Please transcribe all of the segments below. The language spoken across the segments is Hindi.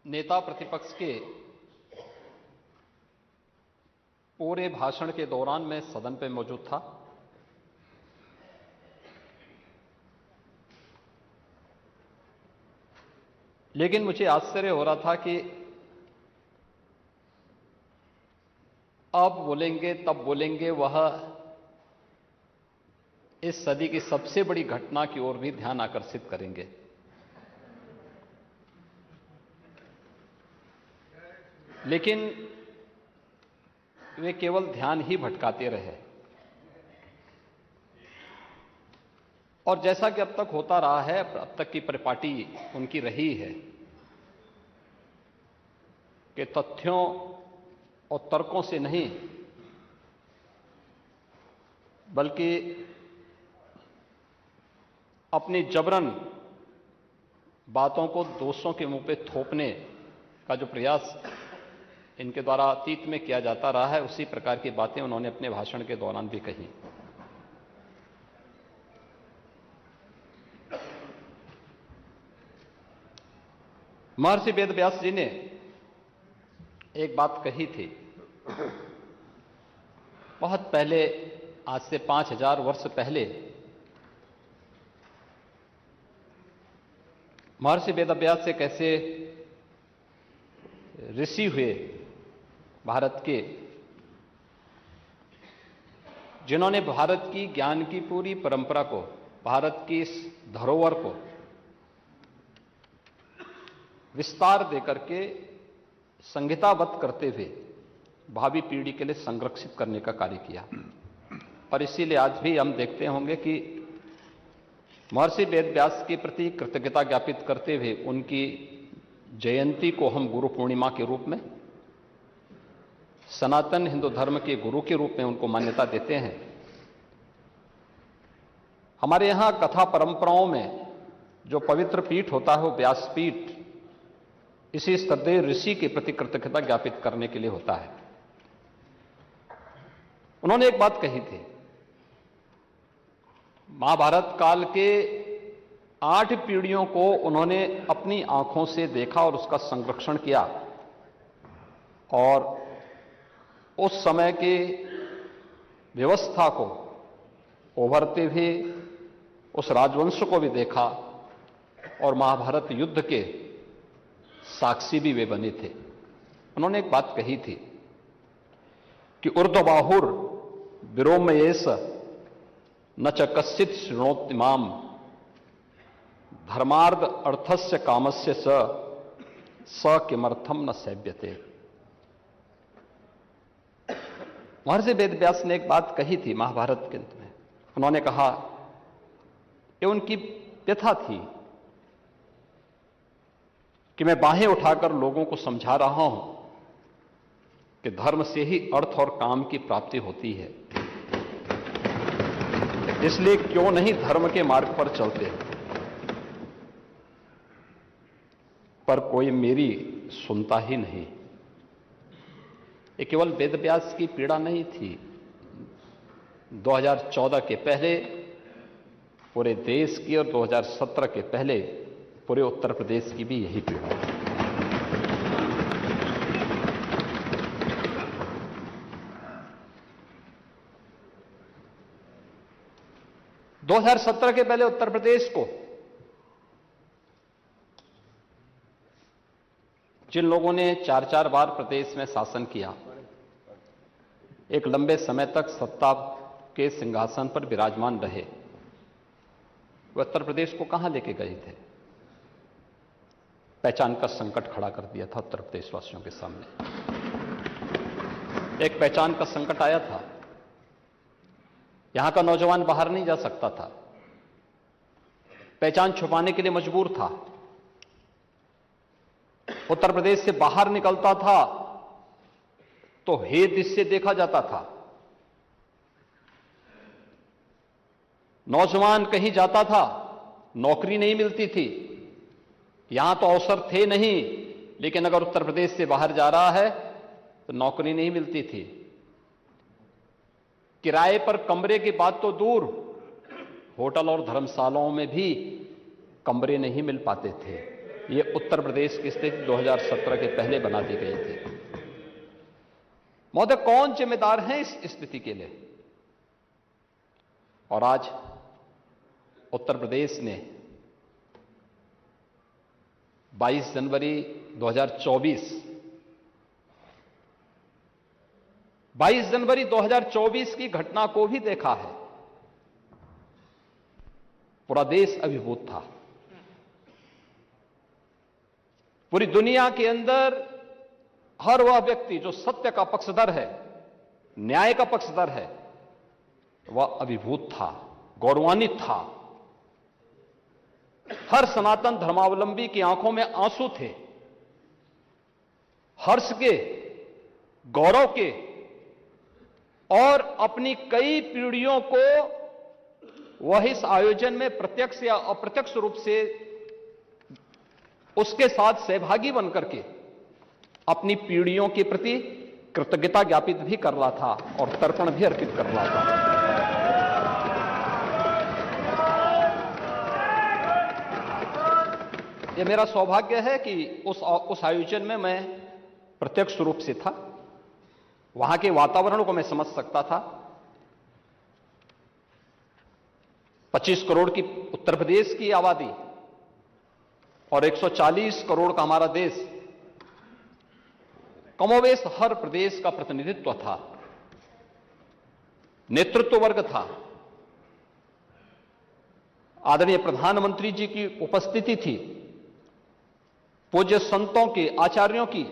नेता प्रतिपक्ष के पूरे भाषण के दौरान मैं सदन पे मौजूद था। लेकिन मुझे आश्चर्य हो रहा था कि अब बोलेंगे तब बोलेंगे, वह इस सदी की सबसे बड़ी घटना की ओर भी ध्यान आकर्षित करेंगे। लेकिन वे केवल ध्यान ही भटकाते रहे। और जैसा कि अब तक होता रहा है, अब तक की परिपाटी उनकी रही है कि तथ्यों और तर्कों से नहीं, बल्कि अपनी जबरन बातों को दोषों के मुंह पे थोपने का जो प्रयास इनके द्वारा अतीत में किया जाता रहा है, उसी प्रकार की बातें उन्होंने अपने भाषण के दौरान भी कही। महर्षि वेद व्यास जी ने एक बात कही थी बहुत पहले, आज से 5000 वर्ष पहले। महर्षि वेद व्यास से कैसे ऋषि हुए भारत के, जिन्होंने भारत की ज्ञान की पूरी परंपरा को, भारत की इस धरोहर को विस्तार देकर के संहिताबद्ध करते हुए भावी पीढ़ी के लिए संरक्षित करने का कार्य किया। और इसीलिए आज भी हम देखते होंगे कि महर्षि वेद व्यास के प्रति कृतज्ञता ज्ञापित करते हुए उनकी जयंती को हम गुरु पूर्णिमा के रूप में, सनातन हिंदू धर्म के गुरु के रूप में उनको मान्यता देते हैं। हमारे यहां कथा परंपराओं में जो पवित्र पीठ होता है वो व्यासपीठ इसी श्रद्धेय ऋषि के प्रति कृतज्ञता ज्ञापित करने के लिए होता है। उन्होंने एक बात कही थी, महाभारत काल के 8 पीढ़ियों को उन्होंने अपनी आंखों से देखा और उसका संरक्षण किया, और उस समय की व्यवस्था को उभरते हुए उस राजवंश को भी देखा, और महाभारत युद्ध के साक्षी भी वे बने थे। उन्होंने एक बात कही थी कि ऊर्ध्वबाहुर विरोमयेश न च कश्चित् शृणोति माम धर्मार्थ अर्थस्य कामस्य स किमर्थम न सेव्यते। महर्षि वेद व्यास ने एक बात कही थी महाभारत के अंत में। उन्होंने कहा, ये उनकी व्यथा थी कि मैं बाहें उठाकर लोगों को समझा रहा हूं कि धर्म से ही अर्थ और काम की प्राप्ति होती है, इसलिए क्यों नहीं धर्म के मार्ग पर चलते। पर कोई मेरी सुनता ही नहीं। ये केवल वेद व्यास की पीड़ा नहीं थी। 2014 के पहले पूरे देश की और 2017 के पहले पूरे उत्तर प्रदेश की भी यही पीड़ा है। दो 2017 के पहले उत्तर प्रदेश को जिन लोगों ने 4-4 बार प्रदेश में शासन किया, एक लंबे समय तक सत्ता के सिंहासन पर विराजमान रहे, वे उत्तर प्रदेश को कहां लेके गए थे? पहचान का संकट खड़ा कर दिया था उत्तर प्रदेश वासियों के सामने। एक पहचान का संकट आया था। यहां का नौजवान बाहर नहीं जा सकता था, पहचान छुपाने के लिए मजबूर था। उत्तर प्रदेश से बाहर निकलता था तो हे दृश्य देखा जाता था। नौजवान कहीं जाता था, नौकरी नहीं मिलती थी। यहां तो अवसर थे नहीं, लेकिन अगर उत्तर प्रदेश से बाहर जा रहा है तो नौकरी नहीं मिलती थी। किराए पर कमरे की बात तो दूर, होटल और धर्मशालाओं में भी कमरे नहीं मिल पाते थे। ये उत्तर प्रदेश की स्थिति 2017 के पहले बना दी गई थी। महोदय, कौन जिम्मेदार है इस स्थिति के लिए? और आज उत्तर प्रदेश ने 22 जनवरी 2024 की घटना को भी देखा है। पूरा देश अभिभूत था। पूरी दुनिया के अंदर हर वह व्यक्ति जो सत्य का पक्षधर है, न्याय का पक्षधर है, वह अभिभूत था, गौरवान्वित था। हर सनातन धर्मावलंबी की आंखों में आंसू थे, हर्ष के, गौरव के, और अपनी कई पीढ़ियों को वह इस आयोजन में प्रत्यक्ष या अप्रत्यक्ष रूप से उसके साथ सहभागी बनकर के अपनी पीढ़ियों के प्रति कृतज्ञता ज्ञापित भी कर रहा था और तर्पण भी अर्पित कर रहा था। यह मेरा सौभाग्य है कि उस आयोजन में मैं प्रत्यक्ष रूप से था। वहां के वातावरण को मैं समझ सकता था। 25 करोड़ की उत्तर प्रदेश की आबादी और 140 करोड़ का हमारा देश, कमोवेश हर प्रदेश का प्रतिनिधित्व था, नेतृत्व वर्ग था। आदरणीय प्रधानमंत्री जी की उपस्थिति थी, पूज्य संतों के, आचार्यों की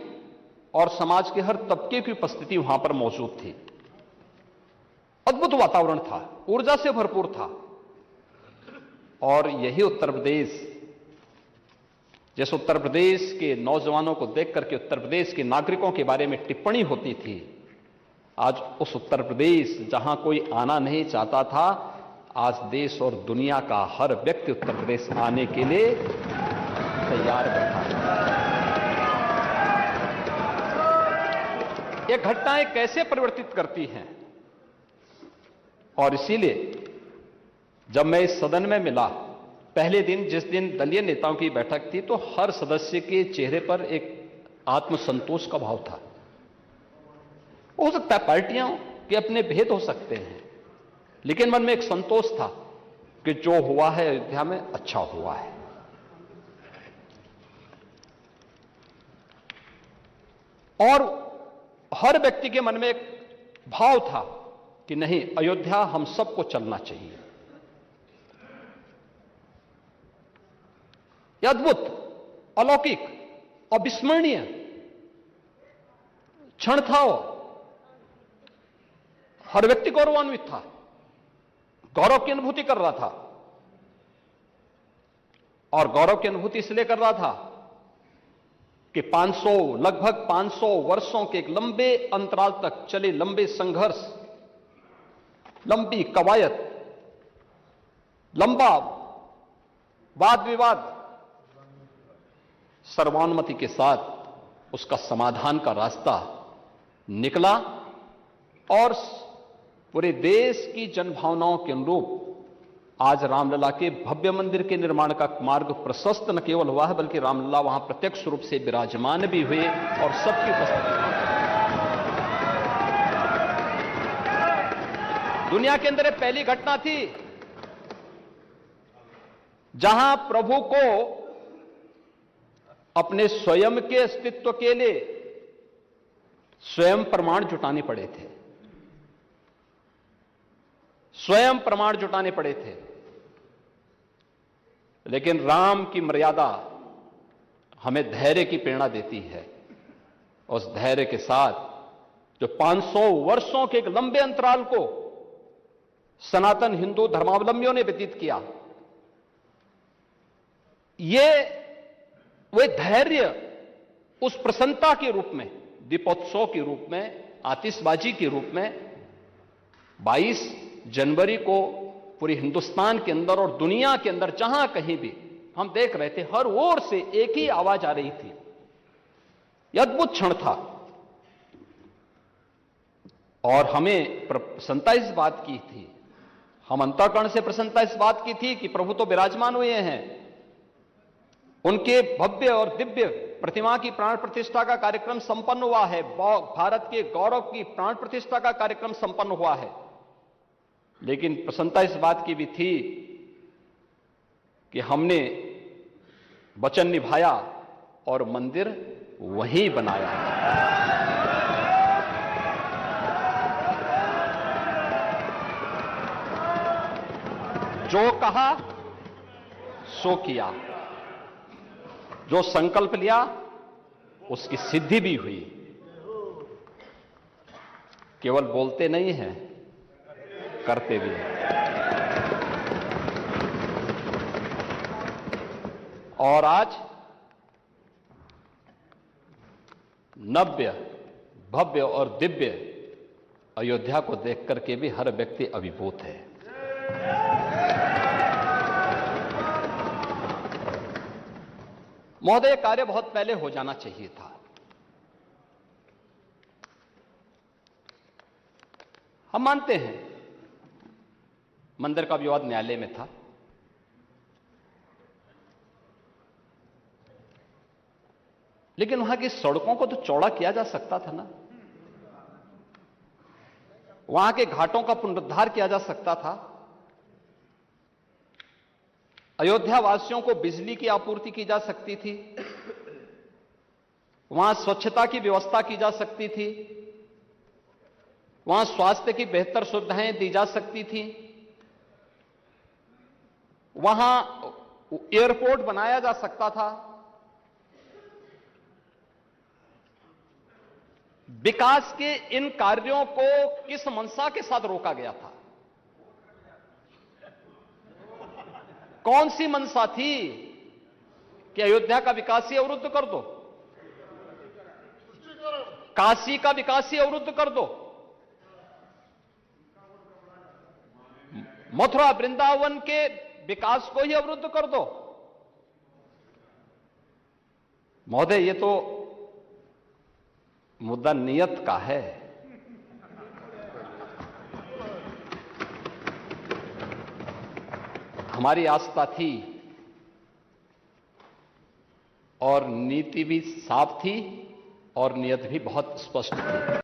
और समाज के हर तबके की उपस्थिति वहां पर मौजूद थी। अद्भुत वातावरण था, ऊर्जा से भरपूर था। और यही उत्तर प्रदेश, जिस उत्तर प्रदेश के नौजवानों को देख करके उत्तर प्रदेश के नागरिकों के बारे में टिप्पणी होती थी, आज उस उत्तर प्रदेश जहां कोई आना नहीं चाहता था, आज देश और दुनिया का हर व्यक्ति उत्तर प्रदेश आने के लिए तैयार बैठा है। ये घटनाएं कैसे परिवर्तित करती हैं? और इसीलिए जब मैं इस सदन में मिला, पहले दिन जिस दिन दलीय नेताओं की बैठक थी, तो हर सदस्य के चेहरे पर एक आत्मसंतोष का भाव था। हो सकता है पार्टियों के अपने भेद हो सकते हैं, लेकिन मन में एक संतोष था कि जो हुआ है अयोध्या में अच्छा हुआ है। और हर व्यक्ति के मन में एक भाव था कि नहीं, अयोध्या हम सबको चलना चाहिए। यह अद्भुत, अलौकिक, अविस्मरणीय क्षण था। हर व्यक्ति गौरवान्वित था, गौरव की अनुभूति कर रहा था। और गौरव की अनुभूति इसलिए कर रहा था कि लगभग 500 वर्षों के एक लंबे अंतराल तक चले लंबे संघर्ष, लंबी कवायद, लंबा वाद विवाद, सर्वानुमति के साथ उसका समाधान का रास्ता निकला और पूरे देश की जनभावनाओं के अनुरूप आज रामलला के भव्य मंदिर के निर्माण का मार्ग प्रशस्त न केवल हुआ है, बल्कि रामलला वहां प्रत्यक्ष रूप से विराजमान भी हुए और सबकी उपस्थिति। दुनिया के अंदर पहली घटना थी जहां प्रभु को अपने स्वयं के अस्तित्व के लिए स्वयं प्रमाण जुटाने पड़े थे, स्वयं प्रमाण जुटाने पड़े थे। लेकिन राम की मर्यादा हमें धैर्य की प्रेरणा देती है। उस धैर्य के साथ जो 500 वर्षों के एक लंबे अंतराल को सनातन हिंदू धर्मावलंबियों ने व्यतीत किया, ये वे धैर्य उस प्रसन्नता के रूप में, दीपोत्सव के रूप में, आतिशबाजी के रूप में 22 जनवरी को पूरे हिंदुस्तान के अंदर और दुनिया के अंदर जहां कहीं भी हम देख रहे थे, हर ओर से एक ही आवाज आ रही थी। यह अद्भुत क्षण था और हमें प्रसन्नता इस बात की थी, हम अंतःकरण से प्रसन्नता इस बात की थी कि प्रभु तो विराजमान हुए हैं, उनके भव्य और दिव्य प्रतिमा की प्राण प्रतिष्ठा का कार्यक्रम संपन्न हुआ है। भारत के गौरव की प्राण प्रतिष्ठा का कार्यक्रम संपन्न हुआ है। लेकिन प्रसन्नता इस बात की भी थी कि हमने वचन निभाया और मंदिर वहीं बनाया। जो कहा सो किया, जो संकल्प लिया उसकी सिद्धि भी हुई। केवल बोलते नहीं हैं, करते भी हैं। और आज नव्य, भव्य और दिव्य अयोध्या को देख करके भी हर व्यक्ति अभिभूत है। महोदय, कार्य बहुत पहले हो जाना चाहिए था। हम मानते हैं मंदिर का विवाद न्यायालय में था, लेकिन वहां की सड़कों को तो चौड़ा किया जा सकता था ना, वहां के घाटों का पुनरुद्धार किया जा सकता था, अयोध्या वासियों को बिजली की आपूर्ति की जा सकती थी, वहां स्वच्छता की व्यवस्था की जा सकती थी, वहां स्वास्थ्य की बेहतर सुविधाएं दी जा सकती थी, वहां एयरपोर्ट बनाया जा सकता था। विकास के इन कार्यों को किस मंशा के साथ रोका गया था? कौन सी मंशा थी कि अयोध्या का विकास ही अवरुद्ध कर दो, काशी का विकास ही अवरुद्ध कर दो, मथुरा वृंदावन के विकास को ही अवरुद्ध कर दो? महोदय, ये तो मुद्दा नियत का है। हमारी आस्था थी और नीति भी साफ थी और नियत भी बहुत स्पष्ट थी।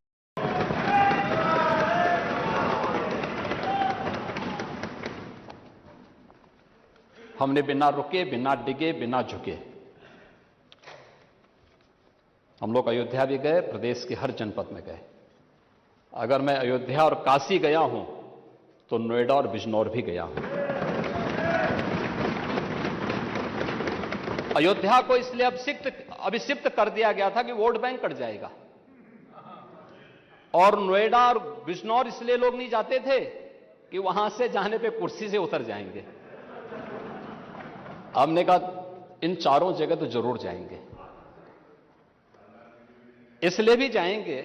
हमने बिना रुके, बिना डिगे, बिना झुके हम लोग अयोध्या भी गए, प्रदेश के हर जनपद में गए। अगर मैं अयोध्या और काशी गया हूं तो नोएडा और बिजनौर भी गया हूं। अयोध्या को इसलिए अभिषिक्त कर दिया गया था कि वोट बैंक कट जाएगा, और नोएडा और बिजनौर इसलिए लोग नहीं जाते थे कि वहां से जाने पे कुर्सी से उतर जाएंगे। हमने कहा इन चारों जगह तो जरूर जाएंगे। इसलिए भी जाएंगे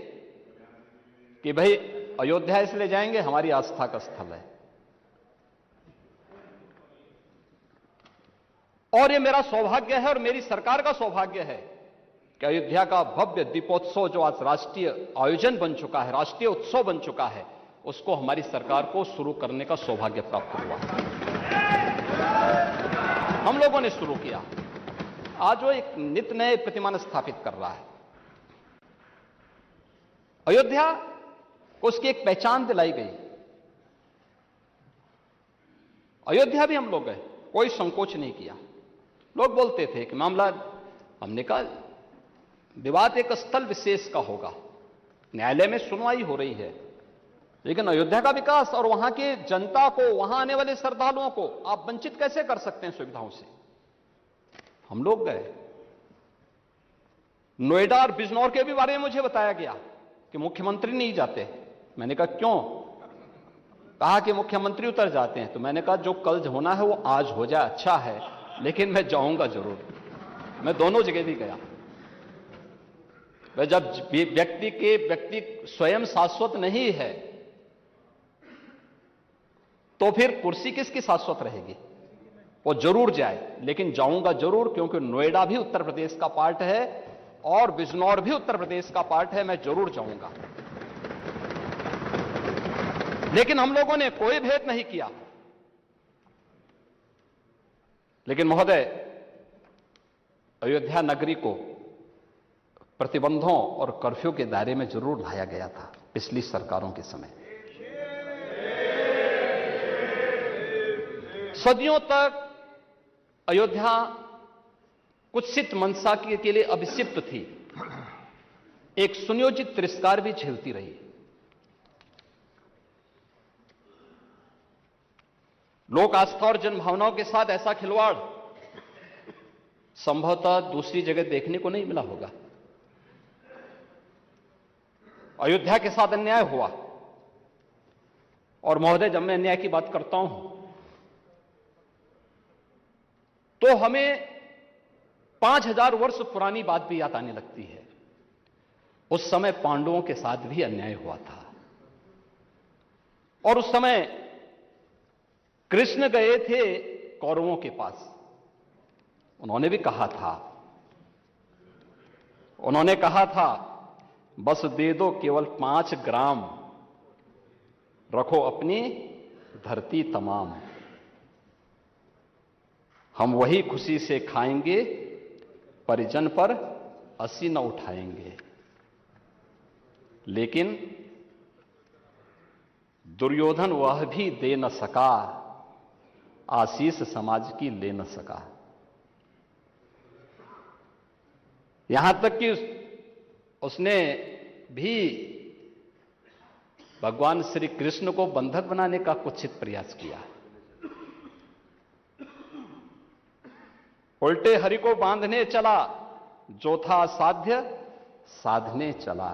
कि भाई अयोध्या इसलिए जाएंगे, हमारी आस्था का स्थल है, और ये मेरा सौभाग्य है और मेरी सरकार का सौभाग्य है कि अयोध्या का भव्य दीपोत्सव जो आज राष्ट्रीय आयोजन बन चुका है, राष्ट्रीय उत्सव बन चुका है, उसको हमारी सरकार को शुरू करने का सौभाग्य प्राप्त हुआ। हम लोगों ने शुरू किया। आज वो एक नित नए प्रतिमान स्थापित कर रहा है। अयोध्या को उसकी एक पहचान दिलाई गई। अयोध्या भी हम लोग गए, कोई संकोच नहीं किया। लोग बोलते थे कि मामला, हमने कहा विवाद एक स्थल विशेष का होगा, न्यायालय में सुनवाई हो रही है, लेकिन अयोध्या का विकास और वहां की जनता को, वहां आने वाले श्रद्धालुओं को आप वंचित कैसे कर सकते हैं सुविधाओं से? हम लोग गए। नोएडा और बिजनौर के भी बारे में मुझे बताया गया कि मुख्यमंत्री नहीं जाते। मैंने कहा क्यों? कहा कि मुख्यमंत्री उतर जाते हैं। तो मैंने कहा जो कल होना है वो आज हो जाए, अच्छा है, लेकिन मैं जाऊंगा जरूर। मैं दोनों जगह भी गया। जब व्यक्ति स्वयं शाश्वत नहीं है तो फिर कुर्सी किसकी शाश्वत रहेगी? वो जरूर जाए, लेकिन जाऊंगा जरूर, क्योंकि नोएडा भी उत्तर प्रदेश का पार्ट है और बिजनौर भी उत्तर प्रदेश का पार्ट है। मैं जरूर जाऊंगा। लेकिन हम लोगों ने कोई भेद नहीं किया। लेकिन महोदय, अयोध्या नगरी को प्रतिबंधों और कर्फ्यू के दायरे में जरूर लाया गया था पिछली सरकारों के समय। सदियों तक अयोध्या कुत्सित मनसा के लिए अभिषिक्त थी, एक सुनियोजित तिरस्कार भी झेलती रही। लोक आस्था और जनभावनाओं के साथ ऐसा खिलवाड़ संभवतः दूसरी जगह देखने को नहीं मिला होगा। अयोध्या के साथ अन्याय हुआ, और महोदय जब मैं अन्याय की बात करता हूं तो हमें 5000 वर्ष पुरानी बात भी याद आने लगती है। उस समय पांडवों के साथ भी अन्याय हुआ था, और उस समय कृष्ण गए थे कौरवों के पास। उन्होंने भी कहा था, बस दे दो केवल 5 ग्राम, रखो अपनी धरती तमाम। हम वही खुशी से खाएंगे, परिजन पर हंसी न उठाएंगे। लेकिन दुर्योधन वह भी दे न सका, आशीष समाज की ले न सका। यहां तक कि उसने भी भगवान श्री कृष्ण को बंधक बनाने का कुत्सित प्रयास किया। उल्टे हरि को बांधने चला, जो था साध्य साधने चला।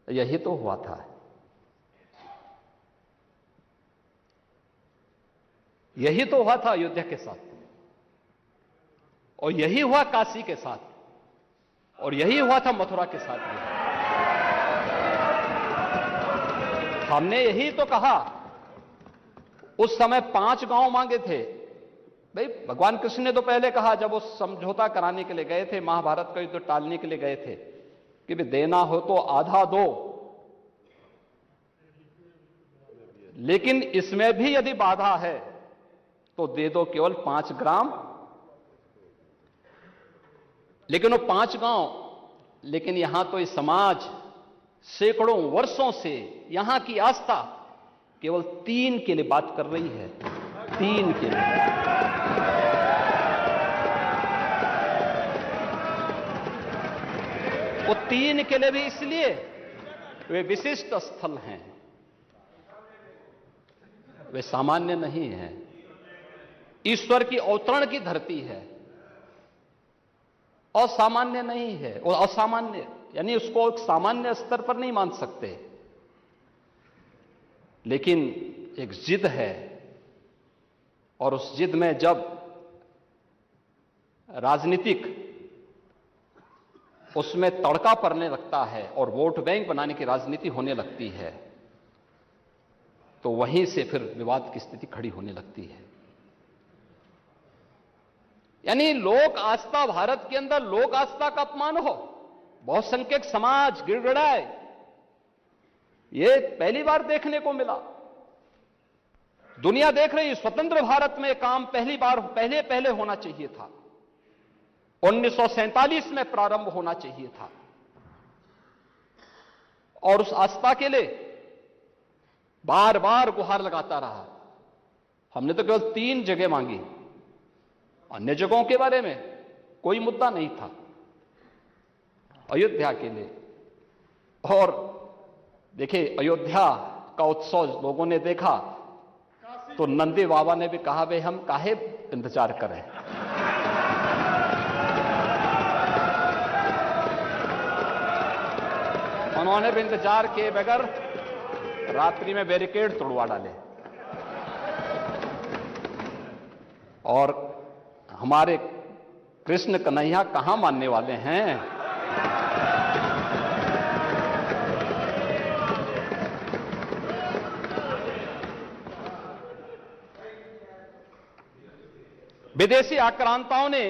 यही तो हुआ था। यही तो हुआ था अयोध्या के साथ, और यही हुआ काशी के साथ, और यही हुआ था मथुरा के साथ भी। हमने यही तो कहा, उस समय 5 गांव मांगे थे। भाई भगवान कृष्ण ने तो पहले कहा, जब वो समझौता कराने के लिए गए थे, महाभारत का युद्ध टालने के लिए गए थे, कि भी देना हो तो आधा दो, लेकिन इसमें भी यदि बाधा है तो दे दो केवल 5 ग्राम। लेकिन वो 5 गांव, लेकिन यहां तो इस समाज सैकड़ों वर्षों से यहां की आस्था केवल 3 के लिए बात कर रही है। 3 के लिए। वो 3 के लिए भी इसलिए वे विशिष्ट स्थल हैं, वे सामान्य नहीं हैं। ईश्वर की अवतरण की धरती है, असामान्य नहीं है। और असामान्य यानी उसको एक सामान्य स्तर पर नहीं मान सकते, लेकिन एक जिद है, और उस जिद में जब राजनीतिक उसमें तड़का पड़ने लगता है और वोट बैंक बनाने की राजनीति होने लगती है, तो वहीं से फिर विवाद की स्थिति खड़ी होने लगती है। यानी लोक आस्था, भारत के अंदर लोक आस्था का अपमान हो, बहुसंख्यक समाज गिड़गिड़ाए, यह पहली बार देखने को मिला। दुनिया देख रही, स्वतंत्र भारत में काम पहले होना चाहिए था। 1947 में प्रारंभ होना चाहिए था, और उस आस्था के लिए बार बार गुहार लगाता रहा। हमने तो केवल 3 जगह मांगी, अन्य जगहों के बारे में कोई मुद्दा नहीं था। अयोध्या के लिए, और देखिए अयोध्या का उत्सव लोगों ने देखा तो नंदी बाबा ने भी कहा, भाई हम काहे इंतजार करें। उन्होंने भी इंतजार किए बगैर रात्रि में बैरिकेड तोड़वा डाले, और हमारे कृष्ण कन्हैया कहां मानने वाले हैं। विदेशी आक्रांताओं ने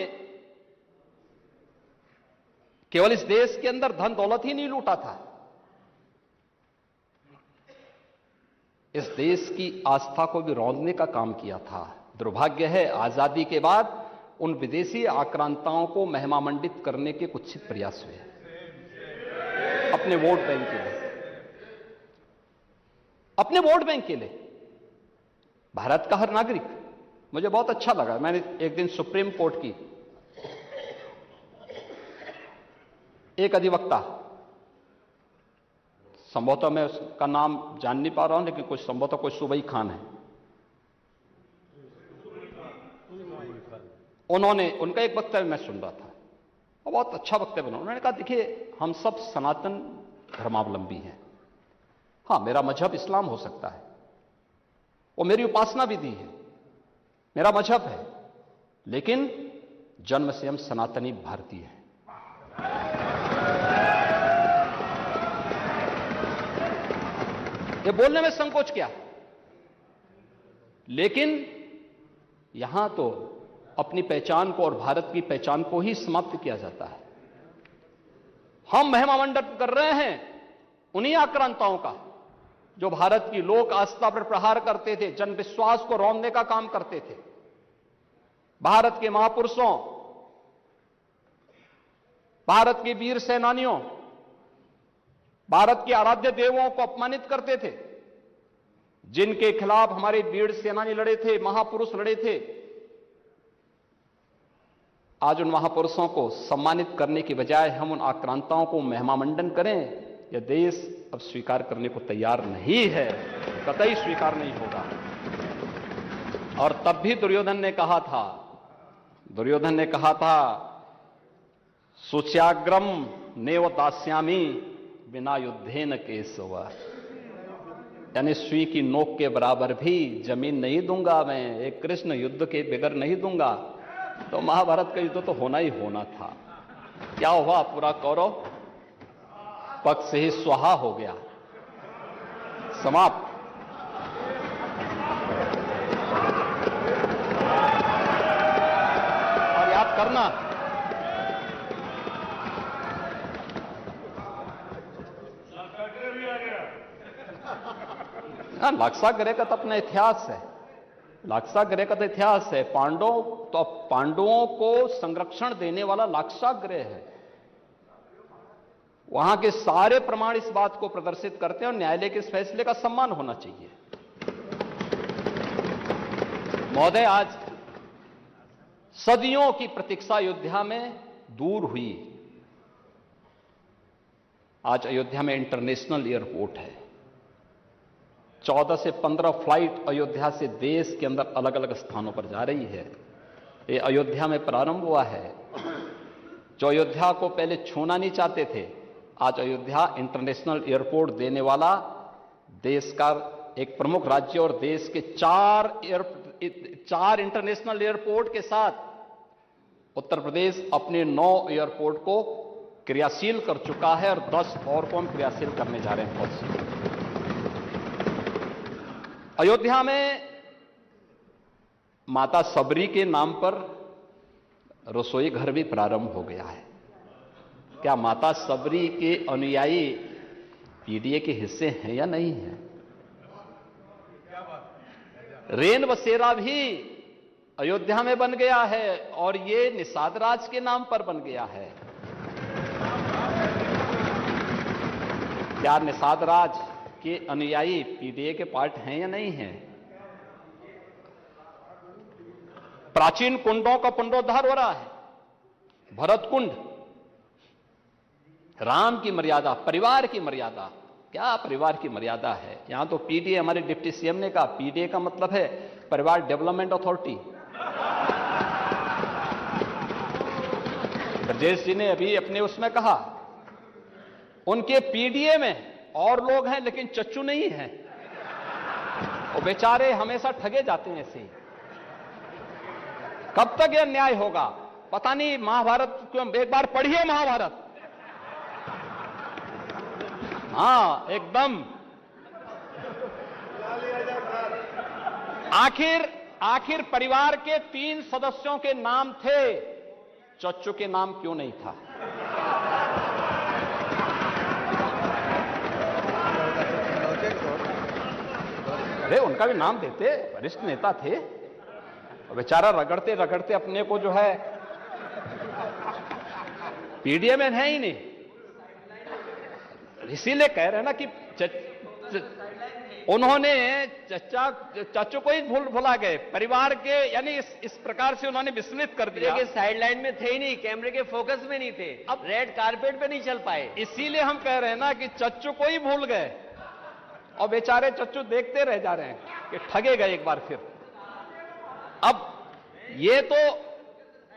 केवल इस देश के अंदर धन दौलत ही नहीं लूटा था, इस देश की आस्था को भी रौंदने का काम किया था। दुर्भाग्य है, आजादी के बाद उन विदेशी आक्रांताओं को महिमामंडित करने के कुछ प्रयास हुए अपने वोट बैंक के लिए, अपने वोट बैंक के लिए। भारत का हर नागरिक, मुझे बहुत अच्छा लगा, मैंने एक दिन सुप्रीम कोर्ट की एक अधिवक्ता, संभवतः मैं उसका नाम जान नहीं पा रहा हूं, लेकिन कुछ संभवतः कोई सूबई खान है, उन्होंने, उनका एक वक्तव्य मैं सुन रहा था और बहुत अच्छा वक्तव्य बना। उन्होंने कहा देखिए हम सब सनातन धर्मावलंबी हैं, हां मेरा मजहब इस्लाम हो सकता है, वो मेरी उपासना विधि है, मेरा मजहब है, लेकिन जन्म से हम सनातनी भारतीय हैं। ये बोलने में संकोच क्या, लेकिन यहां तो अपनी पहचान को और भारत की पहचान को ही समाप्त किया जाता है। हम महिमामंडन कर रहे हैं उन्हीं आक्रांताओं का जो भारत की लोक आस्था पर प्रहार करते थे, जन विश्वास को रौंदने का काम करते थे। भारत के महापुरुषों, भारत के वीर सेनानियों, भारत के आराध्य देवों को अपमानित करते थे, जिनके खिलाफ हमारे वीर सेनानी लड़े थे, महापुरुष लड़े थे। आज उन महापुरुषों को सम्मानित करने की बजाय हम उन आक्रांताओं को महिमामंडन करें, यह देश अब स्वीकार करने को तैयार नहीं है, कतई स्वीकार नहीं होगा। और तब भी दुर्योधन ने कहा था, सुच्याग्रम नेव दास्यामी बिना युद्धेन केशव, यानी सुई की नोक के बराबर भी जमीन नहीं दूंगा मैं, एक कृष्ण युद्ध के बगैर नहीं दूंगा। तो महाभारत का युद्ध तो होना ही होना था। क्या हुआ, पूरा कौरव पक्ष से ही स्वाहा हो गया, समाप्त। और याद करना, लाक्षागृह का तो अपना इतिहास है, लाक्षागृह का तो इतिहास है। पांडवों को संरक्षण देने वाला लाक्षागृह है। वहां के सारे प्रमाण इस बात को प्रदर्शित करते हैं और न्यायालय के इस फैसले का सम्मान होना चाहिए। महोदय, आज सदियों की प्रतीक्षा अयोध्या में दूर हुई। आज अयोध्या में इंटरनेशनल एयरपोर्ट है। 14 से 15 फ्लाइट अयोध्या से देश के अंदर अलग अलग स्थानों पर जा रही है। ये अयोध्या में प्रारंभ हुआ है। जो अयोध्या को पहले छूना नहीं चाहते थे, आज अयोध्या इंटरनेशनल एयरपोर्ट देने वाला देश का एक प्रमुख राज्य और देश के 4 इंटरनेशनल एयरपोर्ट के साथ उत्तर प्रदेश अपने 9 एयरपोर्ट को क्रियाशील कर चुका है और 10 और को हम क्रियाशील करने जा रहे हैं बहुत शीघ्र। अयोध्या में माता सबरी के नाम पर रसोई घर भी प्रारंभ हो गया है। क्या माता सबरी के अनुयायी पीडीए के हिस्से हैं या नहीं हैं? रेन बसेरा भी अयोध्या में बन गया है और ये निषाद राज के नाम पर बन गया है। क्या निषाद राज के अनुयायी पीडीए के पार्ट हैं या नहीं हैं? प्राचीन कुंडों का पुनरुद्धार हो रहा है। भरत कुंड, राम की मर्यादा, परिवार की मर्यादा, क्या परिवार की मर्यादा है? यहां तो पीडीए, हमारे डिप्टी सीएम ने कहा, पीडीए का मतलब है परिवार डेवलपमेंट अथॉरिटी। ब्रजेश जी ने अभी अपने उसमें कहा, उनके पीडीए में और लोग हैं लेकिन चच्चू नहीं है। वो बेचारे हमेशा ठगे जाते हैं ऐसे ही। कब तक यह न्याय होगा पता नहीं। महाभारत क्यों, एक बार पढ़िए महाभारत। हां, एकदम। आखिर परिवार के 3 सदस्यों के नाम थे, चच्चू के नाम क्यों नहीं था? अरे उनका भी नाम देते, वरिष्ठ नेता थे, बेचारा रगड़ते रगड़ते अपने को जो है पीडीए में है ही नहीं, इसीलिए कह रहे हैं ना कि उन्होंने चाचू को ही भुला गए, परिवार के, यानी इस प्रकार से उन्होंने विस्मृत कर दिया कि साइडलाइन में थे ही नहीं, कैमरे के फोकस में नहीं थे, अब रेड कारपेट पे नहीं चल पाए। इसीलिए हम कह रहे हैं ना कि चच्चू को ही भूल गए और बेचारे चच्चू देखते रह जा रहे हैं कि ठगे गए एक बार फिर। अब ये तो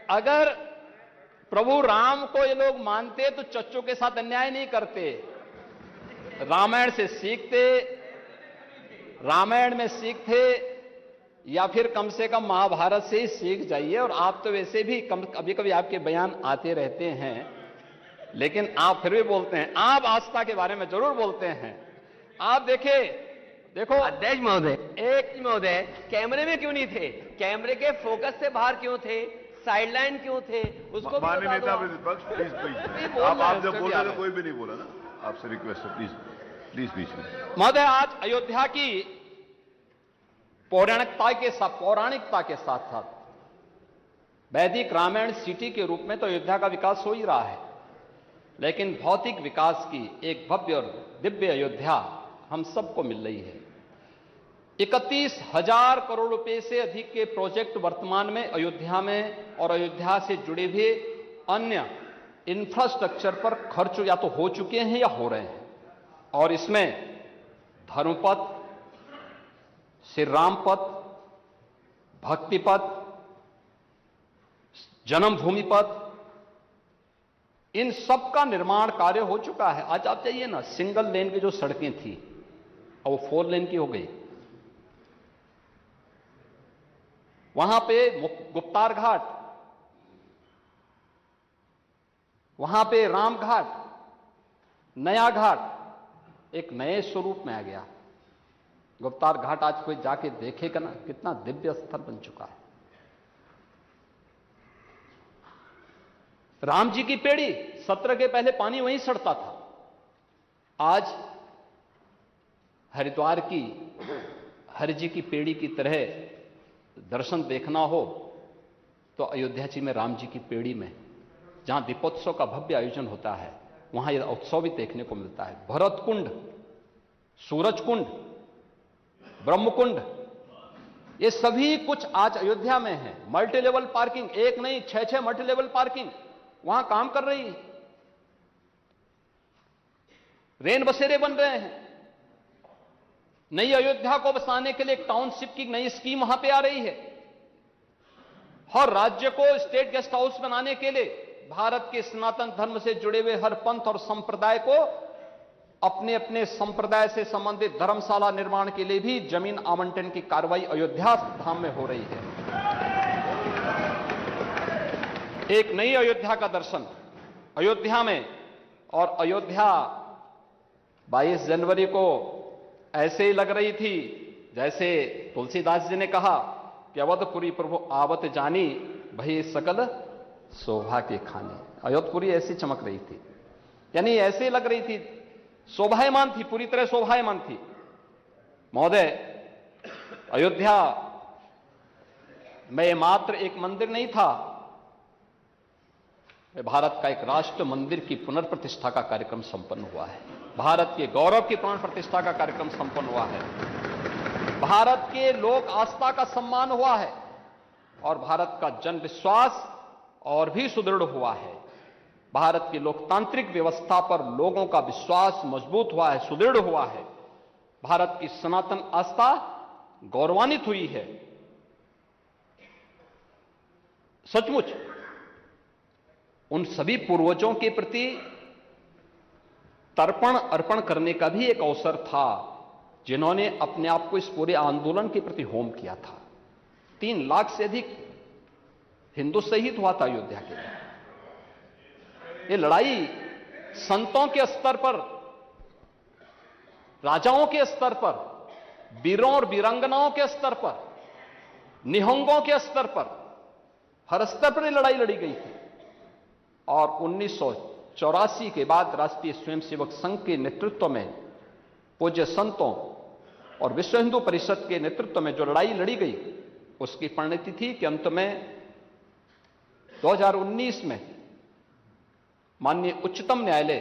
अगर प्रभु राम को ये लोग मानते तो चच्चू के साथ अन्याय नहीं करते, रामायण से सीखते, रामायण में सीखते, या फिर कम से कम महाभारत से ही सीख जाइए। और आप तो वैसे भी कभी कभी आपके बयान आते रहते हैं, लेकिन आप फिर भी बोलते हैं, आप आस्था के बारे में जरूर बोलते हैं। आप देखो अध्यक्ष महोदय कैमरे में क्यों नहीं थे, कैमरे के फोकस से बाहर क्यों थे, साइडलाइन क्यों थे, उसको माननीय नेता प्रतिपक्ष प्लीज आप जब बोल रहे थे कोई भी नहीं बोला ना, आपसे रिक्वेस्ट है प्लीज प्लीज बीच में। महोदय, आज अयोध्या की पौराणिकता के साथ साथ वैदिक रामायण सिटी के रूप में तो अयोध्या का विकास हो ही रहा है, लेकिन भौतिक विकास की एक भव्य और दिव्य अयोध्या हम सबको मिल रही है। 31,000 करोड़ रुपए से अधिक के प्रोजेक्ट वर्तमान में अयोध्या में और अयोध्या से जुड़े हुए अन्य इंफ्रास्ट्रक्चर पर खर्च या तो हो चुके हैं या हो रहे हैं, और इसमें धर्मपथ, श्री राम पथ, भक्ति पथ, जन्मभूमि पथ, इन सब का निर्माण कार्य हो चुका है। आज आप जाइए ना, सिंगल लेन की जो सड़कें थी और वो 4 लेन की हो गई। वहां पे गुप्तार घाट, वहां पे राम घाट, नया घाट एक नए स्वरूप में आ गया। गुप्तार घाट आज कोई जाके देखेगा ना, कितना दिव्य स्थल बन चुका है। राम जी की पेड़ी, सत्र के पहले पानी वहीं सड़ता था, आज हरिद्वार की हरि जी की पेड़ी की तरह दर्शन देखना हो तो अयोध्या जी में राम जी की पेड़ी में, जहां दीपोत्सव का भव्य आयोजन होता है, वहां यह उत्सव भी देखने को मिलता है। भरत कुंड, सूरज कुंड, ब्रह्म कुंड, ये सभी कुछ आज अयोध्या में है। मल्टी लेवल पार्किंग, एक नहीं 6 मल्टी लेवल पार्किंग वहां काम कर रही है। रेन बसेरे बन रहे हैं। नई अयोध्या को बसाने के लिए एक टाउनशिप की नई स्कीम वहां पे आ रही है। हर राज्य को स्टेट गेस्ट हाउस बनाने के लिए भारत के सनातन धर्म से जुड़े हुए हर पंथ और संप्रदाय को अपने अपने संप्रदाय से संबंधित धर्मशाला निर्माण के लिए भी जमीन आवंटन की कार्रवाई अयोध्या धाम में हो रही है। एक नई अयोध्या का दर्शन अयोध्या में, और अयोध्या 22 जनवरी को ऐसे ही लग रही थी जैसे तुलसीदास जी ने कहा कि अवधपुरी प्रभु आवत जानी भई सकल शोभा के खाने। अयोधपुरी ऐसी चमक रही थी, यानी ऐसे ही लग रही थी, शोभायमान थी, पूरी तरह शोभायमान थी। महोदय, अयोध्या में मात्र एक मंदिर नहीं था, भारत का एक राष्ट्र मंदिर की पुनर्प्रतिष्ठा का कार्यक्रम संपन्न हुआ है। भारत के गौरव की पुनर्प्रतिष्ठा का कार्यक्रम संपन्न हुआ है। भारत के लोक आस्था का सम्मान हुआ है और भारत का जन विश्वास और भी सुदृढ़ हुआ है। भारत की लोकतांत्रिक व्यवस्था पर लोगों का विश्वास मजबूत हुआ है, सुदृढ़ हुआ है। भारत की सनातन आस्था गौरवान्वित हुई है। सचमुच उन सभी पूर्वजों के प्रति तर्पण अर्पण करने का भी एक अवसर था, जिन्होंने अपने आप को इस पूरे आंदोलन के प्रति होम किया था। 3 लाख से अधिक हिंदू शहीद हुआ था अयोध्या के लिए। ये लड़ाई संतों के स्तर पर, राजाओं के स्तर पर, वीरों और वीरांगनाओं के स्तर पर, निहंगों के स्तर पर, हर स्तर पर लड़ाई लड़ी गई थी। और 1984 के बाद राष्ट्रीय स्वयंसेवक संघ के नेतृत्व में, पूज्य संतों और विश्व हिंदू परिषद के नेतृत्व में जो लड़ाई लड़ी गई, उसकी परिणति थी कि अंत में 2019 में माननीय उच्चतम न्यायालय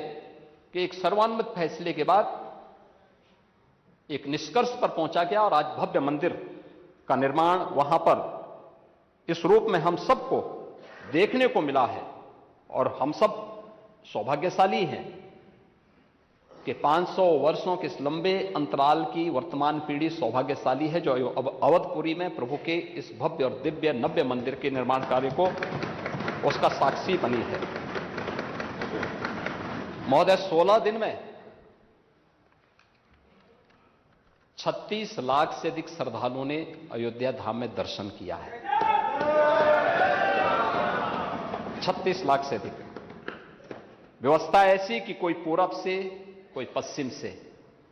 के एक सर्वानुमत फैसले के बाद एक निष्कर्ष पर पहुंचा गया और आज भव्य मंदिर का निर्माण वहां पर इस रूप में हम सबको देखने को मिला है। और हम सब सौभाग्यशाली हैं कि 500 वर्षों के इस लंबे अंतराल की वर्तमान पीढ़ी सौभाग्यशाली है जो अवधपुरी में प्रभु के इस भव्य और दिव्य नव्य मंदिर के निर्माण कार्य को उसका साक्षी बनी है। महोदय, 16 दिन में 36 लाख से अधिक श्रद्धालुओं ने अयोध्या धाम में दर्शन किया है। 36 लाख से अधिक। व्यवस्था ऐसी कि कोई पूरब से कोई पश्चिम से।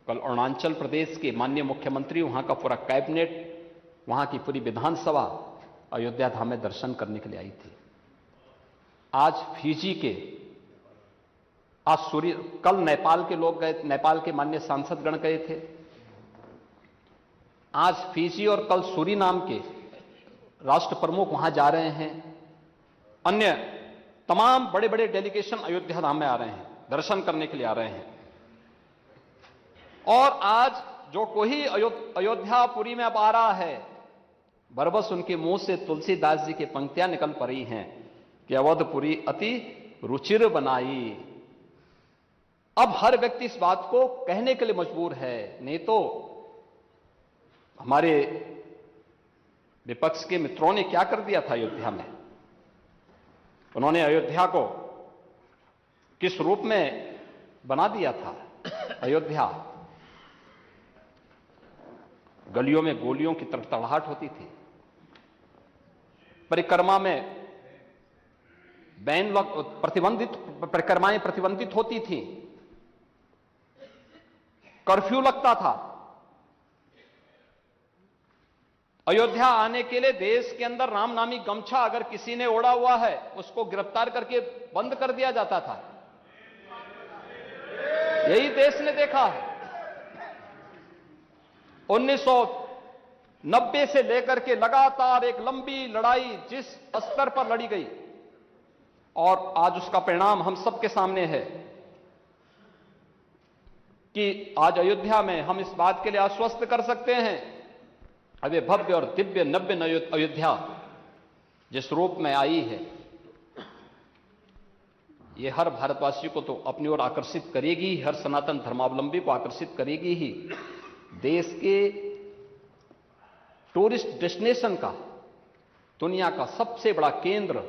कल अरुणाचल प्रदेश के माननीय मुख्यमंत्री, वहां का पूरा कैबिनेट, वहां की पूरी विधानसभा अयोध्या धाम में दर्शन करने के लिए आई थी। आज फिजी के, कल नेपाल के लोग गए, नेपाल के माननीय सांसदगण गए थे। आज फिजी और कल सूरीनाम के राष्ट्र प्रमुख वहां जा रहे हैं। अन्य तमाम बड़े बड़े डेलीगेशन अयोध्या धाम में आ रहे हैं, दर्शन करने के लिए आ रहे हैं। और आज जो कोई अयोध्यापुरी में अब आ रहा है, बरबस उनके मुंह से तुलसीदास जी की पंक्तियां निकल पड़ी हैं कि अवधपुरी अति रुचिर बनाई। अब हर व्यक्ति इस बात को कहने के लिए मजबूर है। नहीं तो हमारे विपक्ष के मित्रों ने क्या कर दिया था अयोध्या में। उन्होंने अयोध्या को किस रूप में बना दिया था। अयोध्या गलियों में गोलियों की तड़तड़ाहट होती थी। परिक्रमा में परिक्रमाएं प्रतिबंधित होती थी। कर्फ्यू लगता था। अयोध्या आने के लिए देश के अंदर रामनामी गमछा अगर किसी ने ओढ़ा हुआ है, उसको गिरफ्तार करके बंद कर दिया जाता था। यही देश ने देखा है। 1990 से लेकर के लगातार एक लंबी लड़ाई जिस स्तर पर लड़ी गई, और आज उसका परिणाम हम सबके सामने है कि आज अयोध्या में हम इस बात के लिए आश्वस्त कर सकते हैं, अब ये भव्य और दिव्य नव्य अयोध्या जिस रूप में आई है, ये हर भारतवासी को तो अपनी ओर आकर्षित करेगी, हर सनातन धर्मावलंबी को आकर्षित करेगी ही। देश के टूरिस्ट डेस्टिनेशन का, दुनिया का सबसे बड़ा केंद्र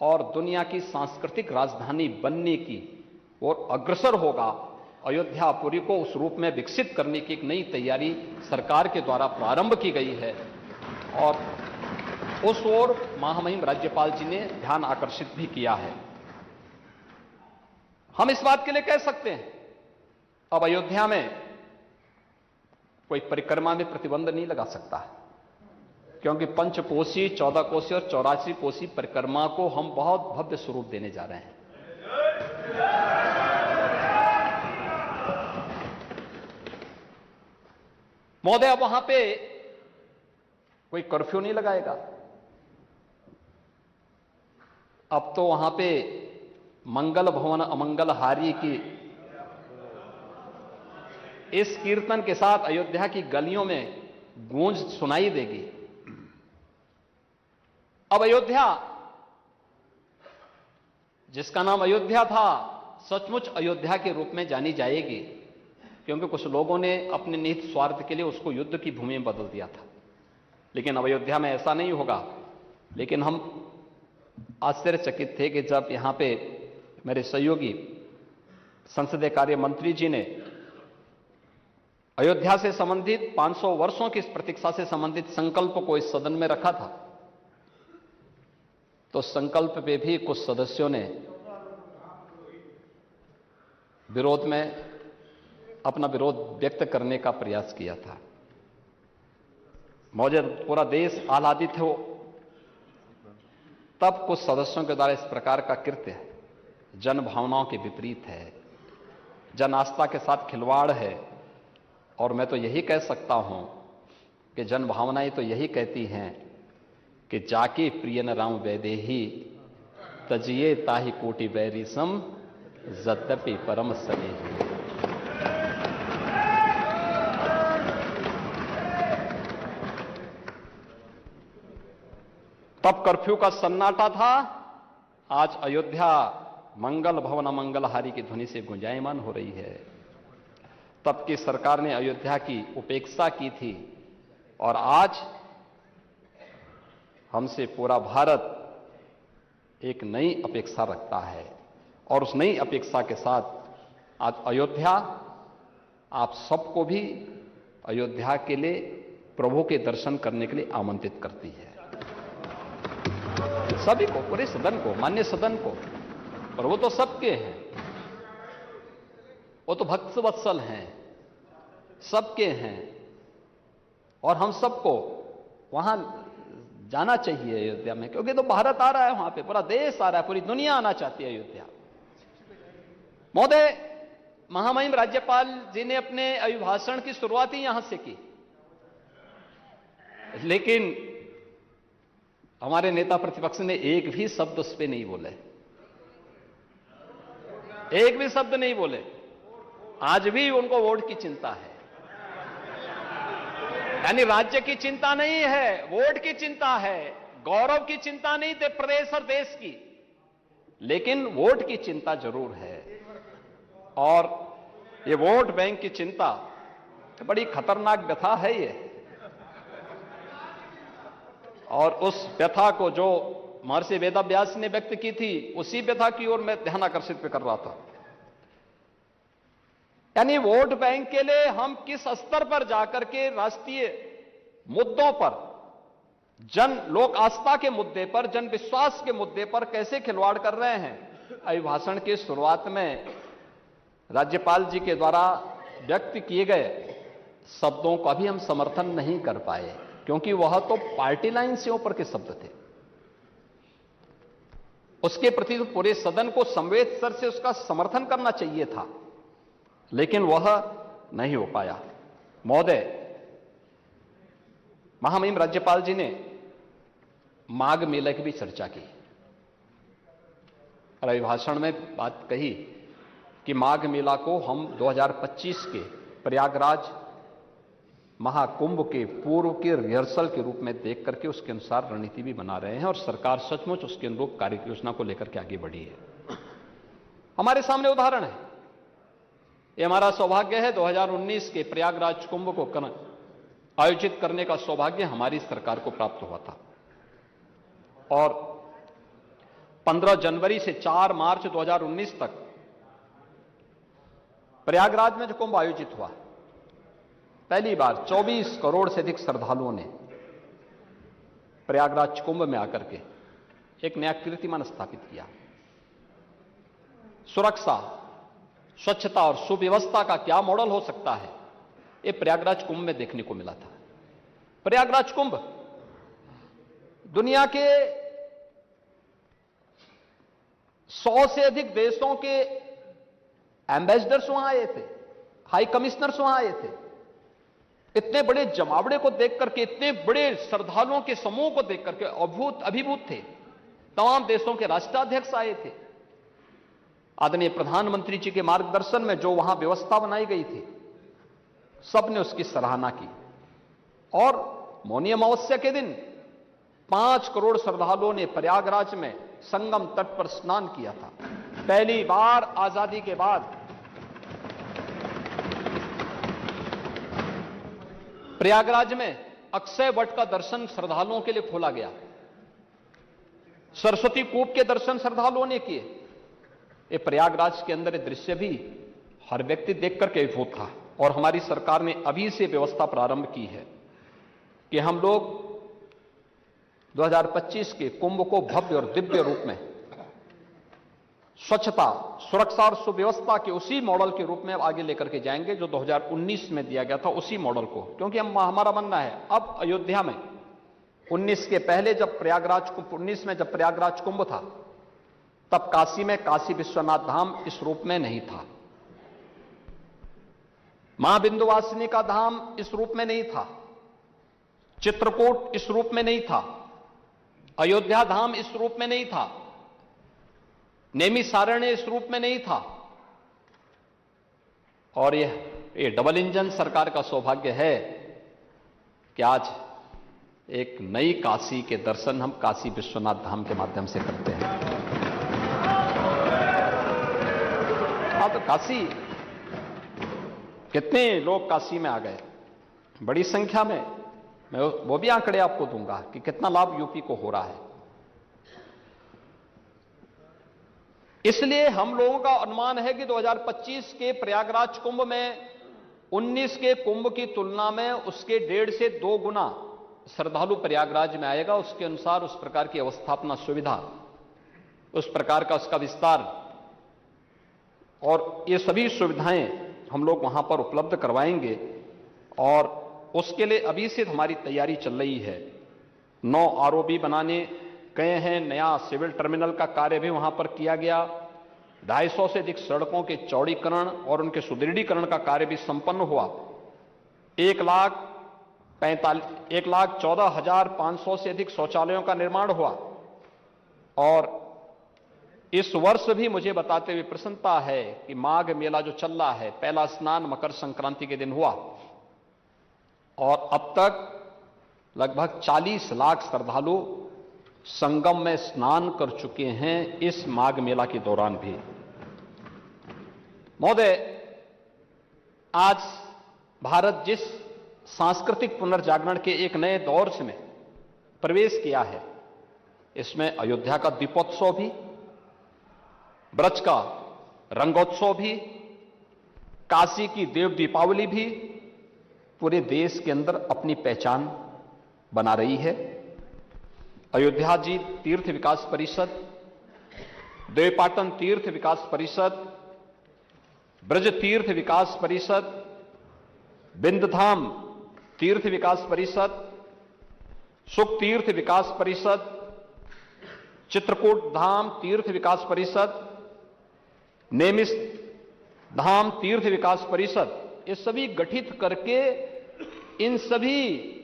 और दुनिया की सांस्कृतिक राजधानी बनने की ओर अग्रसर होगा। अयोध्यापुरी को उस रूप में विकसित करने की एक नई तैयारी सरकार के द्वारा प्रारंभ की गई है और उस ओर महामहिम राज्यपाल जी ने ध्यान आकर्षित भी किया है। हम इस बात के लिए कह सकते हैं अब अयोध्या में कोई परिक्रमा में प्रतिबंध नहीं लगा सकता, क्योंकि पंचकोसी, 14 कोसी और 84 कोसी परिक्रमा को हम बहुत भव्य स्वरूप देने जा रहे हैं। महोदय, अब वहां पे कोई कर्फ्यू नहीं लगाएगा। अब तो वहां पे मंगल भवन अमंगल हारी की इस कीर्तन के साथ अयोध्या की गलियों में गूंज सुनाई देगी। अब अयोध्या, जिसका नाम अयोध्या था, सचमुच अयोध्या के रूप में जानी जाएगी, क्योंकि कुछ लोगों ने अपने निहित स्वार्थ के लिए उसको युद्ध की भूमि में बदल दिया था। लेकिन अब अयोध्या में ऐसा नहीं होगा। लेकिन हम आश्चर्यचकित थे कि जब यहां पे मेरे सहयोगी संसदीय कार्य मंत्री जी ने अयोध्या से संबंधित 500 वर्षों की इस प्रतीक्षा से संबंधित संकल्प को इस सदन में रखा था, तो संकल्प पे भी कुछ सदस्यों ने विरोध में अपना विरोध व्यक्त करने का प्रयास किया था। मौजूद पूरा देश आह्लादित हो, तब कुछ सदस्यों के द्वारा इस प्रकार का कृत्य जन भावनाओं के विपरीत है, जन आस्था के साथ खिलवाड़ है। और मैं तो यही कह सकता हूं कि जन भावनाएं तो यही कहती हैं कि जाके प्रियन राम वैदेही तजिए ताहि कोटि बैरिसम जद्यपि परम सनेही। तब कर्फ्यू का सन्नाटा था, आज अयोध्या मंगल भवन मंगलहारी की ध्वनि से गुंजायमान हो रही है। तब की सरकार ने अयोध्या की उपेक्षा की थी और आज हमसे पूरा भारत एक नई अपेक्षा रखता है और उस नई अपेक्षा के साथ आज अयोध्या आप सबको भी अयोध्या के लिए प्रभु के दर्शन करने के लिए आमंत्रित करती है। सभी को, पूरे सदन को, मान्य सदन को। और वो तो सबके हैं, वो तो भक्त वत्सल हैं, सबके हैं और हम सबको वहां जाना चाहिए अयोध्या में, क्योंकि तो भारत आ रहा है वहां पे, पूरा देश आ रहा है, पूरी दुनिया आना चाहती है अयोध्या। महोदय, महामहिम राज्यपाल जी ने अपने अभिभाषण की शुरुआत ही यहां से की, लेकिन हमारे नेता प्रतिपक्ष ने एक भी शब्द उस पर नहीं बोले, एक भी शब्द नहीं बोले। आज भी उनको वोट की चिंता है, यानी राज्य की चिंता नहीं है, वोट की चिंता है, गौरव की चिंता नहीं थे प्रदेश और देश की, लेकिन वोट की चिंता जरूर है। और ये वोट बैंक की चिंता बड़ी खतरनाक व्यथा है ये, और उस व्यथा को जो महर्षि वेदव्यास ने व्यक्त की थी, उसी व्यथा की ओर मैं ध्यान आकर्षित कर रहा था। यानी वोट बैंक के लिए हम किस स्तर पर जाकर के राष्ट्रीय मुद्दों पर, जन लोक आस्था के मुद्दे पर, जन विश्वास के मुद्दे पर कैसे खिलवाड़ कर रहे हैं। अभिभाषण की शुरुआत में राज्यपाल जी के द्वारा व्यक्त किए गए शब्दों का भी हम समर्थन नहीं कर पाए, क्योंकि वह तो पार्टी लाइन से ऊपर के शब्द थे। उसके प्रति तो पूरे सदन को संवेद स्तर से उसका समर्थन करना चाहिए था, लेकिन वह नहीं हो पाया। महोदय, महामहिम राज्यपाल जी ने माघ मेले की भी चर्चा की और अभिभाषण में बात कही कि माघ मेला को हम 2025 के प्रयागराज महाकुंभ के पूर्व के रिहर्सल के रूप में देख करके उसके अनुसार रणनीति भी बना रहे हैं और सरकार सचमुच उसके अनुरूप कार्य योजना को लेकर के आगे बढ़ी है। हमारे सामने उदाहरण है, ये हमारा सौभाग्य है 2019 के प्रयागराज कुंभ को आयोजित करने का सौभाग्य हमारी सरकार को प्राप्त हुआ था और 15 जनवरी से 4 मार्च 2019 तक प्रयागराज में जो कुंभ आयोजित हुआ, पहली बार 24 करोड़ से अधिक श्रद्धालुओं ने प्रयागराज कुंभ में आकर के एक नया कीर्तिमान स्थापित किया। सुरक्षा, स्वच्छता और सुव्यवस्था का क्या मॉडल हो सकता है, ये प्रयागराज कुंभ में देखने को मिला था। प्रयागराज कुंभ दुनिया के 100 से अधिक देशों के एम्बेसडर्स वहां आए थे, हाई कमिश्नर्स वहां आए थे। इतने बड़े जमावड़े को देख करके, इतने बड़े श्रद्धालुओं के समूह को देख करके अभिभूत थे। तमाम देशों के राष्ट्राध्यक्ष आए थे। आदरणीय प्रधानमंत्री जी के मार्गदर्शन में जो वहां व्यवस्था बनाई गई थी, सबने उसकी सराहना की और मौनी अमावस्या के दिन 5 करोड़ श्रद्धालुओं ने प्रयागराज में संगम तट पर स्नान किया था। पहली बार आजादी के बाद प्रयागराज में अक्षय वट का दर्शन श्रद्धालुओं के लिए खोला गया। सरस्वती कूप के दर्शन श्रद्धालुओं ने किए। ये प्रयागराज के अंदर ये दृश्य भी हर व्यक्ति देख करके अभिभूत था और हमारी सरकार ने अभी से व्यवस्था प्रारंभ की है कि हम लोग 2025 के कुंभ को भव्य और दिव्य रूप में स्वच्छता, सुरक्षा और सुव्यवस्था के उसी मॉडल के रूप में आगे लेकर के जाएंगे जो 2019 में दिया गया था, उसी मॉडल को। क्योंकि हमारा मानना है अब अयोध्या में 19 के पहले जब प्रयागराज कुंभ, 19 में जब प्रयागराज कुंभ था, तब काशी में काशी विश्वनाथ धाम इस रूप में नहीं था, मां विंध्यवासिनी का धाम इस रूप में नहीं था, चित्रकूट इस रूप में नहीं था, अयोध्या धाम इस रूप में नहीं था, नैमिषारण्य इस रूप में नहीं था। और ये डबल इंजन सरकार का सौभाग्य है कि आज एक नई काशी के दर्शन हम काशी विश्वनाथ धाम के माध्यम से करते हैं। तो काशी, कितने लोग काशी में आ गए, बड़ी संख्या में। मैं वो भी आंकड़े आपको दूंगा कि कितना लाभ यूपी को हो रहा है। इसलिए हम लोगों का अनुमान है कि 2025 के प्रयागराज कुंभ में 19 के कुंभ की तुलना में उसके 1.5 से 2 गुना श्रद्धालु प्रयागराज में आएगा। उसके अनुसार उस प्रकार की अवस्थापना सुविधा, उस प्रकार का उसका विस्तार और ये सभी सुविधाएं हम लोग वहां पर उपलब्ध करवाएंगे। और उसके लिए अभी से हमारी तैयारी चल रही है। 9 आरओबी बनाने गए हैं, नया सिविल टर्मिनल का कार्य भी वहां पर किया गया। 250 से अधिक सड़कों के चौड़ीकरण और उनके सुदृढ़ीकरण का कार्य भी संपन्न हुआ। 1,14,500 से अधिक शौचालयों का निर्माण हुआ। और इस वर्ष भी मुझे बताते हुए प्रसन्नता है कि माघ मेला जो चल रहा है, पहला स्नान मकर संक्रांति के दिन हुआ और अब तक लगभग 40 लाख श्रद्धालु संगम में स्नान कर चुके हैं इस माघ मेला के दौरान भी। महोदय, आज भारत जिस सांस्कृतिक पुनर्जागरण के एक नए दौर में प्रवेश किया है, इसमें अयोध्या का दीपोत्सव भी, ब्रज का रंगोत्सव भी, काशी की देव दीपावली भी पूरे देश के अंदर अपनी पहचान बना रही है। अयोध्या जी तीर्थ विकास परिषद, देवपाटन तीर्थ विकास परिषद, ब्रज तीर्थ विकास परिषद, विंध्यधाम तीर्थ विकास परिषद, सुख तीर्थ विकास परिषद, चित्रकूट धाम तीर्थ विकास परिषद, नैमिष धाम तीर्थ विकास परिषद, ये सभी गठित करके इन सभी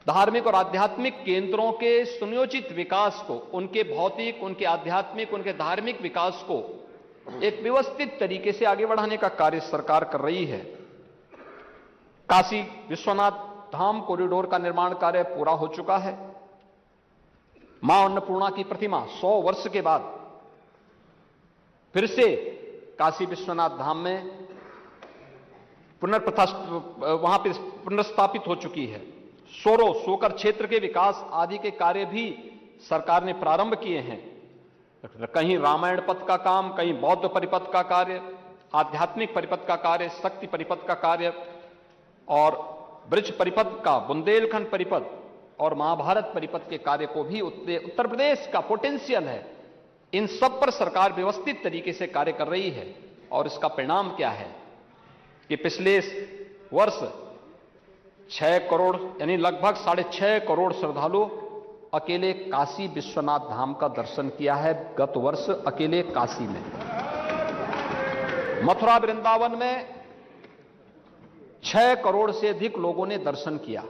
धार्मिक और आध्यात्मिक केंद्रों के सुनियोजित विकास को, उनके भौतिक, उनके आध्यात्मिक, उनके धार्मिक विकास को एक व्यवस्थित तरीके से आगे बढ़ाने का कार्य सरकार कर रही है। काशी विश्वनाथ धाम कॉरिडोर का निर्माण कार्य पूरा हो चुका है। मां अन्नपूर्णा की प्रतिमा 100 वर्ष के बाद फिर से काशी विश्वनाथ धाम में वहां पर पुनर्स्थापित हो चुकी है। सोकर क्षेत्र के विकास आदि के कार्य भी सरकार ने प्रारंभ किए हैं। कहीं रामायण पथ का काम, कहीं बौद्ध परिपथ का कार्य, आध्यात्मिक परिपथ का कार्य, शक्ति परिपथ का कार्य और ब्रज परिपथ का, बुंदेलखंड परिपथ और महाभारत परिपथ के कार्य को भी उत्तर प्रदेश का पोटेंशियल है, इन सब पर सरकार व्यवस्थित तरीके से कार्य कर रही है। और इसका परिणाम क्या है कि पिछले वर्ष 6 करोड़ यानी लगभग 6.5 करोड़ श्रद्धालु अकेले काशी विश्वनाथ धाम का दर्शन किया है गत वर्ष अकेले काशी में। मथुरा वृंदावन में 6 करोड़ से अधिक लोगों ने दर्शन किया।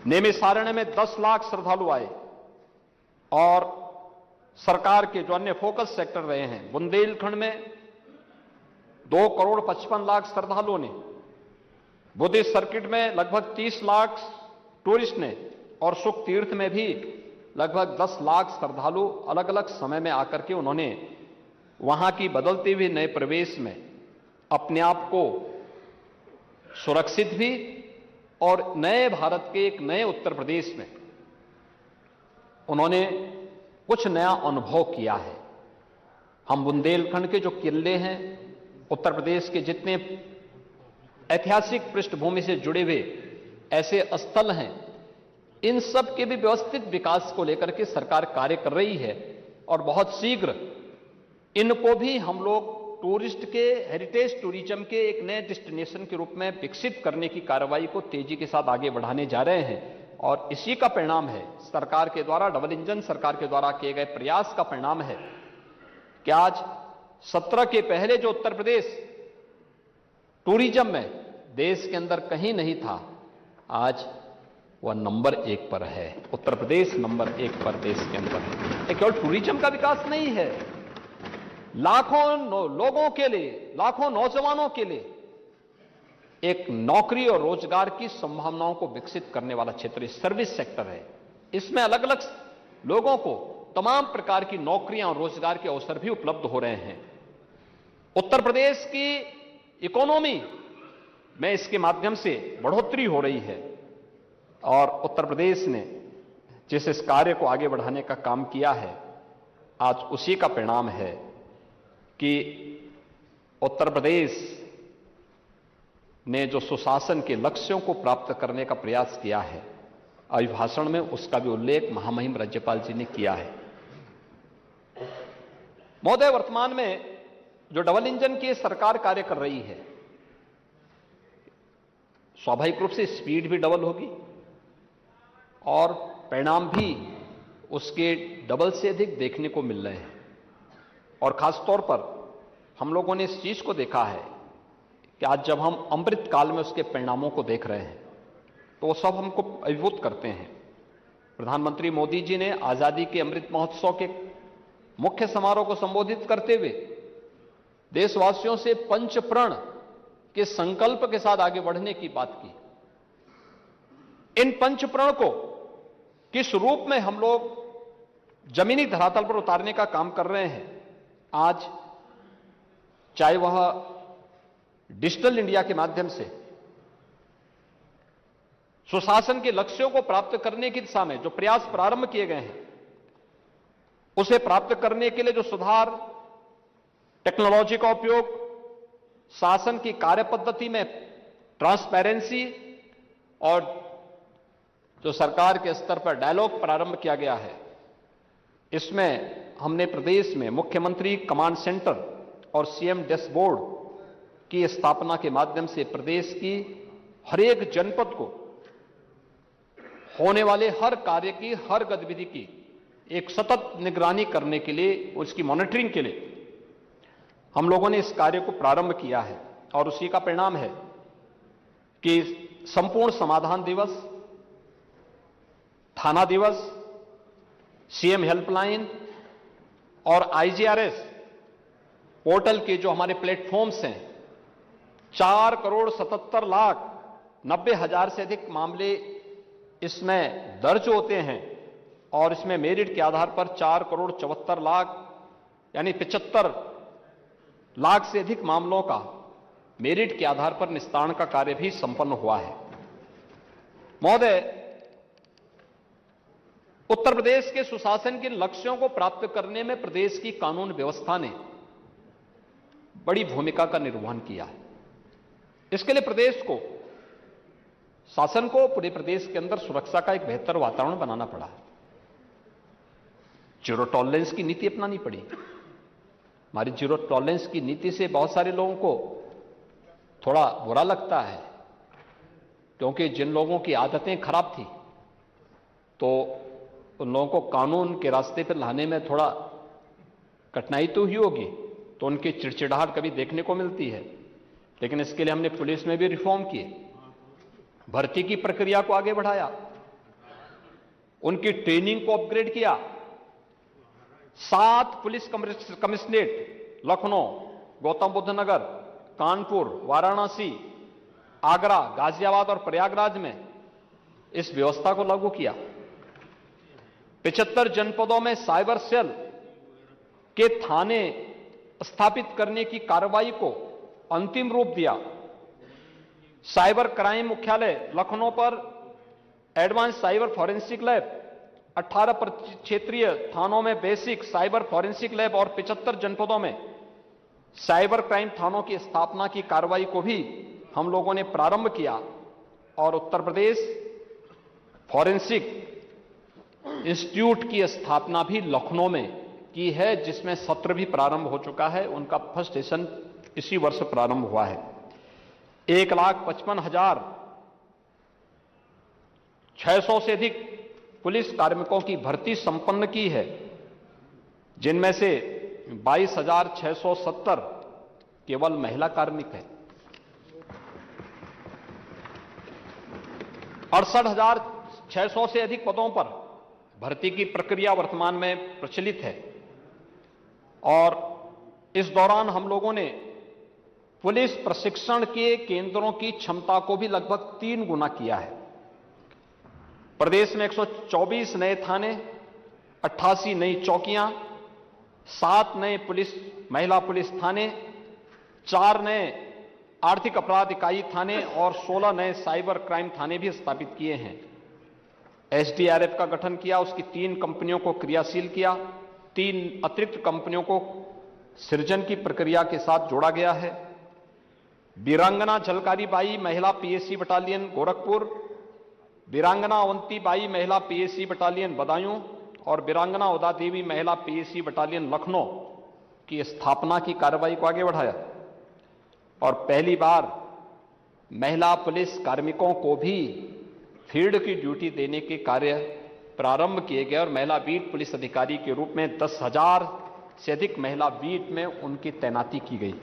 नैमिषारण्य में 10 लाख श्रद्धालु आए। और सरकार के जो अन्य फोकस सेक्टर रहे हैं, बुंदेलखंड में 2 करोड़ 55 लाख श्रद्धालुओं ने, बुद्धिस्ट सर्किट में लगभग 30 लाख टूरिस्ट ने और सुख तीर्थ में भी लगभग 10 लाख श्रद्धालु अलग अलग समय में आकर के उन्होंने वहां की बदलते हुए नए प्रवेश में अपने आप को सुरक्षित भी और नए भारत के एक नए उत्तर प्रदेश में उन्होंने कुछ नया अनुभव किया है। हम बुंदेलखंड के जो किले हैं, उत्तर प्रदेश के जितने ऐतिहासिक पृष्ठभूमि से जुड़े हुए ऐसे स्थल हैं, इन सब के भी व्यवस्थित विकास को लेकर के सरकार कार्य कर रही है। और बहुत शीघ्र इनको भी हम लोग टूरिस्ट के, हेरिटेज टूरिज्म के एक नए डेस्टिनेशन के रूप में विकसित करने की कार्रवाई को तेजी के साथ आगे बढ़ाने जा रहे हैं। और इसी का परिणाम है, सरकार के द्वारा, डबल इंजन सरकार के द्वारा किए गए प्रयास का परिणाम है कि आज 17 के पहले जो उत्तर प्रदेश टूरिज्म में देश के अंदर कहीं नहीं था, आज वह नंबर 1 पर है। उत्तर प्रदेश नंबर 1 पर देश के अंदर है। ये केवल टूरिज्म का विकास नहीं है, लाखों लोगों के लिए, लाखों नौजवानों के लिए एक नौकरी और रोजगार की संभावनाओं को विकसित करने वाला क्षेत्र सर्विस सेक्टर है। इसमें अलग अलग लोगों को तमाम प्रकार की नौकरियां और रोजगार के अवसर भी उपलब्ध हो रहे हैं। उत्तर प्रदेश की इकोनॉमी में इसके माध्यम से बढ़ोतरी हो रही है और उत्तर प्रदेश ने जिस इस कार्य को आगे बढ़ाने का काम किया है, आज उसी का परिणाम है कि उत्तर प्रदेश ने जो सुशासन के लक्ष्यों को प्राप्त करने का प्रयास किया है, अभिभाषण में उसका भी उल्लेख महामहिम राज्यपाल जी ने किया है। महोदय, वर्तमान में जो डबल इंजन की सरकार कार्य कर रही है, स्वाभाविक रूप से स्पीड भी डबल होगी और परिणाम भी उसके डबल से अधिक देखने को मिल रहे हैं। और खासतौर पर हम लोगों ने इस चीज को देखा है कि आज जब हम अमृत काल में उसके परिणामों को देख रहे हैं तो वो सब हमको अभिभूत करते हैं। प्रधानमंत्री मोदी जी ने आजादी के अमृत महोत्सव के मुख्य समारोह को संबोधित करते हुए देशवासियों से पंचप्रण के संकल्प के साथ आगे बढ़ने की बात की। इन पंचप्रण को किस रूप में हम लोग जमीनी धरातल पर उतारने का काम कर रहे हैं, आज चाहे वह डिजिटल इंडिया के माध्यम से सुशासन के लक्ष्यों को प्राप्त करने की दिशा में जो प्रयास प्रारंभ किए गए हैं, उसे प्राप्त करने के लिए जो सुधार, टेक्नोलॉजी का उपयोग, शासन की कार्य पद्धति में ट्रांसपेरेंसी और जो सरकार के स्तर पर डायलॉग प्रारंभ किया गया है, इसमें हमने प्रदेश में मुख्यमंत्री कमांड सेंटर और सीएम डैशबोर्ड की स्थापना के माध्यम से प्रदेश की हर एक जनपद को होने वाले हर कार्य की, हर गतिविधि की एक सतत निगरानी करने के लिए, उसकी मॉनिटरिंग के लिए हम लोगों ने इस कार्य को प्रारंभ किया है। और उसी का परिणाम है कि संपूर्ण समाधान दिवस, थाना दिवस, सीएम हेल्पलाइन और आईजीआरएस पोर्टल के जो हमारे प्लेटफॉर्म्स हैं, 4,77,90,000 से अधिक मामले इसमें दर्ज होते हैं और इसमें मेरिट के आधार पर 4,74,00,000 यानी 75 लाख से अधिक मामलों का मेरिट के आधार पर निस्तारण का कार्य भी संपन्न हुआ है। महोदय, उत्तर प्रदेश के सुशासन के लक्ष्यों को प्राप्त करने में प्रदेश की कानून व्यवस्था ने बड़ी भूमिका का निर्वहन किया है। इसके लिए प्रदेश को, शासन को पूरे प्रदेश के अंदर सुरक्षा का एक बेहतर वातावरण बनाना पड़ा। जीरो टॉलरेंस की नीति अपनानी पड़ी। हमारी जीरो टॉलरेंस की नीति से बहुत सारे लोगों को थोड़ा बुरा लगता है, क्योंकि जिन लोगों की आदतें खराब थी तो उन लोगों को कानून के रास्ते पर लाने में थोड़ा कठिनाई तो ही होगी, तो उनकी चिड़चिड़ाहट कभी देखने को मिलती है। लेकिन इसके लिए हमने पुलिस में भी रिफॉर्म किए, भर्ती की प्रक्रिया को आगे बढ़ाया, उनकी ट्रेनिंग को अपग्रेड किया। 7 पुलिस कमिश्नरेट लखनऊ, गौतम बुद्ध नगर, कानपुर, वाराणसी, आगरा, गाजियाबाद और प्रयागराज में इस व्यवस्था को लागू किया। 75 जनपदों में साइबर सेल के थाने स्थापित करने की कार्रवाई को अंतिम रूप दिया। साइबर क्राइम मुख्यालय लखनऊ पर एडवांस साइबर फॉरेंसिक लैब, 18 क्षेत्रीय थानों में बेसिक साइबर फॉरेंसिक लैब और 75 जनपदों में साइबर क्राइम थानों की स्थापना की कार्रवाई को भी हम लोगों ने प्रारंभ किया। और उत्तर प्रदेश फॉरेंसिक इंस्टीट्यूट की स्थापना भी लखनऊ में की है, जिसमें सत्र भी प्रारंभ हो चुका है। उनका फर्स्ट सेशन इसी वर्ष प्रारंभ हुआ है। 1,55,600 से अधिक पुलिस कार्मिकों की भर्ती संपन्न की है, जिनमें से 22,670 केवल महिला कार्मिक हैं। 68,000 600 से अधिक पदों पर भर्ती की प्रक्रिया वर्तमान में प्रचलित है और इस दौरान हम लोगों ने पुलिस प्रशिक्षण के केंद्रों की क्षमता को भी लगभग 3 गुना किया है। प्रदेश में 124 नए थाने, 88 नई चौकियां, 7 नए महिला पुलिस थाने, 4 नए आर्थिक अपराध इकाई थाने और 16 नए साइबर क्राइम थाने भी स्थापित किए हैं। एसडीआरएफ का गठन किया, उसकी 3 कंपनियों को क्रियाशील किया, 3 अतिरिक्त कंपनियों को सृजन की प्रक्रिया के साथ जोड़ा गया है। वीरांगना झलकारी बाई महिला पीएसी बटालियन गोरखपुर, वीरांगना अवंती बाई महिला पीएसी बटालियन बदायूं और वीरांगना उदा देवी महिला पीएसी बटालियन लखनऊ की स्थापना की कार्रवाई को आगे बढ़ाया और पहली बार महिला पुलिस कार्मिकों को भी फील्ड की ड्यूटी देने के कार्य प्रारंभ किए गए और महिला बीट पुलिस अधिकारी के रूप में 10,000 से अधिक महिला बीट में उनकी तैनाती की गई।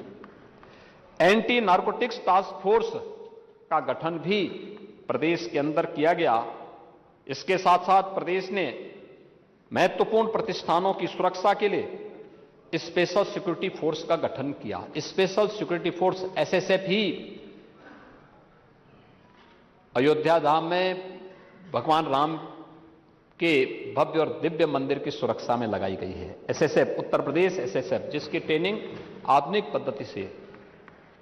एंटी नारकोटिक्स टास्क फोर्स का गठन भी प्रदेश के अंदर किया गया। इसके साथ साथ प्रदेश ने महत्वपूर्ण प्रतिष्ठानों की सुरक्षा के लिए स्पेशल सिक्योरिटी फोर्स का गठन किया। स्पेशल सिक्योरिटी फोर्स एसएसएफ ही अयोध्या धाम में भगवान राम के भव्य और दिव्य मंदिर की सुरक्षा में लगाई गई है। एसएसएफ उत्तर प्रदेश एसएसएफ, जिसकी ट्रेनिंग आधुनिक पद्धति से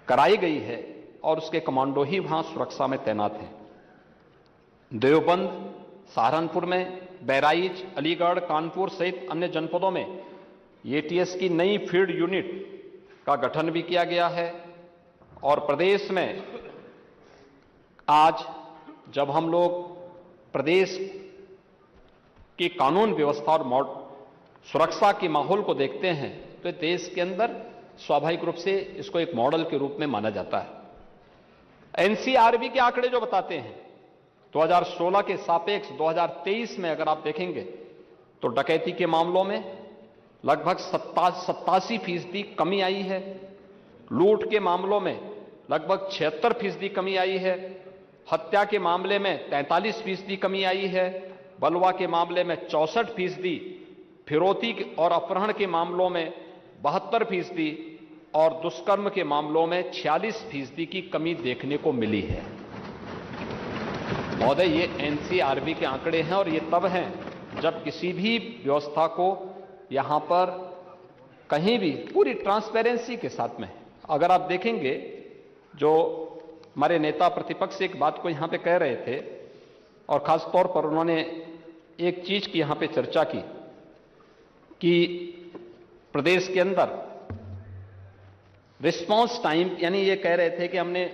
कराई गई है और उसके कमांडो ही वहां सुरक्षा में तैनात हैं। देवबंद, सहारनपुर में, बहराइच, अलीगढ़, कानपुर सहित अन्य जनपदों में एटीएस की नई फील्ड यूनिट का गठन भी किया गया है और प्रदेश में आज जब हम लोग प्रदेश की कानून व्यवस्था और सुरक्षा के माहौल को देखते हैं तो देश के अंदर स्वाभाविक रूप से इसको एक मॉडल के रूप में माना जाता है। एनसीआरबी के आंकड़े जो बताते हैं 2016 के सापेक्ष 2023 में अगर आप देखेंगे तो डकैती के मामलों में लगभग 87% कमी आई है, लूट के मामलों में लगभग 76% कमी आई है, हत्या के मामले में 43% कमी आई है, बलवा के मामले में 64%, फिरौती और अपहरण के मामलों में 72% और दुष्कर्म के मामलों में 46% की कमी देखने को मिली है। महोदय, ये एनसीआरबी के आंकड़े हैं और ये तब हैं जब किसी भी व्यवस्था को यहां पर कहीं भी पूरी ट्रांसपेरेंसी के साथ में, अगर आप देखेंगे जो हमारे नेता प्रतिपक्ष एक बात को यहां पे कह रहे थे और खास तौर पर उन्होंने एक चीज की यहां पे चर्चा की कि प्रदेश के अंदर रिस्पांस टाइम, यानी ये कह रहे थे कि हमने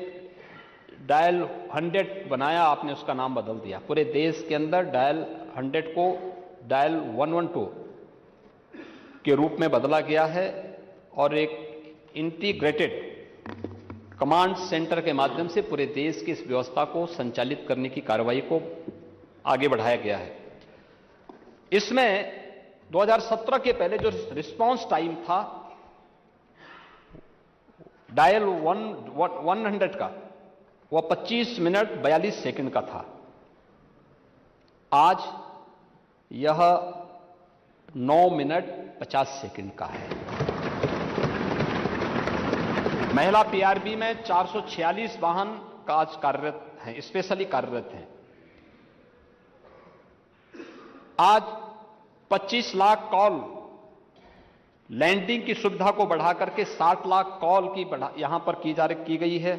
डायल 100 बनाया, आपने उसका नाम बदल दिया। पूरे देश के अंदर डायल 100 को डायल 112 के रूप में बदला गया है और एक इंटीग्रेटेड कमांड सेंटर के माध्यम से पूरे देश की इस व्यवस्था को संचालित करने की कार्रवाई को आगे बढ़ाया गया है। इसमें 2017 के पहले जो रिस्पांस टाइम था डायल 100 का, वह 25 मिनट 42 सेकंड का था। आज यह 9 मिनट 50 सेकंड का है। महिला पीआरबी में 446 वाहन का आज कार्यरत हैं, स्पेशली कार्यरत हैं। आज 25 लाख कॉल लैंडिंग की सुविधा को बढ़ा करके 60 लाख कॉल की यहां पर की गई है।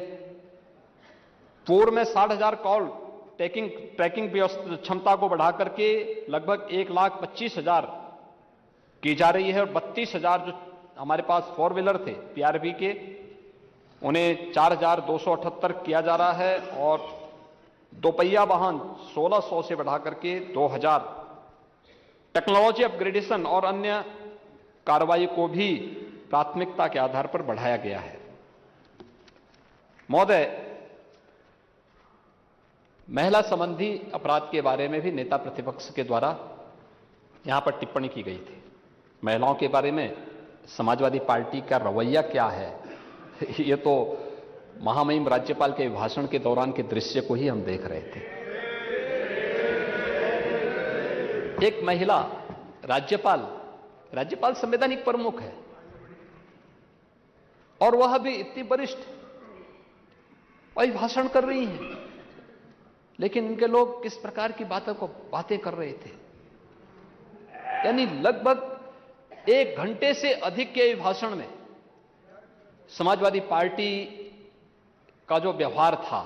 पूर्व में 60,000 कॉल ट्रैकिंग क्षमता को बढ़ा करके लगभग 1,25,000 की जा रही है और 32,000 जो हमारे पास 4 व्हीलर थे पीआरबी के, उन्हें 4,278 किया जा रहा है और दोपहिया वाहन 1,600 से बढ़ा करके 2,000। टेक्नोलॉजी अपग्रेडेशन और अन्य कार्रवाई को भी प्राथमिकता के आधार पर बढ़ाया गया है। महोदय, महिला संबंधी अपराध के बारे में भी नेता प्रतिपक्ष के द्वारा यहां पर टिप्पणी की गई थी। महिलाओं के बारे में समाजवादी पार्टी का रवैया क्या है, ये तो महामहिम राज्यपाल के भाषण के दौरान के दृश्य को ही हम देख रहे थे। एक महिला राज्यपाल संवैधानिक प्रमुख है और वह भी इतनी वरिष्ठ वही भाषण कर रही हैं, लेकिन इनके लोग किस प्रकार की बातें कर रहे थे। यानी लगभग 1 घंटे से अधिक के भाषण में समाजवादी पार्टी का जो व्यवहार था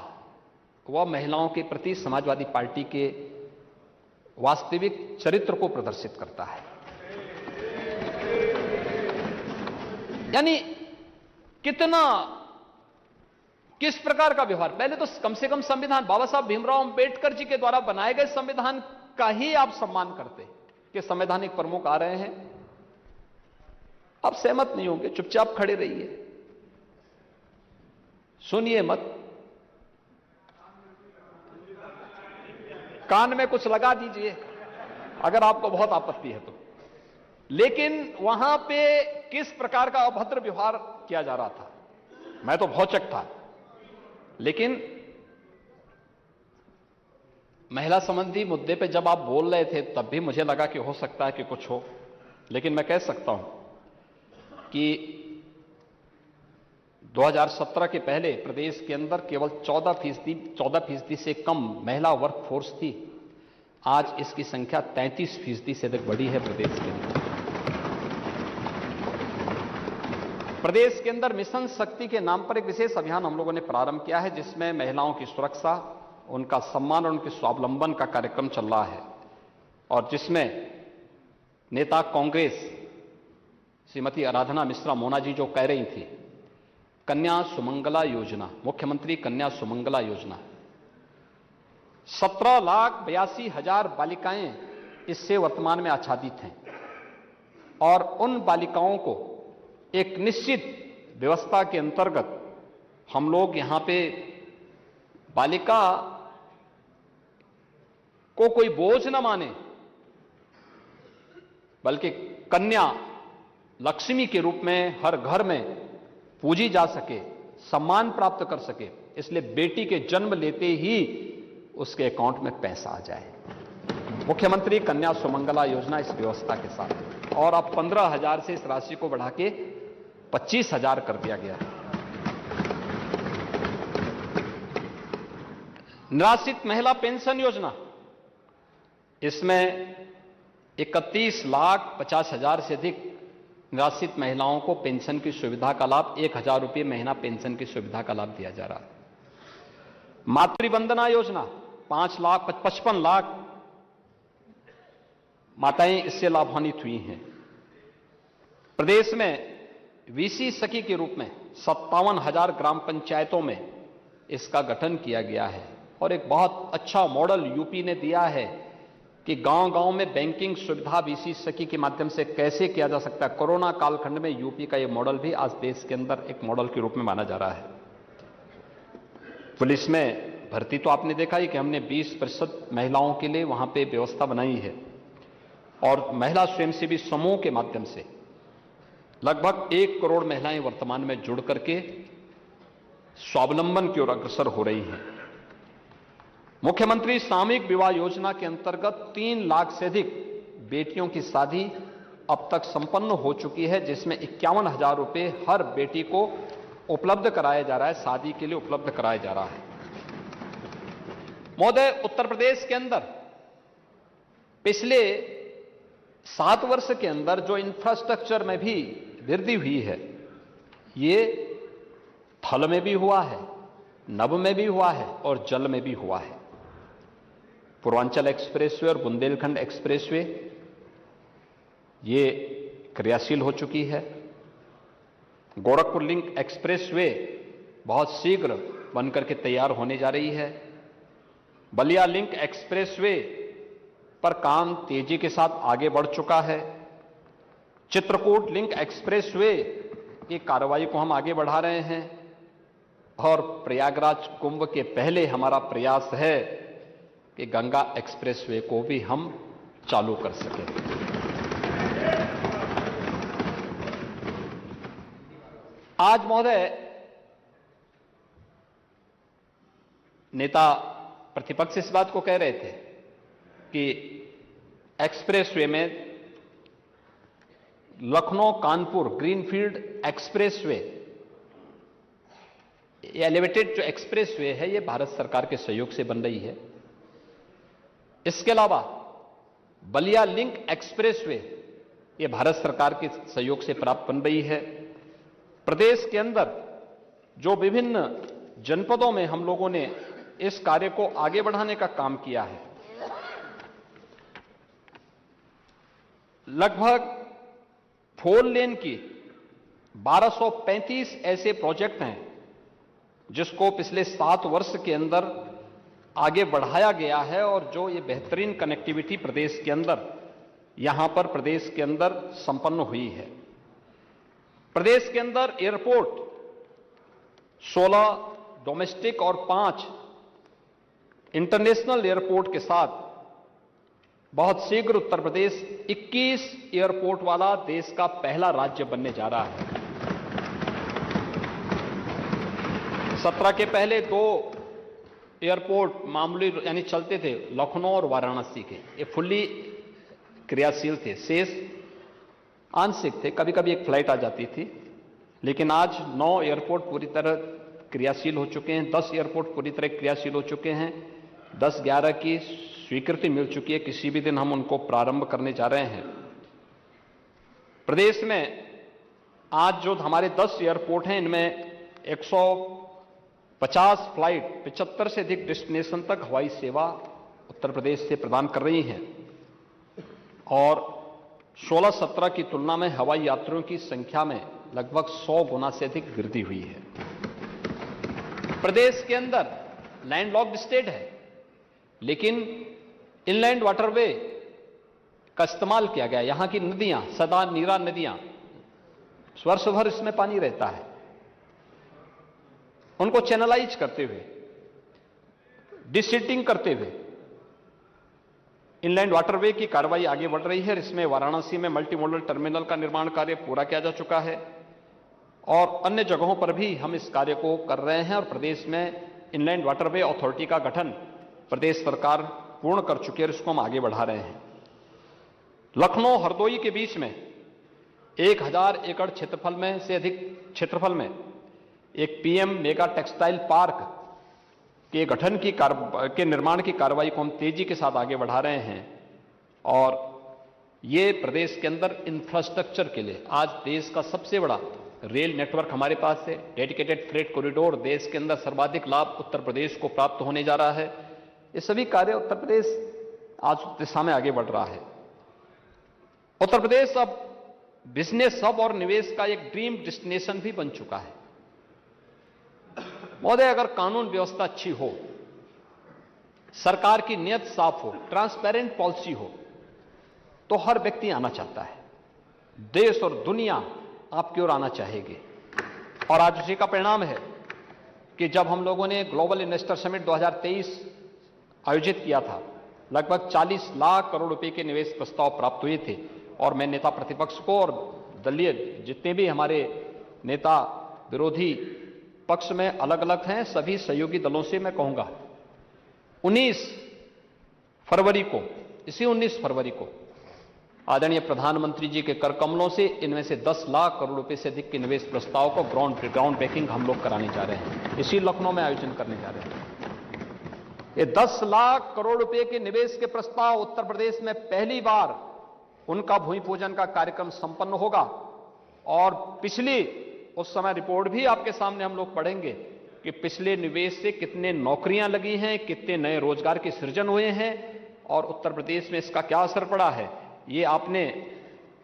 वह महिलाओं के प्रति समाजवादी पार्टी के वास्तविक चरित्र को प्रदर्शित करता है। यानी किस प्रकार का व्यवहार। पहले तो कम से कम संविधान बाबा साहब भीमराव अंबेडकर जी के द्वारा बनाए गए संविधान का ही आप सम्मान करते कि संवैधानिक प्रमुख आ रहे हैं। आप सहमत नहीं होंगे, चुपचाप खड़े रहिए, सुनिए मत, कान में कुछ लगा दीजिए अगर आपको बहुत आपत्ति है तो। लेकिन वहां पे किस प्रकार का अभद्र व्यवहार किया जा रहा था, मैं तो भौचक था। लेकिन महिला संबंधी मुद्दे पे जब आप बोल रहे थे तब भी मुझे लगा कि हो सकता है कि कुछ हो। लेकिन मैं कह सकता हूं कि 2017 के पहले प्रदेश के अंदर केवल 14% से कम महिला वर्क फोर्स थी। आज इसकी संख्या 33% से अधिक बढ़ी है प्रदेश के अंदर। प्रदेश के अंदर मिशन शक्ति के नाम पर एक विशेष अभियान हम लोगों ने प्रारंभ किया है, जिसमें महिलाओं की सुरक्षा, उनका सम्मान और उनके स्वावलंबन का कार्यक्रम चल रहा है, और जिसमें नेता कांग्रेस श्रीमती आराधना मिश्रा मोना जी जो कह रही थी, कन्या सुमंगला योजना, मुख्यमंत्री कन्या सुमंगला योजना, 17,82,000 बालिकाएं इससे वर्तमान में आच्छादित हैं। और उन बालिकाओं को एक निश्चित व्यवस्था के अंतर्गत हम लोग यहां पे बालिका को कोई बोझ न माने, बल्कि कन्या लक्ष्मी के रूप में हर घर में पूजी जा सके, सम्मान प्राप्त कर सके। इसलिए बेटी के जन्म लेते ही उसके अकाउंट में पैसा आ जाए। मुख्यमंत्री कन्या सुमंगला योजना इस व्यवस्था के साथ, और अब 15,000 से इस राशि को बढ़ा के 25,000 कर दिया गया है। निराश्रित महिला पेंशन योजना, इसमें 31,50,000 से अधिक निराश्रित महिलाओं को पेंशन की सुविधा का लाभ, 1,000 रुपये महीना पेंशन की सुविधा का लाभ दिया जा रहा है। मातृवंदना योजना, 55 लाख माताएं इससे लाभान्वित हुई हैं। प्रदेश में वीसी सखी के रूप में 57,000 ग्राम पंचायतों में इसका गठन किया गया है, और एक बहुत अच्छा मॉडल यूपी ने दिया है कि गांव-गांव में बैंकिंग सुविधा वीसी सखी के माध्यम से कैसे किया जा सकता है। कोरोना कालखंड में यूपी का यह मॉडल भी आज देश के अंदर एक मॉडल के रूप में माना जा रहा है। पुलिस में भर्ती तो आपने देखा ही कि हमने 20% महिलाओं के लिए वहां पे व्यवस्था बनाई है, और महिला स्वयंसेवी समूह के माध्यम से लगभग 1 करोड़ महिलाएं वर्तमान में जुड़ करके स्वावलंबन की ओर अग्रसर हो रही हैं। मुख्यमंत्री सामूहिक विवाह योजना के अंतर्गत 3 लाख से अधिक बेटियों की शादी अब तक संपन्न हो चुकी है, जिसमें 51,000 रुपये हर बेटी को उपलब्ध कराया जा रहा है, शादी के लिए उपलब्ध कराया जा रहा है। महोदय, उत्तर प्रदेश के अंदर पिछले 7 वर्ष के अंदर जो इंफ्रास्ट्रक्चर में भी वृद्धि हुई है, ये थल में भी हुआ है, नभ में भी हुआ है और जल में भी हुआ है। पूर्वांचल एक्सप्रेसवे और बुंदेलखंड एक्सप्रेसवे ये क्रियाशील हो चुकी है। गोरखपुर लिंक एक्सप्रेसवे बहुत शीघ्र बनकर के तैयार होने जा रही है। बलिया लिंक एक्सप्रेसवे पर काम तेजी के साथ आगे बढ़ चुका है। चित्रकूट लिंक एक्सप्रेसवे की कार्रवाई को हम आगे बढ़ा रहे हैं, और प्रयागराज कुंभ के पहले हमारा प्रयास है कि गंगा एक्सप्रेसवे को भी हम चालू कर सकें। आज महोदय, नेता प्रतिपक्ष इस बात को कह रहे थे कि एक्सप्रेसवे में Lucknow Kanpur greenfield expressway, elevated जो एक्सप्रेसवे है ये भारत सरकार के सहयोग से बन रही है। इसके अलावा बलिया लिंक एक्सप्रेसवे ये भारत सरकार के सहयोग से प्राप्त बन रही है। प्रदेश के अंदर जो विभिन्न जनपदों में हम लोगों ने इस कार्य को आगे बढ़ाने का काम किया है, लगभग 4 लेन की 1235 ऐसे प्रोजेक्ट हैं जिसको पिछले 7 वर्ष के अंदर आगे बढ़ाया गया है और जो ये बेहतरीन कनेक्टिविटी प्रदेश के अंदर, यहां पर प्रदेश के अंदर संपन्न हुई है। प्रदेश के अंदर एयरपोर्ट 16 डोमेस्टिक और 5 इंटरनेशनल एयरपोर्ट के साथ बहुत शीघ्र उत्तर प्रदेश 21 एयरपोर्ट वाला देश का पहला राज्य बनने जा रहा है। 17 के पहले 2 एयरपोर्ट मामूली यानी चलते थे, लखनऊ और वाराणसी के, ये फुल्ली क्रियाशील थे, शेष आंशिक थे, कभी कभी एक फ्लाइट आ जाती थी। लेकिन आज 9 एयरपोर्ट पूरी तरह क्रियाशील हो चुके हैं, 10 एयरपोर्ट पूरी तरह क्रियाशील हो चुके हैं, 10-11 की स्वीकृति मिल चुकी है, किसी भी दिन हम उनको प्रारंभ करने जा रहे हैं। प्रदेश में आज जो हमारे 10 एयरपोर्ट हैं, इनमें 150 फ्लाइट 75 से अधिक डेस्टिनेशन तक हवाई सेवा उत्तर प्रदेश से प्रदान कर रही हैं और 16-17 की तुलना में हवाई यात्रियों की संख्या में लगभग 100 गुना से अधिक वृद्धि हुई है। प्रदेश के अंदर लैंडलॉक्ड स्टेट है, लेकिन इनलैंड वाटरवे का इस्तेमाल किया गया। यहां की नदियां, सदा नीरा नदियां, वर्ष भर इसमें पानी रहता है, उनको चैनलाइज करते हुए, डिसिल्टिंग करते हुए इनलैंड वाटरवे की कार्रवाई आगे बढ़ रही है। इसमें वाराणसी में मल्टी मॉडल टर्मिनल का निर्माण कार्य पूरा किया जा चुका है और अन्य जगहों पर भी हम इस कार्य को कर रहे हैं और प्रदेश में इनलैंड वाटरवे अथॉरिटी का गठन प्रदेश सरकार पूर्ण कर चुकी है और इसको हम आगे बढ़ा रहे हैं। लखनऊ हरदोई के बीच में 1000 एकड़ क्षेत्रफल में से अधिक क्षेत्रफल में एक पीएम मेगा टेक्सटाइल पार्क के गठन के निर्माण की कार्रवाई को हम तेजी के साथ आगे बढ़ा रहे हैं और ये प्रदेश के अंदर इंफ्रास्ट्रक्चर के लिए आज देश का सबसे बड़ा रेल नेटवर्क हमारे पास है। डेडिकेटेड फ्रेट कॉरिडोर, देश के अंदर सर्वाधिक लाभ उत्तर प्रदेश को प्राप्त होने जा रहा है। ये सभी कार्य उत्तर प्रदेश आज उस दिशा में आगे बढ़ रहा है। उत्तर प्रदेश अब बिजनेस हब और निवेश का एक ड्रीम डेस्टिनेशन भी बन चुका है। महोदय, अगर कानून व्यवस्था अच्छी हो, सरकार की नीयत साफ हो, ट्रांसपेरेंट पॉलिसी हो, तो हर व्यक्ति आना चाहता है। देश और दुनिया आपकी ओर आना चाहेगी और आज उसी का परिणाम है कि जब हम लोगों ने ग्लोबल इन्वेस्टर समिट 2023 आयोजित किया था, लगभग 40 लाख करोड़ रुपए के निवेश प्रस्ताव प्राप्त हुए थे और मैं नेता प्रतिपक्ष को और दलीय जितने भी हमारे नेता विरोधी पक्ष में अलग अलग हैं, सभी सहयोगी दलों से मैं कहूंगा 19 फरवरी को, इसी 19 फरवरी को आदरणीय प्रधानमंत्री जी के कर कमलों से इनमें से 10 लाख करोड़ रुपए से अधिक के निवेश प्रस्ताव को ग्राउंड ब्रेकिंग हम लोग कराने जा रहे हैं, इसी लखनऊ में आयोजन करने जा रहे हैं। ये 10 लाख करोड़ रुपए के निवेश के प्रस्ताव उत्तर प्रदेश में पहली बार उनका भूमि पूजन का कार्यक्रम संपन्न होगा और पिछली उस समय रिपोर्ट भी आपके सामने हम लोग पढ़ेंगे कि पिछले निवेश से कितने नौकरियां लगी हैं, कितने नए रोजगार के सृजन हुए हैं और उत्तर प्रदेश में इसका क्या असर पड़ा है। ये आपने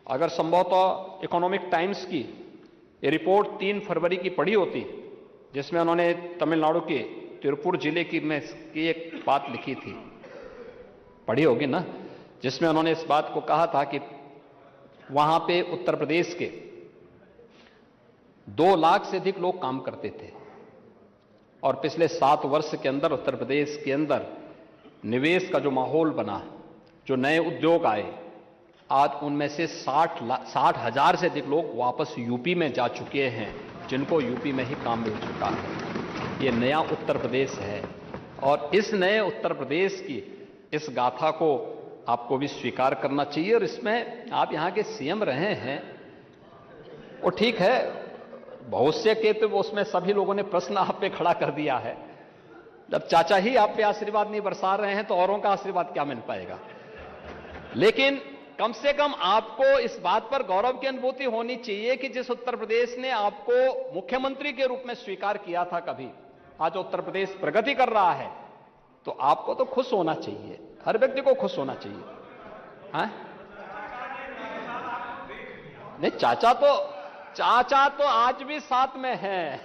अगर संभवतः इकोनॉमिक टाइम्स की ये रिपोर्ट 3 फरवरी की पढ़ी होती, जिसमें उन्होंने तमिलनाडु के तिरुपुर जिले की एक बात लिखी थी, पढ़ी होगी ना, जिसमें उन्होंने इस बात को कहा था कि वहां पे उत्तर प्रदेश के 2 लाख से अधिक लोग काम करते थे और पिछले 7 वर्ष के अंदर उत्तर प्रदेश के अंदर निवेश का जो माहौल बना, जो नए उद्योग आए, आज उनमें से 60,000 से अधिक लोग वापस यूपी में जा चुके हैं, जिनको यूपी में ही काम मिल चुका है। ये नया उत्तर प्रदेश है और इस नए उत्तर प्रदेश की इस गाथा को आपको भी स्वीकार करना चाहिए। और इसमें आप यहां के सीएम रहे हैं, वो ठीक है, भविष्य के तो उसमें सभी लोगों ने प्रश्न आप पे खड़ा कर दिया है। जब चाचा ही आप पे आशीर्वाद नहीं बरसा रहे हैं तो औरों का आशीर्वाद क्या मिल पाएगा। लेकिन कम से कम आपको इस बात पर गौरव की अनुभूति होनी चाहिए कि जिस उत्तर प्रदेश ने आपको मुख्यमंत्री के रूप में स्वीकार किया था कभी, आज उत्तर प्रदेश प्रगति कर रहा है, तो आपको तो खुश होना चाहिए, हर व्यक्ति को खुश होना चाहिए। हाँ? नहीं, चाचा तो आज भी साथ में है।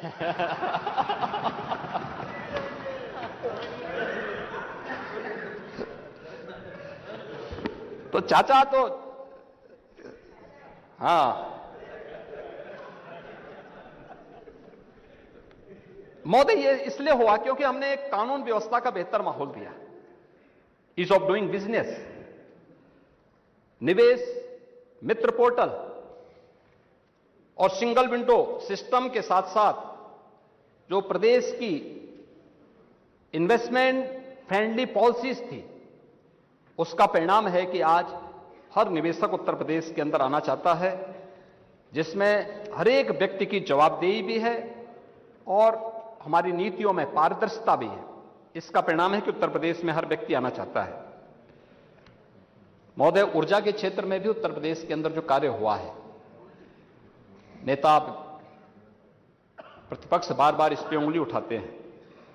तो चाचा तो हाँ, महोदय, ये इसलिए हुआ क्योंकि हमने एक कानून व्यवस्था का बेहतर माहौल दिया। ईज ऑफ डूइंग बिजनेस, निवेश मित्र पोर्टल और सिंगल विंडो सिस्टम के साथ साथ जो प्रदेश की इन्वेस्टमेंट फ्रेंडली पॉलिसीज थी, उसका परिणाम है कि आज हर निवेशक उत्तर प्रदेश के अंदर आना चाहता है, जिसमें हर एक व्यक्ति की जवाबदेही भी है और हमारी नीतियों में पारदर्शिता भी है। इसका परिणाम है कि उत्तर प्रदेश में हर व्यक्ति आना चाहता है। महोदय, ऊर्जा के क्षेत्र में भी उत्तर प्रदेश के अंदर जो कार्य हुआ है, नेता प्रतिपक्ष बार बार इस पे उंगली उठाते हैं,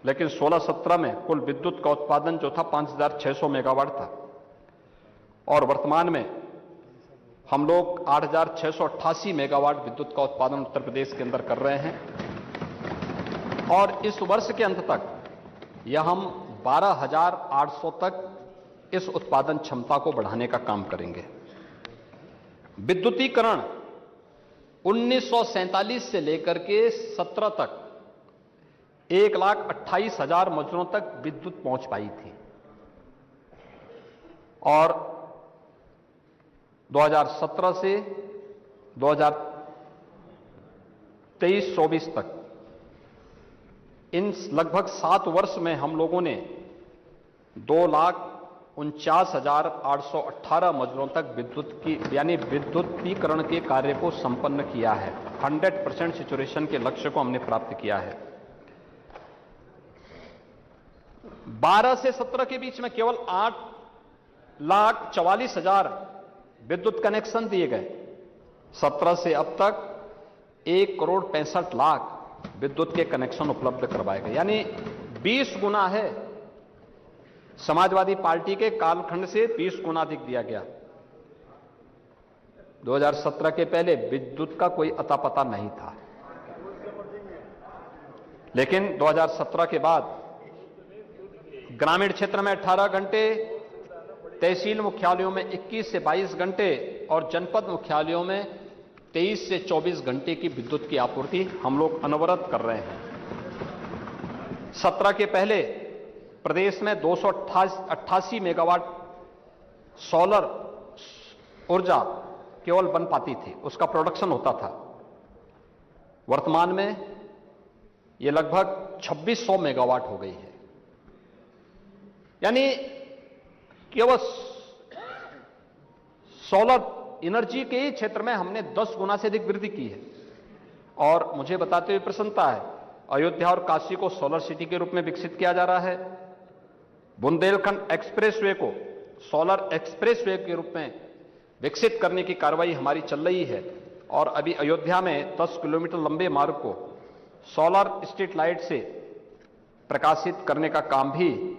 लेकिन 16-17 में कुल विद्युत का उत्पादन जो था 5,600 मेगावाट था और वर्तमान में हम लोग 8,688 मेगावाट विद्युत का उत्पादन उत्तर प्रदेश के अंदर कर रहे हैं और इस वर्ष के अंत तक यह हम 12,800 तक इस उत्पादन क्षमता को बढ़ाने का काम करेंगे। विद्युतीकरण 1947 से लेकर के 17 तक 1,28,000 मजदूरों तक विद्युत पहुंच पाई थी और 2017 से 2023-24 तक इन लगभग 7 वर्ष में हम लोगों ने 2,49,818 मजदूरों तक विद्युत की यानी विद्युतीकरण के कार्य को संपन्न किया है। 100% सैचुरेशन के लक्ष्य को हमने प्राप्त किया है। 12 से 17 के बीच में केवल 8,44,000 विद्युत कनेक्शन दिए गए। 17 से अब तक 1,65,00,000 विद्युत के कनेक्शन उपलब्ध करवाए गए, यानी 20 गुना है। समाजवादी पार्टी के कालखंड से 20 गुना अधिक दिया गया। 2017 के पहले विद्युत का कोई अता पता नहीं था, लेकिन 2017 के बाद ग्रामीण क्षेत्र में 18 घंटे, तहसील मुख्यालयों में 21 से 22 घंटे और जनपद मुख्यालयों में 23 से 24 घंटे की विद्युत की आपूर्ति हम लोग अनवरत कर रहे हैं। 17 के पहले प्रदेश में 288 मेगावाट सोलर ऊर्जा केवल बन पाती थी, उसका प्रोडक्शन होता था। वर्तमान में यह लगभग 2600 मेगावाट हो गई है, यानी केवल सोलर एनर्जी के ही क्षेत्र में हमने 10 गुना से अधिक वृद्धि की है। और मुझे बताते हुए प्रसन्नता है, अयोध्या और काशी को सोलर सिटी के रूप में विकसित किया जा रहा है। बुंदेलखंड एक्सप्रेसवे को सोलर एक्सप्रेसवे के रूप में विकसित करने की कार्रवाई हमारी चल रही है और अभी अयोध्या में 10 किलोमीटर लंबे मार्ग को सोलर स्ट्रीट लाइट से प्रकाशित करने का काम भी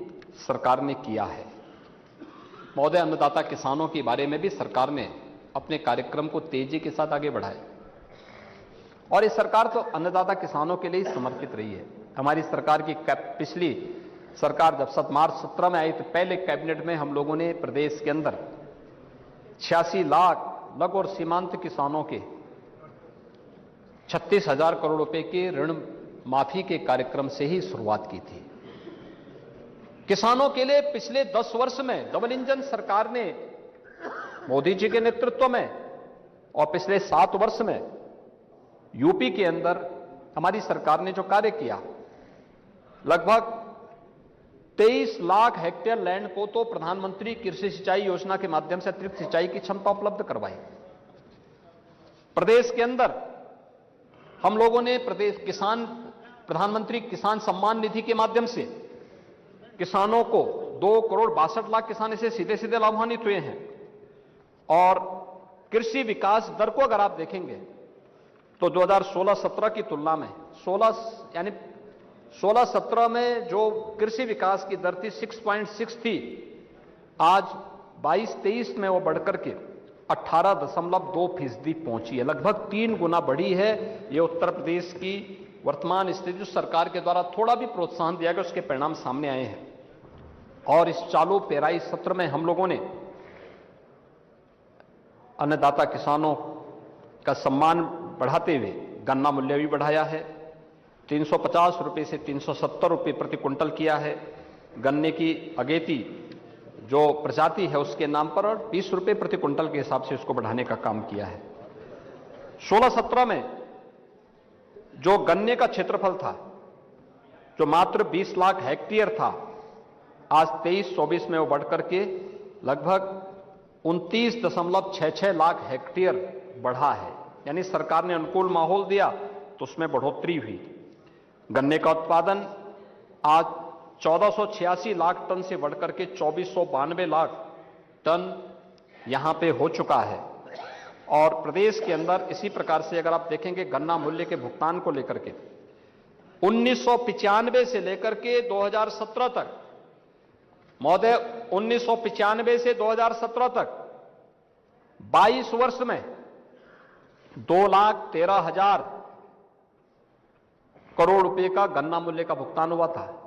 सरकार ने किया है। महोदय, अन्नदाता किसानों के बारे में भी सरकार ने अपने कार्यक्रम को तेजी के साथ आगे बढ़ाया और ये सरकार तो अन्नदाता किसानों के लिए ही समर्पित रही है। हमारी सरकार की पिछली सरकार जब मार्च 17 में आई तो पहले कैबिनेट में हम लोगों ने प्रदेश के अंदर 86 लाख लघु और सीमांत किसानों के 36,000 करोड़ रुपए के ऋण माफी के कार्यक्रम से ही शुरुआत की थी। किसानों के लिए पिछले 10 वर्ष में डबल इंजन सरकार ने मोदी जी के नेतृत्व में और पिछले 7 वर्ष में यूपी के अंदर हमारी सरकार ने जो कार्य किया, लगभग 23 लाख हेक्टेयर लैंड को तो प्रधानमंत्री कृषि सिंचाई योजना के माध्यम से अतिरिक्त सिंचाई की क्षमता उपलब्ध करवाई। प्रदेश के अंदर हम लोगों ने प्रधानमंत्री किसान सम्मान निधि के माध्यम से किसानों को 2,62,00,000 किसान इससे सीधे सीधे लाभान्वित हुए हैं। और कृषि विकास दर को अगर आप देखेंगे तो 2016-17 की तुलना में 16-17 में जो कृषि विकास की दर थी 6.6 थी, आज 22-23 में वो बढ़कर के 18.2% पहुंची है। लगभग 3 गुना बढ़ी है। ये उत्तर प्रदेश की वर्तमान स्थिति जो सरकार के द्वारा थोड़ा भी प्रोत्साहन दिया गया उसके परिणाम सामने आए हैं। और इस चालू पेराई सत्र में हम लोगों ने अन्नदाता किसानों का सम्मान बढ़ाते हुए गन्ना मूल्य भी बढ़ाया है। 350 रुपये से 370 रुपये प्रति क्विंटल किया है। गन्ने की अगेती जो प्रजाति है उसके नाम पर और 20 रुपये प्रति क्विंटल के हिसाब से उसको बढ़ाने का काम किया है। 16-17 में जो गन्ने का क्षेत्रफल था जो मात्र 20 लाख हेक्टेयर था, आज 23-24 में वो बढ़कर के लगभग 29.66 लाख हेक्टेयर बढ़ा है। यानी सरकार ने अनुकूल माहौल दिया तो उसमें बढ़ोतरी हुई। गन्ने का उत्पादन आज 1486 लाख टन से बढ़कर के 2492 लाख टन यहां पे हो चुका है। और प्रदेश के अंदर इसी प्रकार से अगर आप देखेंगे गन्ना मूल्य के भुगतान को लेकर के 1995 से लेकर के 2017 तक, महोदय 1995 से 2017 तक 22 वर्ष में 2,13,000 करोड़ रुपए का गन्ना मूल्य का भुगतान हुआ था।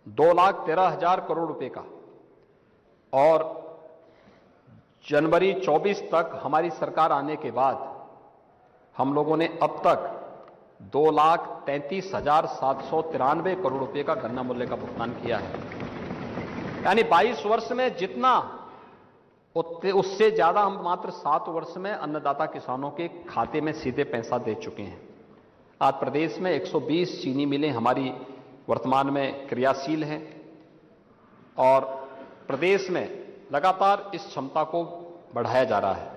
2,13,000 करोड़ रुपए का। और जनवरी 24 तक हमारी सरकार आने के बाद हम लोगों ने अब तक 2,33,793 करोड़ रुपए का गन्ना मूल्य का भुगतान किया है। यानी 22 वर्ष में जितना उससे ज्यादा हम मात्र 7 वर्ष में अन्नदाता किसानों के खाते में सीधे पैसा दे चुके हैं। आज प्रदेश में 120 चीनी मिलें हमारी वर्तमान में क्रियाशील हैं और प्रदेश में लगातार इस क्षमता को बढ़ाया जा रहा है।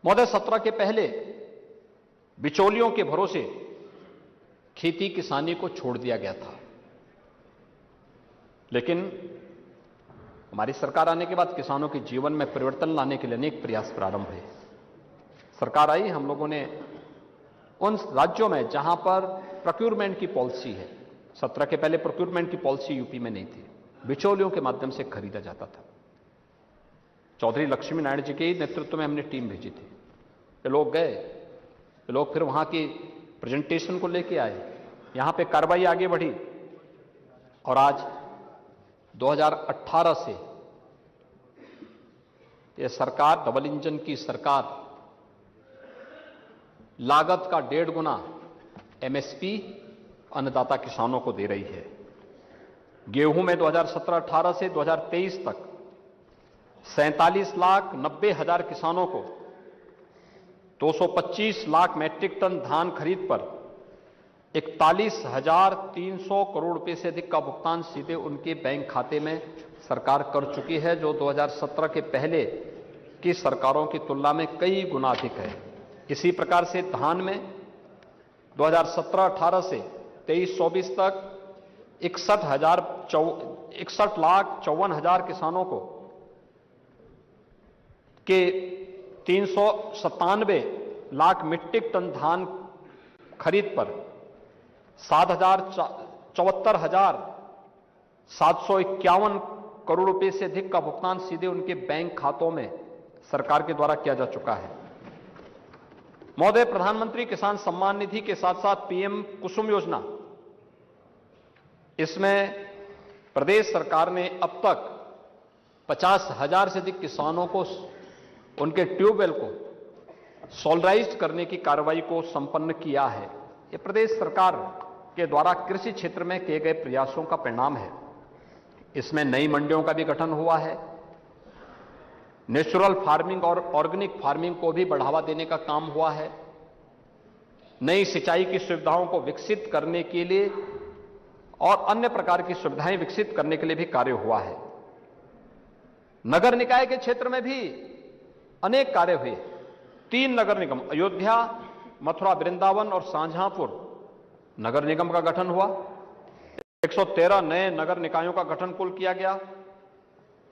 महोदय 17 के पहले बिचौलियों के भरोसे खेती किसानी को छोड़ दिया गया था, लेकिन हमारी सरकार आने के बाद किसानों के जीवन में परिवर्तन लाने के लिए अनेक प्रयास प्रारंभ हुए। सरकार आई, हम लोगों ने उन राज्यों में जहां पर प्रोक्योरमेंट की पॉलिसी है, 17 के पहले प्रोक्योरमेंट की पॉलिसी यूपी में नहीं थी, बिचौलियों के माध्यम से खरीदा जाता था। चौधरी लक्ष्मी नारायण जी के नेतृत्व में हमने टीम भेजी थी। ये लोग गए, ये लोग फिर वहां की प्रेजेंटेशन को लेके आए, यहां पे कार्रवाई आगे बढ़ी और आज 2018 से ये सरकार डबल इंजन की सरकार लागत का 1.5 गुना एमएसपी अन्नदाता किसानों को दे रही है। गेहूं में 2017-18 से 2023 तक 47,90,000 किसानों को 225 लाख मैट्रिक टन धान खरीद पर 41,300 करोड़ रुपए से अधिक का भुगतान सीधे उनके बैंक खाते में सरकार कर चुकी है, जो 2017 के पहले की सरकारों की तुलना में कई गुना अधिक है। इसी प्रकार से धान में 2017-18 से 23-24 तक 61,54,000 किसानों को के 397 लाख मीट्रिक टन धान खरीद पर 74,751 करोड़ रुपए से अधिक का भुगतान सीधे उनके बैंक खातों में सरकार के द्वारा किया जा चुका है। महोदय, प्रधानमंत्री किसान सम्मान निधि के साथ साथ पीएम कुसुम योजना, इसमें प्रदेश सरकार ने अब तक 50,000 से अधिक किसानों को उनके ट्यूबवेल को सोलराइज करने की कार्रवाई को संपन्न किया है। यह प्रदेश सरकार के द्वारा कृषि क्षेत्र में किए गए प्रयासों का परिणाम है। इसमें नई मंडियों का भी गठन हुआ है। नेचुरल फार्मिंग और ऑर्गेनिक फार्मिंग को भी बढ़ावा देने का काम हुआ है। नई सिंचाई की सुविधाओं को विकसित करने के लिए और अन्य प्रकार की सुविधाएं विकसित करने के लिए भी कार्य हुआ है। नगर निकाय के क्षेत्र में भी अनेक कार्य हुए। 3 नगर निगम, अयोध्या, मथुरा वृंदावन और शाहजहांपुर नगर निगम का गठन हुआ। 113 नए नगर निकायों का गठन कुल किया गया।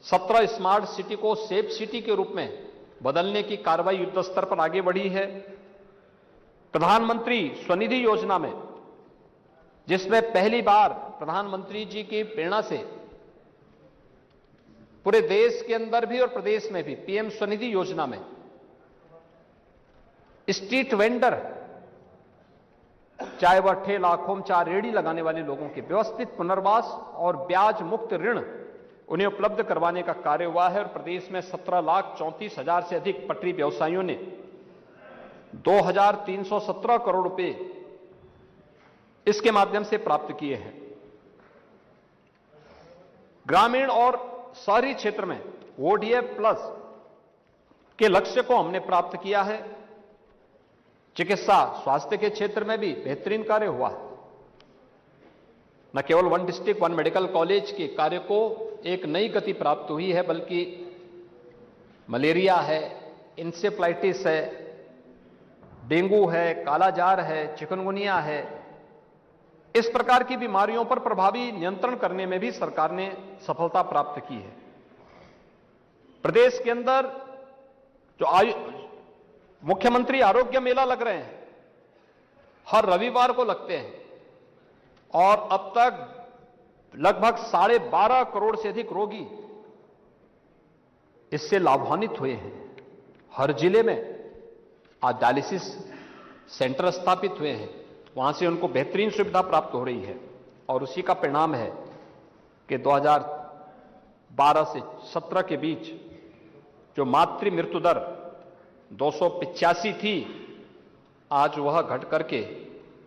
17 स्मार्ट सिटी को सेफ सिटी के रूप में बदलने की कार्रवाई युद्ध स्तर पर आगे बढ़ी है। प्रधानमंत्री स्वनिधि योजना में, जिसमें पहली बार प्रधानमंत्री जी की प्रेरणा से पूरे देश के अंदर भी और प्रदेश में भी पीएम स्वनिधि योजना में स्ट्रीट वेंडर, चाहे वह ठेला खोमचा रेहड़ी लगाने वाले लोगों के व्यवस्थित पुनर्वास और ब्याज मुक्त ऋण उन्हें उपलब्ध करवाने का कार्य हुआ है। और प्रदेश में 17,34,000 से अधिक पटरी व्यवसायियों ने 2,317 करोड़ रुपए इसके माध्यम से प्राप्त किए हैं। ग्रामीण और शहरी क्षेत्र में ओडीएफ प्लस के लक्ष्य को हमने प्राप्त किया है। चिकित्सा स्वास्थ्य के क्षेत्र में भी बेहतरीन कार्य हुआ है। न केवल 1 डिस्ट्रिक्ट 1 मेडिकल कॉलेज के कार्य को एक नई गति प्राप्त हुई है, बल्कि मलेरिया है, इंसेफ्लाइटिस है, डेंगू है, कालाजार है, चिकनगुनिया है, इस प्रकार की बीमारियों पर प्रभावी नियंत्रण करने में भी सरकार ने सफलता प्राप्त की है। प्रदेश के अंदर जो मुख्यमंत्री आरोग्य मेला लग रहे हैं, हर रविवार को लगते हैं और अब तक लगभग 12.5 करोड़ से अधिक रोगी इससे लाभान्वित हुए हैं। हर जिले में आज डायलिसिस सेंटर स्थापित हुए हैं, वहां से उनको बेहतरीन सुविधा प्राप्त हो रही है। और उसी का परिणाम है कि 2012 से 17 के बीच जो मातृ मृत्यु दर 285 थी, आज वह घट करके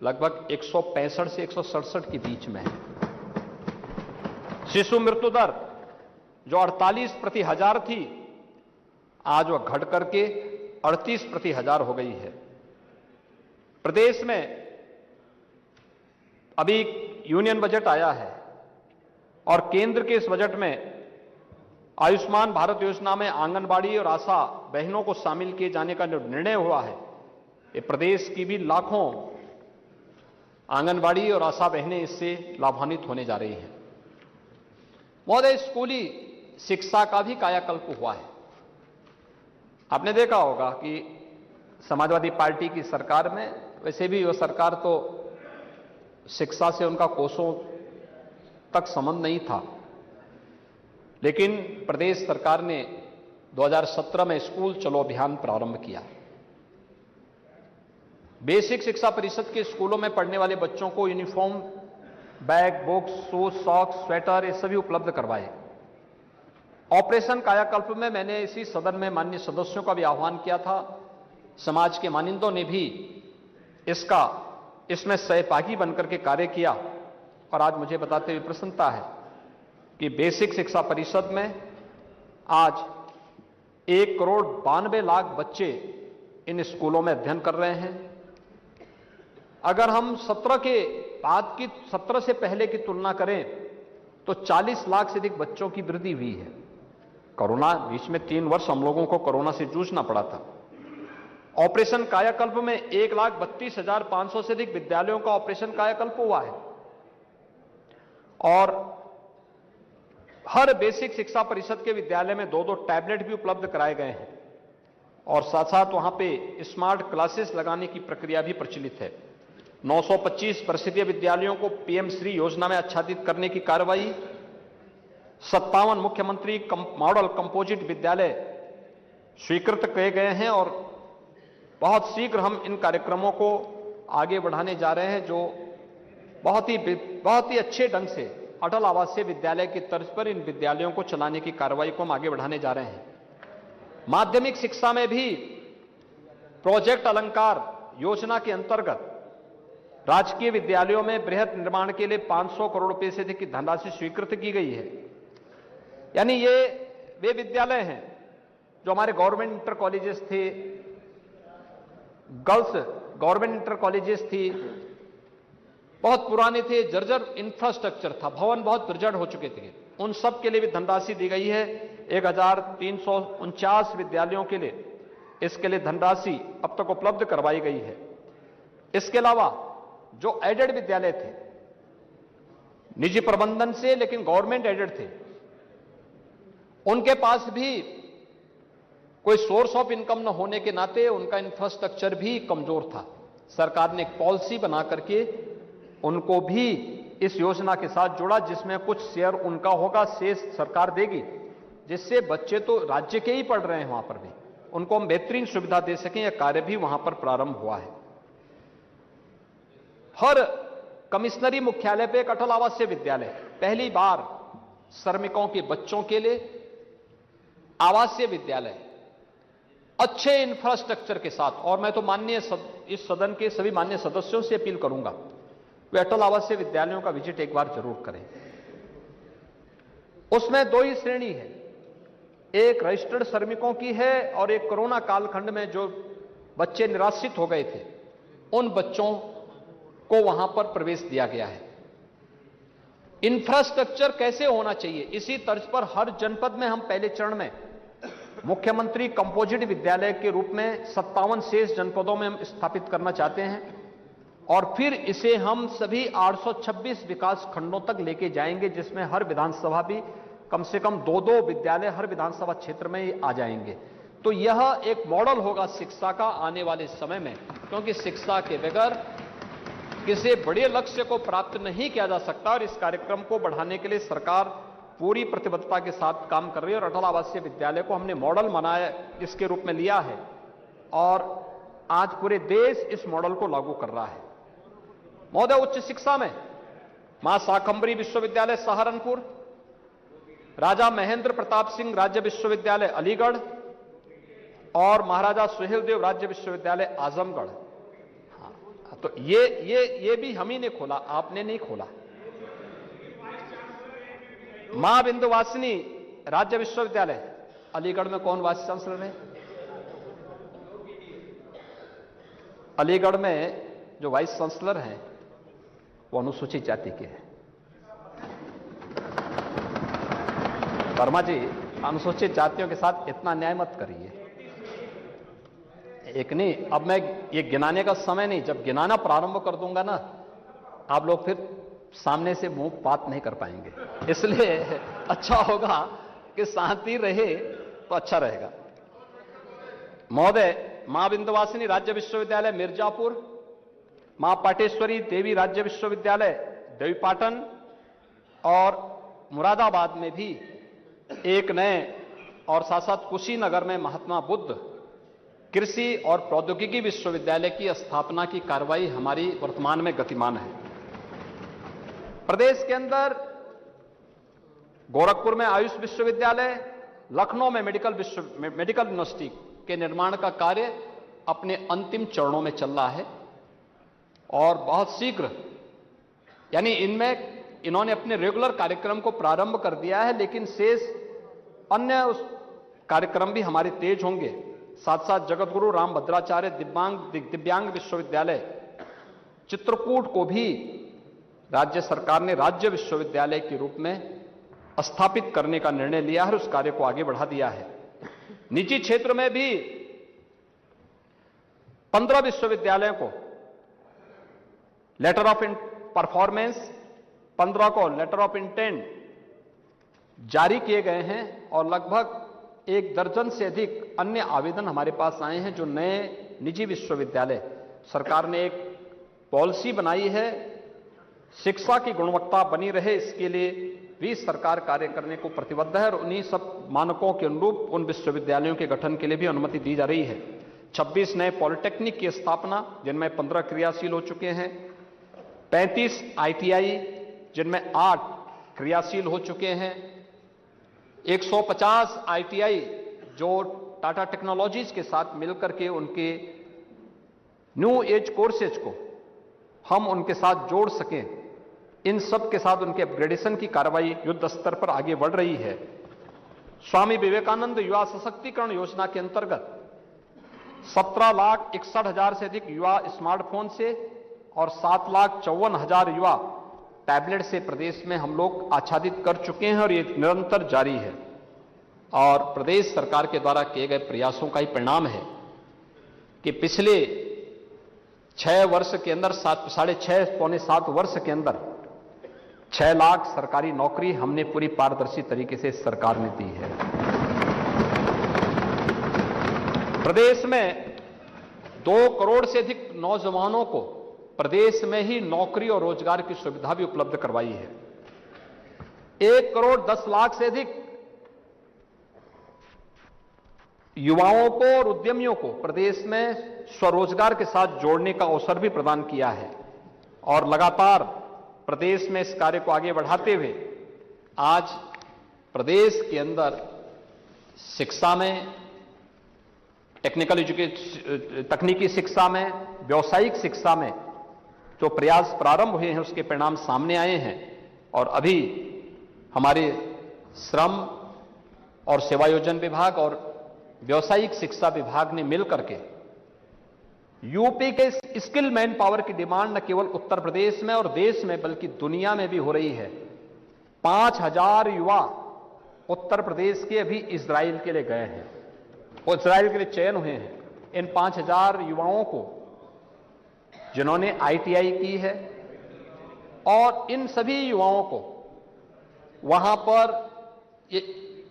लगभग 165 से 167 के बीच में है। शिशु मृत्यु दर जो 48 प्रति हजार थी, आज वह घट करके 38 प्रति हजार हो गई है। प्रदेश में अभी यूनियन बजट आया है और केंद्र के इस बजट में आयुष्मान भारत योजना में आंगनबाड़ी और आशा बहनों को शामिल किए जाने का निर्णय हुआ है। ये प्रदेश की भी लाखों आंगनबाड़ी और आशा बहनें इससे लाभान्वित होने जा रही हैं। महोदय, स्कूली शिक्षा का भी कायाकल्प हुआ है। आपने देखा होगा कि समाजवादी पार्टी की सरकार में, वैसे भी वह सरकार तो शिक्षा से उनका कोसों तक संबंध नहीं था, लेकिन प्रदेश सरकार ने 2017 में स्कूल चलो अभियान प्रारंभ किया। बेसिक शिक्षा परिषद के स्कूलों में पढ़ने वाले बच्चों को uniform, bag, books, shoes, socks, sweater ये सभी उपलब्ध करवाए। ऑपरेशन कायाकल्प में मैंने इसी सदन में माननीय सदस्यों का भी आह्वान किया था। समाज के मानिंदों ने भी इसमें सहभागी बनकर के कार्य किया और आज मुझे बताते हुए प्रसन्नता है कि बेसिक शिक्षा परिषद में आज 1,92,00,000 बच्चे इन स्कूलों में अध्ययन कर रहे हैं। अगर हम 17 से पहले की तुलना करें तो 40 लाख से अधिक बच्चों की वृद्धि हुई है। कोरोना बीच में 3 वर्ष हम लोगों को कोरोना से जूझना पड़ा था। ऑपरेशन कायाकल्प में 1,32,500 से अधिक विद्यालयों का ऑपरेशन कायाकल्प हुआ है और हर बेसिक शिक्षा परिषद के विद्यालय में 2-2 टैबलेट भी उपलब्ध कराए गए हैं और साथ साथ वहां पे स्मार्ट क्लासेस लगाने की प्रक्रिया भी प्रचलित है। 925 परिषदीय विद्यालयों को पीएम श्री योजना में आच्छादित करने की कार्रवाई, 57 मुख्यमंत्री मॉडल कंपोजिट विद्यालय स्वीकृत किए गए हैं और बहुत शीघ्र हम इन कार्यक्रमों को आगे बढ़ाने जा रहे हैं, जो बहुत ही अच्छे ढंग से अटल आवासीय विद्यालय की तर्ज पर इन विद्यालयों को चलाने की कार्रवाई को हम आगे बढ़ाने जा रहे हैं। माध्यमिक शिक्षा में भी प्रोजेक्ट अलंकार योजना के अंतर्गत राजकीय विद्यालयों में बृहद निर्माण के लिए 500 करोड़ रुपए से अधिक की धनराशि स्वीकृत की गई है। यानी ये वे विद्यालय हैं जो हमारे गवर्नमेंट इंटर कॉलेजेस थे, गर्ल्स गवर्नमेंट इंटर कॉलेजेस थी, बहुत पुराने थे, जर्जर इंफ्रास्ट्रक्चर था, भवन बहुत जर्जर हो चुके थे, उन सब के लिए भी धनराशि दी गई है। 1349 विद्यालयों के लिए इसके लिए धनराशि अब तक उपलब्ध करवाई गई है। इसके अलावा जो एडेड विद्यालय थे, निजी प्रबंधन से लेकिन गवर्नमेंट एडेड थे, उनके पास भी कोई सोर्स ऑफ इनकम न होने के नाते उनका इंफ्रास्ट्रक्चर भी कमजोर था। सरकार ने एक पॉलिसी बना करके उनको भी इस योजना के साथ जोड़ा, जिसमें कुछ शेयर उनका होगा, शेष सरकार देगी, जिससे बच्चे तो राज्य के ही पढ़ रहे हैं, वहां पर भी उनको हम बेहतरीन सुविधा दे सकें। यह कार्य भी वहां पर प्रारंभ हुआ है। हर कमिश्नरी मुख्यालय पे एक अटल आवासीय विद्यालय, पहली बार श्रमिकों के बच्चों के लिए आवासीय विद्यालय अच्छे इंफ्रास्ट्रक्चर के साथ। और मैं तो माननीय इस सदन के सभी माननीय सदस्यों से अपील करूंगा, वे अटल आवासीय विद्यालयों का विजिट एक बार जरूर करें। उसमें दो ही श्रेणी है, एक रजिस्टर्ड श्रमिकों की है और एक कोरोना कालखंड में जो बच्चे निराश्रित हो गए थे, उन बच्चों को वहां पर प्रवेश दिया गया है। इंफ्रास्ट्रक्चर कैसे होना चाहिए, इसी तर्ज पर हर जनपद में हम पहले चरण में मुख्यमंत्री कंपोजिट विद्यालय के रूप में 57 शेष जनपदों में हम स्थापित करना चाहते हैं, और फिर इसे हम सभी 826 विकास खंडों तक लेके जाएंगे, जिसमें हर विधानसभा भी कम से कम 2-2 विद्यालय हर विधानसभा क्षेत्र में ही आ जाएंगे। तो यह एक मॉडल होगा शिक्षा का आने वाले समय में, क्योंकि शिक्षा के बगैर किसी बड़े लक्ष्य को प्राप्त नहीं किया जा सकता। और इस कार्यक्रम को बढ़ाने के लिए सरकार पूरी प्रतिबद्धता के साथ काम कर रही है, और अटल आवासीय विद्यालय को हमने मॉडल बनाया, इसके रूप में लिया है, और आज पूरे देश इस मॉडल को लागू कर रहा है। महोदय, उच्च शिक्षा में मां शाकंभरी विश्वविद्यालय सहारनपुर, राजा महेंद्र प्रताप सिंह राज्य विश्वविद्यालय अलीगढ़ और महाराजा सुहेलदेव राज्य विश्वविद्यालय आजमगढ़। हाँ, तो ये भी हम ही ने खोला, आपने नहीं खोला। मां विंध्यवासिनी राज्य विश्वविद्यालय अलीगढ़ में कौन वाइस चांसलर है? अलीगढ़ में जो वाइस चांसलर हैं वो अनुसूचित जाति के हैं। वर्मा जी, अनुसूचित जातियों के साथ इतना अन्याय मत करिए। एक नहीं, अब मैं ये गिनाने का समय नहीं, जब गिनाना प्रारंभ कर दूंगा ना, आप लोग फिर सामने से मुंह बात नहीं कर पाएंगे। इसलिए अच्छा होगा कि शांति रहे तो अच्छा रहेगा। महोदय, मां विंध्यवासिनी राज्य विश्वविद्यालय मिर्जापुर, मां पाटेश्वरी देवी राज्य विश्वविद्यालय देवीपाटन, और मुरादाबाद में भी एक नए, और साथ साथ कुशीनगर में महात्मा बुद्ध कृषि और प्रौद्योगिकी विश्वविद्यालय की स्थापना की कार्रवाई हमारी वर्तमान में गतिमान है। प्रदेश के अंदर गोरखपुर में आयुष विश्वविद्यालय, लखनऊ में मेडिकल यूनिवर्सिटी के निर्माण का कार्य अपने अंतिम चरणों में चल रहा है, और बहुत शीघ्र, यानी इनमें इन्होंने अपने रेगुलर कार्यक्रम को प्रारंभ कर दिया है, लेकिन शेष अन्य उस कार्यक्रम भी हमारे तेज होंगे। साथ साथ जगतगुरु रामभद्राचार्य दिव्यांग विश्वविद्यालय चित्रकूट को भी राज्य सरकार ने राज्य विश्वविद्यालय के रूप में स्थापित करने का निर्णय लिया है, उस कार्य को आगे बढ़ा दिया है। निजी क्षेत्र में भी 15 विश्वविद्यालयों को लेटर ऑफ परफॉर्मेंस, 15 को लेटर ऑफ इंटेंट जारी किए गए हैं, और लगभग 1 दर्जन से अधिक अन्य आवेदन हमारे पास आए हैं, जो नए निजी विश्वविद्यालय, सरकार ने एक पॉलिसी बनाई है, शिक्षा की गुणवत्ता बनी रहे, इसके लिए भी सरकार कार्य करने को प्रतिबद्ध है, और उन्हीं सब मानकों के अनुरूप उन विश्वविद्यालयों के गठन के लिए भी अनुमति दी जा रही है। 26 नए पॉलिटेक्निक की स्थापना, जिनमें 15 क्रियाशील हो चुके हैं, 35 ITI, जिनमें 8 क्रियाशील हो चुके हैं, 150 ITI जो टाटा टेक्नोलॉजीज के साथ मिलकर के उनके न्यू एज कोर्सेज को हम उनके साथ जोड़ सकें, इन सब के साथ उनके अपग्रेडेशन की कार्रवाई युद्ध स्तर पर आगे बढ़ रही है। स्वामी विवेकानंद युवा सशक्तिकरण योजना के अंतर्गत 17,61,000 से अधिक युवा स्मार्टफोन से और 7,54,000 युवा टैबलेट से प्रदेश में हम लोग आच्छादित कर चुके हैं और ये निरंतर जारी है। और प्रदेश सरकार के द्वारा किए गए प्रयासों का ही परिणाम है कि पिछले 6 वर्ष के अंदर 6.5 पौने 7 वर्ष के अंदर 6 लाख सरकारी नौकरी हमने पूरी पारदर्शी तरीके से सरकार ने दी है। प्रदेश में 2 करोड़ से अधिक नौजवानों को प्रदेश में ही नौकरी और रोजगार की सुविधा भी उपलब्ध करवाई है। 1 करोड़ 10 लाख से अधिक युवाओं को और उद्यमियों को प्रदेश में स्वरोजगार के साथ जोड़ने का अवसर भी प्रदान किया है। और लगातार प्रदेश में इस कार्य को आगे बढ़ाते हुए आज प्रदेश के अंदर शिक्षा में, तकनीकी शिक्षा में, व्यावसायिक शिक्षा में जो प्रयास प्रारंभ हुए हैं उसके परिणाम सामने आए हैं। और अभी हमारे श्रम और सेवायोजन विभाग और व्यावसायिक शिक्षा विभाग ने मिलकर के यूपी के स्किल मैन पावर की डिमांड न केवल उत्तर प्रदेश में और देश में बल्कि दुनिया में भी हो रही है। 5,000 युवा उत्तर प्रदेश के अभी इजराइल के लिए गए हैं और इजराइल के लिए चयन हुए हैं। इन 5,000 युवाओं को जिन्होंने ITI की है और इन सभी युवाओं को वहां पर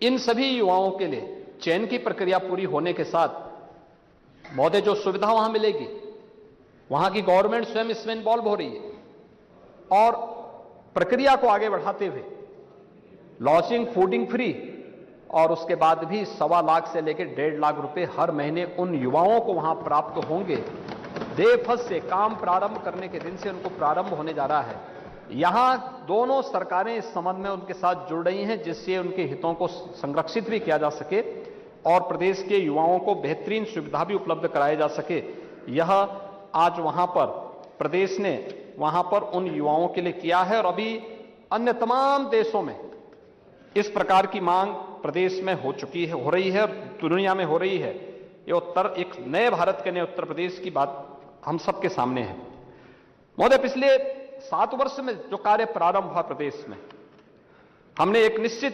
इन सभी युवाओं के लिए चयन की प्रक्रिया पूरी होने के साथ महोदय जो सुविधा वहां मिलेगी, वहां की गवर्नमेंट स्वयं इसमें इन्वॉल्व हो रही है और प्रक्रिया को आगे बढ़ाते हुए लॉजिंग फूडिंग फ्री और उसके बाद भी 1.25 लाख से लेकर 1.5 लाख रुपए हर महीने उन युवाओं को वहां प्राप्त होंगे। बेफस से काम प्रारंभ करने के दिन से उनको प्रारंभ होने जा रहा है। यहां दोनों सरकारें इस संबंध में उनके साथ जुड़ रही हैं जिससे उनके हितों को संरक्षित भी किया जा सके और प्रदेश के युवाओं को बेहतरीन सुविधा भी उपलब्ध कराया जा सके। यह आज वहां पर प्रदेश ने वहां पर उन युवाओं के लिए किया है और अभी अन्य तमाम देशों में इस प्रकार की मांग प्रदेश में हो चुकी है, हो रही है और दुनिया में हो रही है। ये एक नए भारत के नए उत्तर प्रदेश की बात हम सबके सामने है। महोदय, पिछले 7 वर्ष में जो कार्य प्रारंभ हुआ प्रदेश में, हमने एक निश्चय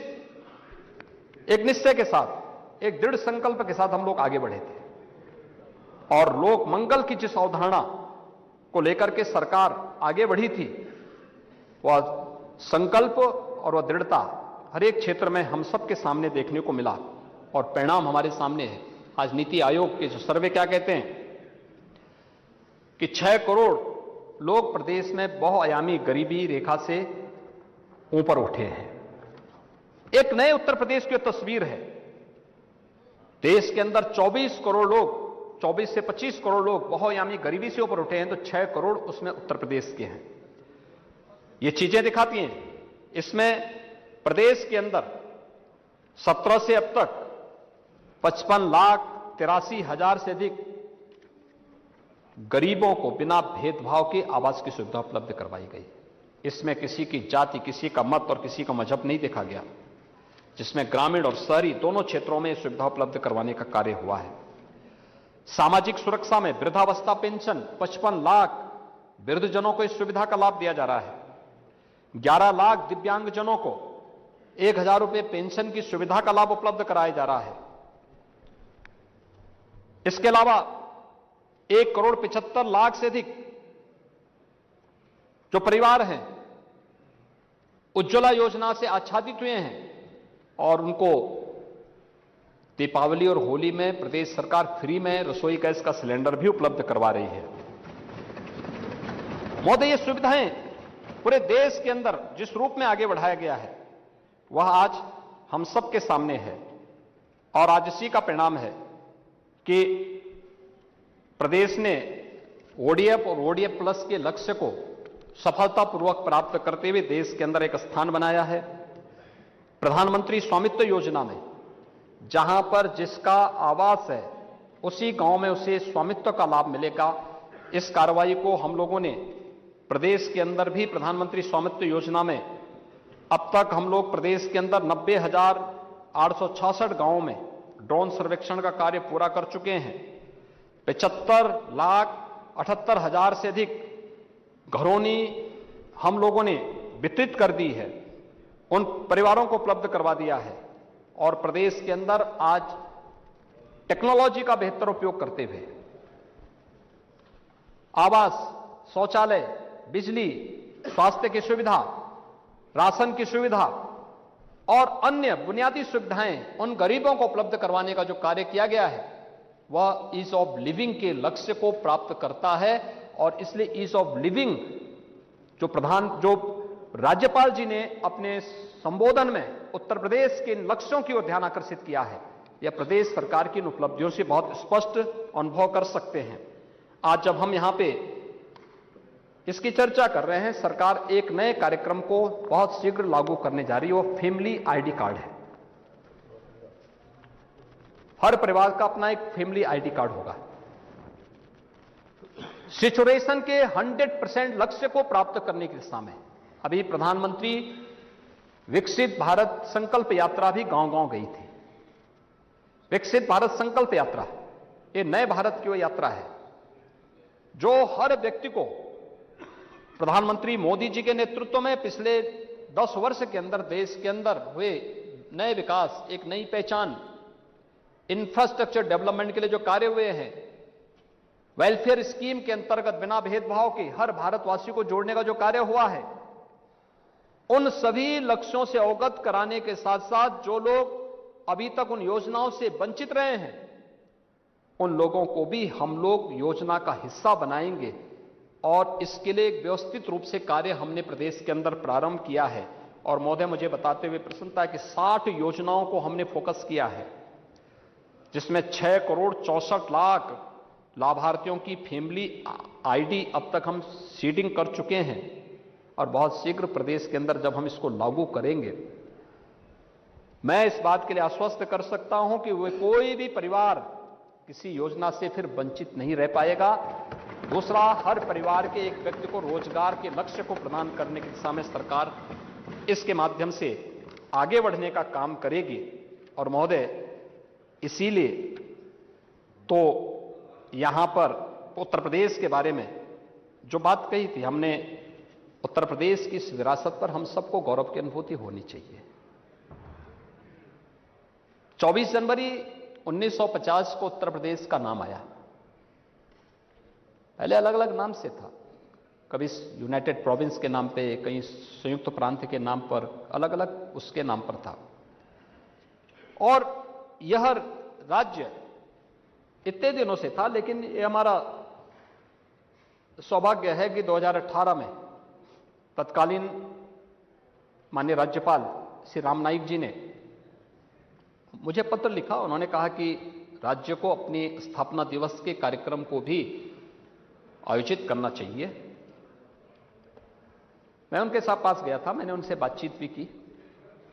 के साथ, एक दृढ़ संकल्प के साथ हम लोग आगे बढ़े थे और लोक मंगल की जिस अवधारणा को लेकर के सरकार आगे बढ़ी थी, वह संकल्प और वह दृढ़ता हर एक क्षेत्र में हम सबके सामने देखने को मिला और परिणाम हमारे सामने है। आज नीति आयोग के जो सर्वे क्या कहते हैं कि 6 करोड़ लोग प्रदेश में बहुआयामी गरीबी रेखा से ऊपर उठे हैं। एक नए उत्तर प्रदेश की तस्वीर है। देश के अंदर 24 करोड़ लोग, 24 से 25 करोड़ लोग बहुआयामी गरीबी से ऊपर उठे हैं, तो 6 करोड़ उसमें उत्तर प्रदेश के हैं। ये चीजें दिखाती हैं। इसमें प्रदेश के अंदर 17 से अब तक 55,83,000 से अधिक गरीबों को बिना भेदभाव के आवास की सुविधा उपलब्ध करवाई गई। इसमें किसी की जाति, किसी का मत और किसी का मजहब नहीं देखा गया, जिसमें ग्रामीण और शहरी दोनों क्षेत्रों में सुविधा उपलब्ध करवाने का कार्य हुआ है। सामाजिक सुरक्षा में वृद्धावस्था पेंशन 55 लाख वृद्धजनों को इस सुविधा का लाभ दिया जा रहा है। 11 लाख दिव्यांगजनों को 1,000 रुपए पेंशन की सुविधा का लाभ उपलब्ध कराया जा रहा है। इसके अलावा 1 करोड़ 75 लाख से अधिक जो परिवार हैं उज्ज्वला योजना से आच्छादित हुए हैं और उनको दीपावली और होली में प्रदेश सरकार फ्री में रसोई गैस का सिलेंडर भी उपलब्ध करवा रही है। महोदय, ये सुविधाएं पूरे देश के अंदर जिस रूप में आगे बढ़ाया गया है वह आज हम सबके सामने है और आज इसी का परिणाम है कि प्रदेश ने ODF और ODF प्लस के लक्ष्य को सफलतापूर्वक प्राप्त करते हुए देश के अंदर एक स्थान बनाया है। प्रधानमंत्री स्वामित्व योजना में जहां पर जिसका आवास है उसी गांव में उसे स्वामित्व का लाभ मिलेगा। इस कार्रवाई को हम लोगों ने प्रदेश के अंदर भी प्रधानमंत्री स्वामित्व योजना में अब तक हम लोग प्रदेश के अंदर 90,866 गांवों में ड्रोन सर्वेक्षण का कार्य पूरा कर चुके हैं। 75,78,000 से अधिक घरौनी हम लोगों ने वितरित कर दी है, उन परिवारों को उपलब्ध करवा दिया है और प्रदेश के अंदर आज टेक्नोलॉजी का बेहतर उपयोग करते हुए आवास, शौचालय, बिजली, स्वास्थ्य की सुविधा, राशन की सुविधा और अन्य बुनियादी सुविधाएं उन गरीबों को उपलब्ध करवाने का जो कार्य किया गया है वह ईज ऑफ लिविंग के लक्ष्य को प्राप्त करता है। और इसलिए ईज ऑफ लिविंग जो राज्यपाल जी ने अपने संबोधन में उत्तर प्रदेश के लक्ष्यों की ओर ध्यान आकर्षित किया है, यह प्रदेश सरकार की इन उपलब्धियों से बहुत स्पष्ट अनुभव कर सकते हैं। आज जब हम यहां पे इसकी चर्चा कर रहे हैं, सरकार एक नए कार्यक्रम को बहुत शीघ्र लागू करने जा रही है, वो फैमिली आईडी कार्ड है। हर परिवार का अपना एक फैमिली आईडी कार्ड होगा। सिचुएशन के 100% लक्ष्य को प्राप्त करने की दिशा में अभी प्रधानमंत्री विकसित भारत संकल्प यात्रा भी गांव-गांव गई थी। विकसित भारत संकल्प यात्रा ये नए भारत की वो यात्रा है जो हर व्यक्ति को प्रधानमंत्री मोदी जी के नेतृत्व में पिछले 10 वर्ष के अंदर देश के अंदर हुए नए विकास, एक नई पहचान, इंफ्रास्ट्रक्चर डेवलपमेंट के लिए जो कार्य हुए हैं, वेलफेयर स्कीम के अंतर्गत बिना भेदभाव के हर भारतवासी को जोड़ने का जो कार्य हुआ है, उन सभी लक्ष्यों से अवगत कराने के साथ साथ जो लोग अभी तक उन योजनाओं से वंचित रहे हैं, उन लोगों को भी हम लोग योजना का हिस्सा बनाएंगे। और इसके लिए एक व्यवस्थित रूप से कार्य हमने प्रदेश के अंदर प्रारंभ किया है। और महोदय, मुझे बताते हुए प्रसन्नता है कि 60 योजनाओं को हमने फोकस किया है, जिसमें 6 करोड़ 64 लाख लाभार्थियों की फैमिली आईडी अब तक हम सीडिंग कर चुके हैं। और बहुत शीघ्र प्रदेश के अंदर जब हम इसको लागू करेंगे, मैं इस बात के लिए आश्वस्त कर सकता हूं कि वे कोई भी परिवार किसी योजना से फिर वंचित नहीं रह पाएगा। दूसरा, हर परिवार के एक व्यक्ति को रोजगार के लक्ष्य को प्रदान करने की दिशा में सरकार इसके माध्यम से आगे बढ़ने का काम करेगी। और महोदय, इसीलिए तो यहां पर उत्तर प्रदेश के बारे में जो बात कही थी हमने, उत्तर प्रदेश की इस विरासत पर हम सबको गौरव की अनुभूति होनी चाहिए। 24 जनवरी 1950 को उत्तर प्रदेश का नाम आया। पहले अलग अलग नाम से था, कभी यूनाइटेड प्रोविंस के नाम पे, कहीं संयुक्त प्रांत के नाम पर, अलग अलग उसके नाम पर था। और यह राज्य इतने दिनों से था, लेकिन ये हमारा सौभाग्य है कि 2018 में तत्कालीन माननीय राज्यपाल श्री राम नाईक जी ने मुझे पत्र लिखा। उन्होंने कहा कि राज्य को अपनी स्थापना दिवस के कार्यक्रम को भी आयोजित करना चाहिए। मैं उनके साथ पास गया था, मैंने उनसे बातचीत भी की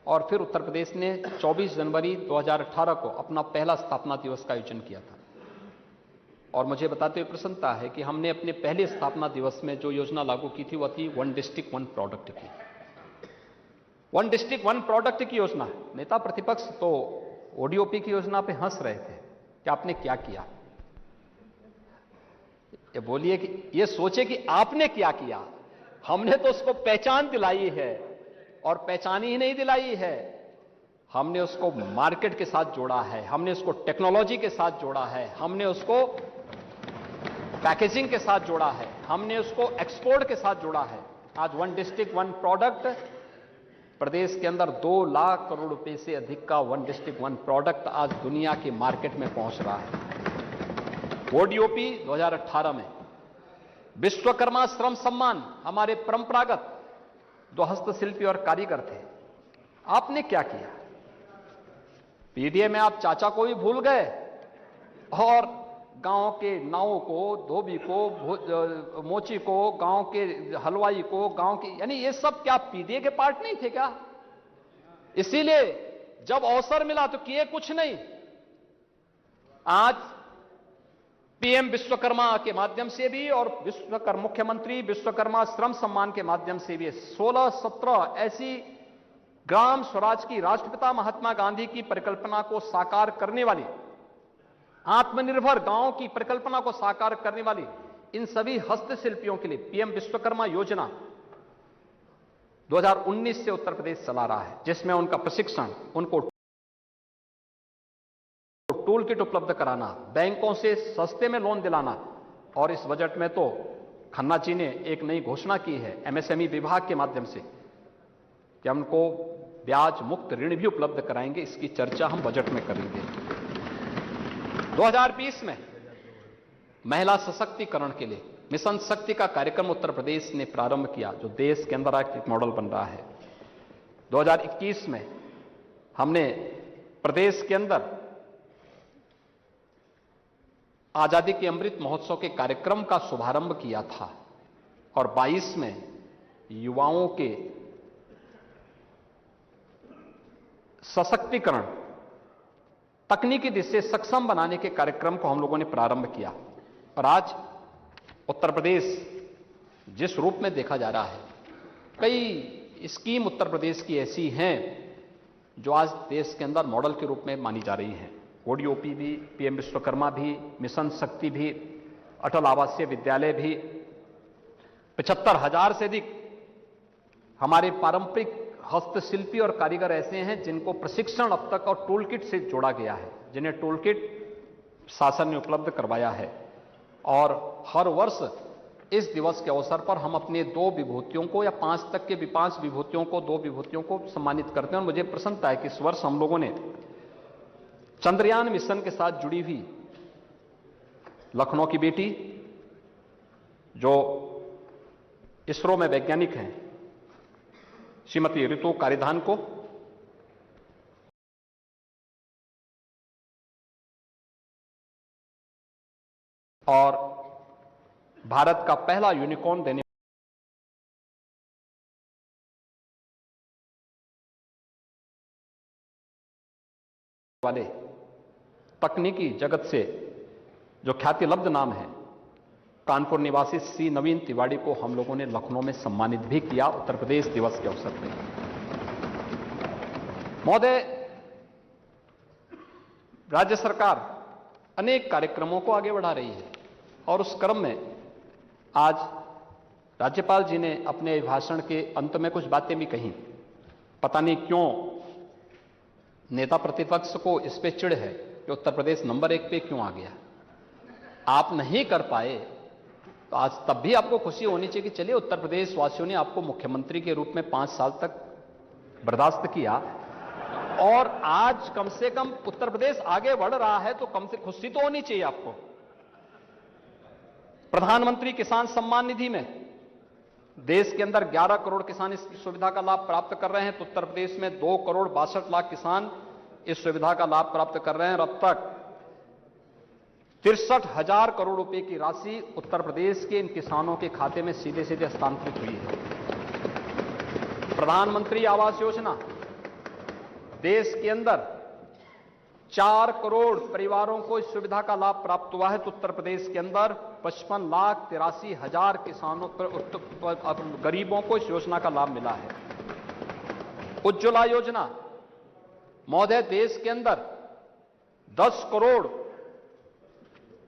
और फिर उत्तर प्रदेश ने 24 जनवरी 2018 को अपना पहला स्थापना दिवस का आयोजन किया था। और मुझे बताते हुए प्रसन्नता है कि हमने अपने पहले स्थापना दिवस में जो योजना लागू की थी वह थी 1 डिस्ट्रिक्ट 1 प्रोडक्ट की। 1 डिस्ट्रिक्ट 1 प्रोडक्ट की योजना। नेता प्रतिपक्ष तो ओडीओपी की योजना पे हंस रहे थे कि आपने क्या किया। ये बोलिए कि ये सोचे कि आपने क्या किया। हमने तो उसको पहचान दिलाई है, और पहचान ही नहीं दिलाई है, हमने उसको मार्केट के साथ जोड़ा है, हमने उसको टेक्नोलॉजी के साथ जोड़ा है, हमने उसको पैकेजिंग के साथ जोड़ा है, हमने उसको एक्सपोर्ट के साथ जोड़ा है। आज 1 डिस्ट्रिक्ट 1 प्रोडक्ट प्रदेश के अंदर 2 लाख करोड़ रुपए से अधिक का 1 डिस्ट्रिक्ट 1 प्रोडक्ट आज दुनिया के मार्केट में पहुंच रहा है। ओडीओपी 2018 में विश्वकर्मा श्रम सम्मान, हमारे परंपरागत जो हस्तशिल्पी और कारीगर थे, आपने क्या किया। पीडीए में आप चाचा को भी भूल गए और गांव के नाव को, धोबी को, मोची को, गांव के हलवाई को, गांव की, यानी ये सब क्या पीडीए के पार्ट नहीं थे क्या। इसीलिए जब अवसर मिला तो किए कुछ नहीं। आज पीएम विश्वकर्मा के माध्यम से भी और मुख्यमंत्री विश्वकर्मा श्रम सम्मान के माध्यम से भी 16-17 ऐसी ग्राम स्वराज की राष्ट्रपिता महात्मा गांधी की परिकल्पना को साकार करने वाली, आत्मनिर्भर गांव की परिकल्पना को साकार करने वाली इन सभी हस्तशिल्पियों के लिए पीएम विश्वकर्मा योजना 2019 से उत्तर प्रदेश चला रहा है, जिसमें उनका प्रशिक्षण, उनको टूल किट उपलब्ध कराना, बैंकों से सस्ते में लोन दिलाना। और इस बजट में तो खन्ना जी ने एक नई घोषणा की है एमएसएमई विभाग के माध्यम से कि हमको ब्याज मुक्त ऋण भी उपलब्ध कराएंगे। इसकी चर्चा हम बजट में करेंगे। 2020 में महिला सशक्तिकरण के लिए मिशन शक्ति का कार्यक्रम उत्तर प्रदेश ने प्रारंभ किया, जो देश के अंदर एक मॉडल बन रहा है। 2021 में हमने प्रदेश के अंदर आजादी के अमृत महोत्सव के कार्यक्रम का शुभारंभ किया था और 22 में युवाओं के सशक्तिकरण, तकनीकी दिशा से सक्षम बनाने के कार्यक्रम को हम लोगों ने प्रारंभ किया। और आज उत्तर प्रदेश जिस रूप में देखा जा रहा है, कई स्कीम उत्तर प्रदेश की ऐसी हैं जो आज देश के अंदर मॉडल के रूप में मानी जा रही हैं। ओडीओपी भी, पीएम विश्वकर्मा भी, मिशन शक्ति भी, अटल आवासीय विद्यालय भी, 75,000 से अधिक हमारे पारंपरिक हस्तशिल्पी और कारीगर ऐसे हैं जिनको प्रशिक्षण अब तक और टूल किट से जोड़ा गया है, जिन्हें टूल किट शासन ने उपलब्ध करवाया है। और हर वर्ष इस दिवस के अवसर पर हम अपने 2 विभूतियों को या 5 तक के 5 विभूतियों को, 2 विभूतियों को सम्मानित करते हैं। और मुझे प्रसन्नता है कि इस वर्ष हम लोगों ने चंद्रयान मिशन के साथ जुड़ी हुई लखनऊ की बेटी, जो इसरो में वैज्ञानिक हैं, श्रीमती ऋतु कारिधान को और भारत का पहला यूनिकॉर्न देने वाले तकनीकी जगत से जो ख्यातिलब्ध नाम है, कानपुर निवासी सी नवीन तिवारी को हम लोगों ने लखनऊ में सम्मानित भी किया उत्तर प्रदेश दिवस के अवसर पर। महोदय, राज्य सरकार अनेक कार्यक्रमों को आगे बढ़ा रही है और उस क्रम में आज राज्यपाल जी ने अपने भाषण के अंत में कुछ बातें भी कही। पता नहीं क्यों नेता प्रतिपक्ष को इस पे चिढ़ है कि उत्तर प्रदेश नंबर 1 पे क्यों आ गया। आप नहीं कर पाए तो आज तब भी आपको खुशी होनी चाहिए कि चलिए उत्तर प्रदेश वासियों ने आपको मुख्यमंत्री के रूप में 5 साल तक बर्दाश्त किया और आज कम से कम उत्तर प्रदेश आगे बढ़ रहा है, तो कम से खुशी तो होनी चाहिए आपको। प्रधानमंत्री किसान सम्मान निधि में देश के अंदर 11 करोड़ किसान इस सुविधा का लाभ प्राप्त कर रहे हैं, तो उत्तर प्रदेश में 2 करोड़ 62 लाख किसान इस सुविधा का लाभ प्राप्त कर रहे हैं। और अब तक 63,000 करोड़ रुपए की राशि उत्तर प्रदेश के इन किसानों के खाते में सीधे सीधे हस्तांतरित हुई है। प्रधानमंत्री आवास योजना, देश के अंदर 4 करोड़ परिवारों को इस सुविधा का लाभ प्राप्त हुआ है, तो उत्तर प्रदेश के अंदर 55,83,000 किसानों पर गरीबों को इस योजना का लाभ मिला है। उज्ज्वला योजना, महोदय देश के अंदर 10 करोड़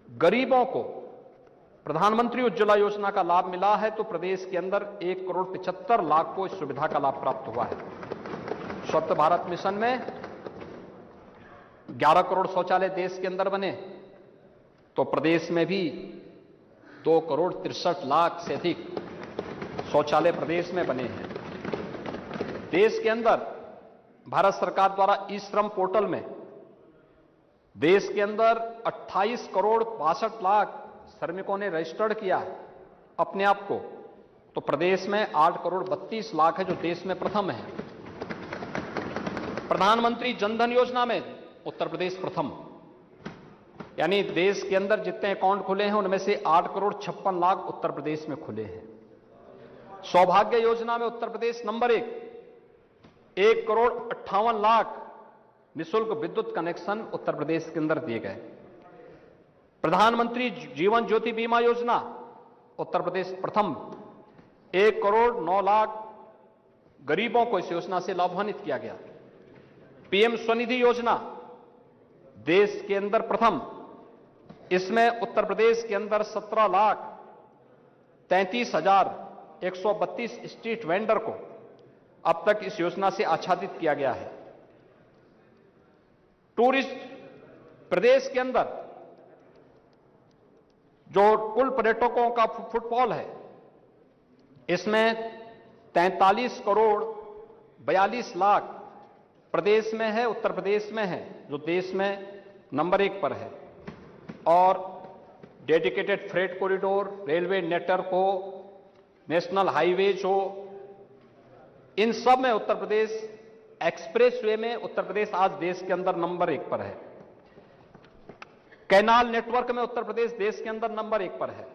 गरीबों को प्रधानमंत्री उज्ज्वला योजना का लाभ मिला है, तो प्रदेश के अंदर 1 करोड़ 75 लाख को इस सुविधा का लाभ प्राप्त हुआ है। स्वच्छ भारत मिशन में 11 करोड़ शौचालय देश के अंदर बने, तो प्रदेश में भी 2 करोड़ 63 लाख से अधिक शौचालय प्रदेश में बने हैं। देश के अंदर भारत सरकार द्वारा ई श्रम पोर्टल में देश के अंदर 28 करोड़ 62 लाख श्रमिकों ने रजिस्टर्ड किया है अपने आप को, तो प्रदेश में 8 करोड़ 32 लाख है, जो देश में प्रथम है। प्रधानमंत्री जनधन योजना में उत्तर प्रदेश प्रथम, यानी देश के अंदर जितने अकाउंट खुले हैं उनमें से 8 करोड़ 56 लाख उत्तर प्रदेश में खुले हैं। सौभाग्य योजना में उत्तर प्रदेश नंबर 1 करोड़ 58 लाख निःशुल्क विद्युत कनेक्शन उत्तर प्रदेश के अंदर दिए गए। प्रधानमंत्री जीवन ज्योति बीमा योजना उत्तर प्रदेश प्रथम, 1 करोड़ 9 लाख गरीबों को इस योजना से लाभान्वित किया गया। पीएम स्वनिधि योजना देश के अंदर प्रथम, इसमें उत्तर प्रदेश के अंदर 17 लाख 33,132 स्ट्रीट वेंडर को अब तक इस योजना से आच्छादित किया गया है। टूरिस्ट प्रदेश के अंदर जो कुल पर्यटकों का फुटफॉल है, इसमें 43 करोड़ 42 लाख प्रदेश में है, उत्तर प्रदेश में है, जो देश में नंबर 1 पर है। और dedicated freight corridor, railway network हो, नेशनल हाईवेज हो, इन सब में उत्तर प्रदेश, एक्सप्रेसवे में उत्तर प्रदेश आज देश के अंदर नंबर 1 पर है। कैनाल नेटवर्क में उत्तर प्रदेश देश के अंदर नंबर 1 पर है।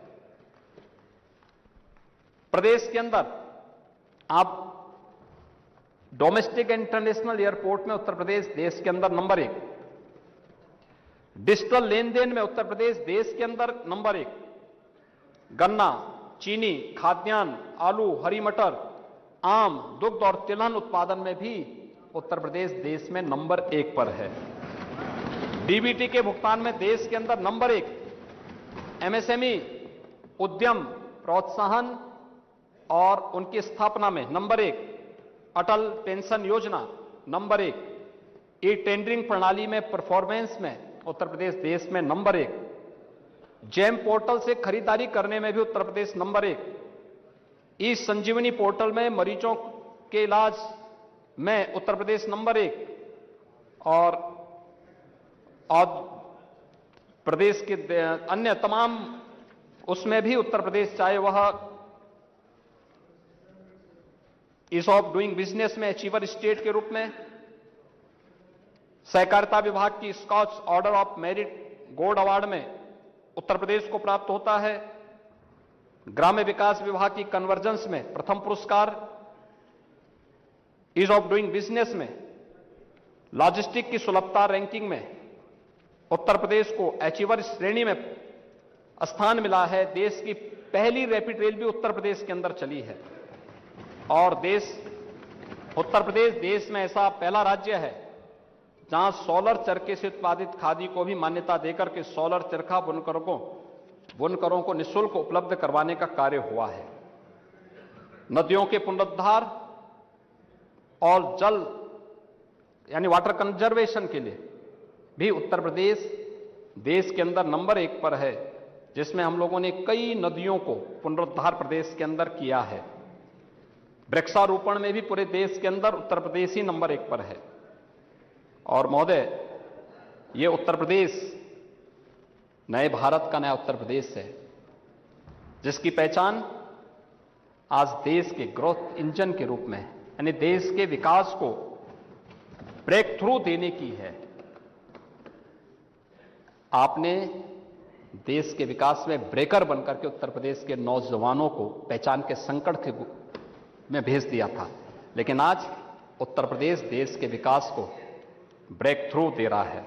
प्रदेश के अंदर आप डोमेस्टिक इंटरनेशनल एयरपोर्ट में उत्तर प्रदेश देश के अंदर नंबर 1। डिजिटल लेन देन में उत्तर प्रदेश देश के अंदर नंबर 1। गन्ना, चीनी, खाद्यान्न, आलू, हरी मटर, आम, दुग्ध और तिलहन उत्पादन में भी उत्तर प्रदेश देश में नंबर 1 पर है। डीबीटी के भुगतान में देश के अंदर नंबर 1। एमएसएमई उद्यम प्रोत्साहन और उनकी स्थापना में नंबर 1। अटल पेंशन योजना नंबर 1। ई टेंडरिंग प्रणाली में परफॉर्मेंस में उत्तर प्रदेश देश में नंबर 1। जेम पोर्टल से खरीदारी करने में भी उत्तर प्रदेश नंबर 1। ई संजीवनी पोर्टल में मरीजों के इलाज में उत्तर प्रदेश नंबर 1। और प्रदेश के अन्य तमाम उसमें भी उत्तर प्रदेश, चाहे वह ईज ऑफ डूइंग बिजनेस में अचीवर स्टेट के रूप में, सहकारिता विभाग की Skoch order of merit gold award में उत्तर प्रदेश को प्राप्त होता है। ग्राम्य विकास विभाग की कन्वर्जेंस में प्रथम पुरस्कार, ईज ऑफ डूइंग बिजनेस में, लॉजिस्टिक की सुलभता रैंकिंग में उत्तर प्रदेश को अचीवर श्रेणी में स्थान मिला है। देश की पहली रैपिड रेल भी उत्तर प्रदेश के अंदर चली है। और उत्तर प्रदेश देश में ऐसा पहला राज्य है जहां सोलर चरखे से उत्पादित खादी को भी मान्यता देकर के सोलर चरखा बुनकरों को निःशुल्क उपलब्ध करवाने का कार्य हुआ है। नदियों के पुनरुद्धार और जल यानी वाटर कंजर्वेशन के लिए भी उत्तर प्रदेश देश के अंदर नंबर 1 पर है, जिसमें हम लोगों ने कई नदियों को पुनरुद्धार प्रदेश के अंदर किया है। वृक्षारोपण में भी पूरे देश के अंदर उत्तर प्रदेश ही नंबर 1 पर है। और महोदय, ये उत्तर प्रदेश नए भारत का नया उत्तर प्रदेश है, जिसकी पहचान आज देश के ग्रोथ इंजन के रूप में, यानी देश के विकास को ब्रेक थ्रू देने की है। आपने देश के विकास में ब्रेकर बनकर के उत्तर प्रदेश के नौजवानों को पहचान के संकट के में भेज दिया था, लेकिन आज उत्तर प्रदेश देश के विकास को ब्रेक थ्रू दे रहा है।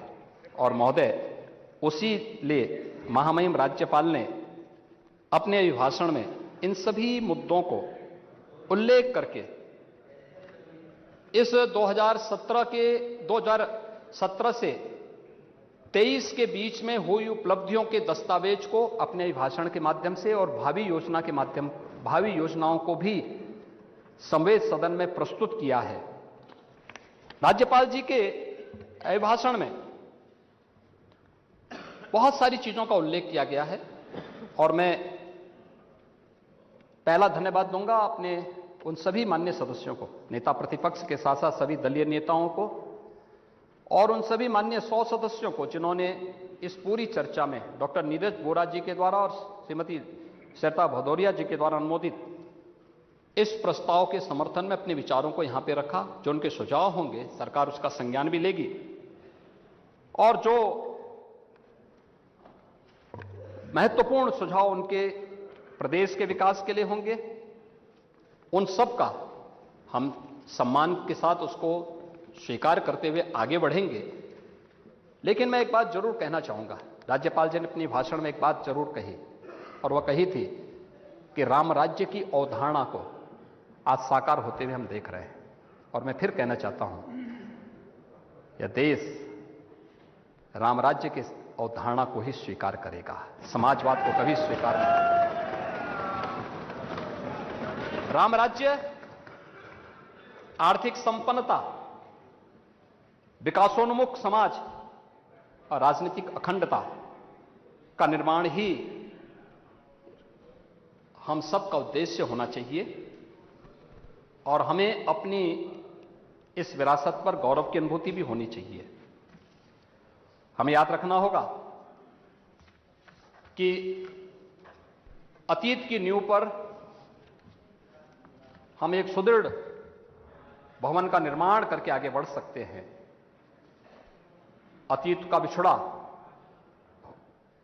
और महोदय, उसी लिए महामहिम राज्यपाल ने अपने अभिभाषण में इन सभी मुद्दों को उल्लेख करके इस 2017 से 23 के बीच में हुई उपलब्धियों के दस्तावेज को अपने अभिभाषण के माध्यम से और भावी योजनाओं को भी संवेद सदन में प्रस्तुत किया है। राज्यपाल जी के अभिभाषण में बहुत सारी चीजों का उल्लेख किया गया है और मैं पहला धन्यवाद दूंगा अपने उन सभी माननीय सदस्यों को, नेता प्रतिपक्ष के साथ साथ सभी दलीय नेताओं को और उन सभी माननीय 100 सदस्यों को जिन्होंने इस पूरी चर्चा में डॉक्टर नीरज वोरा जी के द्वारा और श्रीमती श्वेता भदौरिया जी के द्वारा अनुमोदित इस प्रस्ताव के समर्थन में अपने विचारों को यहां पे रखा। जो उनके सुझाव होंगे सरकार उसका संज्ञान भी लेगी और जो महत्वपूर्ण सुझाव उनके प्रदेश के विकास के लिए होंगे उन सब का हम सम्मान के साथ उसको स्वीकार करते हुए आगे बढ़ेंगे। लेकिन मैं एक बात जरूर कहना चाहूंगा, राज्यपाल जी ने अपनी भाषण में एक बात जरूर कही और वह कही थी कि राम राज्य की अवधारणा को आज साकार होते हुए हम देख रहे हैं। और मैं फिर कहना चाहता हूं, यह देश राम राज्य की अवधारणा को ही स्वीकार करेगा, समाजवाद को कभी स्वीकार नहीं करेगा। राम राज्य, आर्थिक संपन्नता, विकासोन्मुख समाज और राजनीतिक अखंडता का निर्माण ही हम सबका उद्देश्य होना चाहिए और हमें अपनी इस विरासत पर गौरव की अनुभूति भी होनी चाहिए। हमें याद रखना होगा कि अतीत की नींव पर हम एक सुदृढ़ भवन का निर्माण करके आगे बढ़ सकते हैं। अतीत का बिछड़ा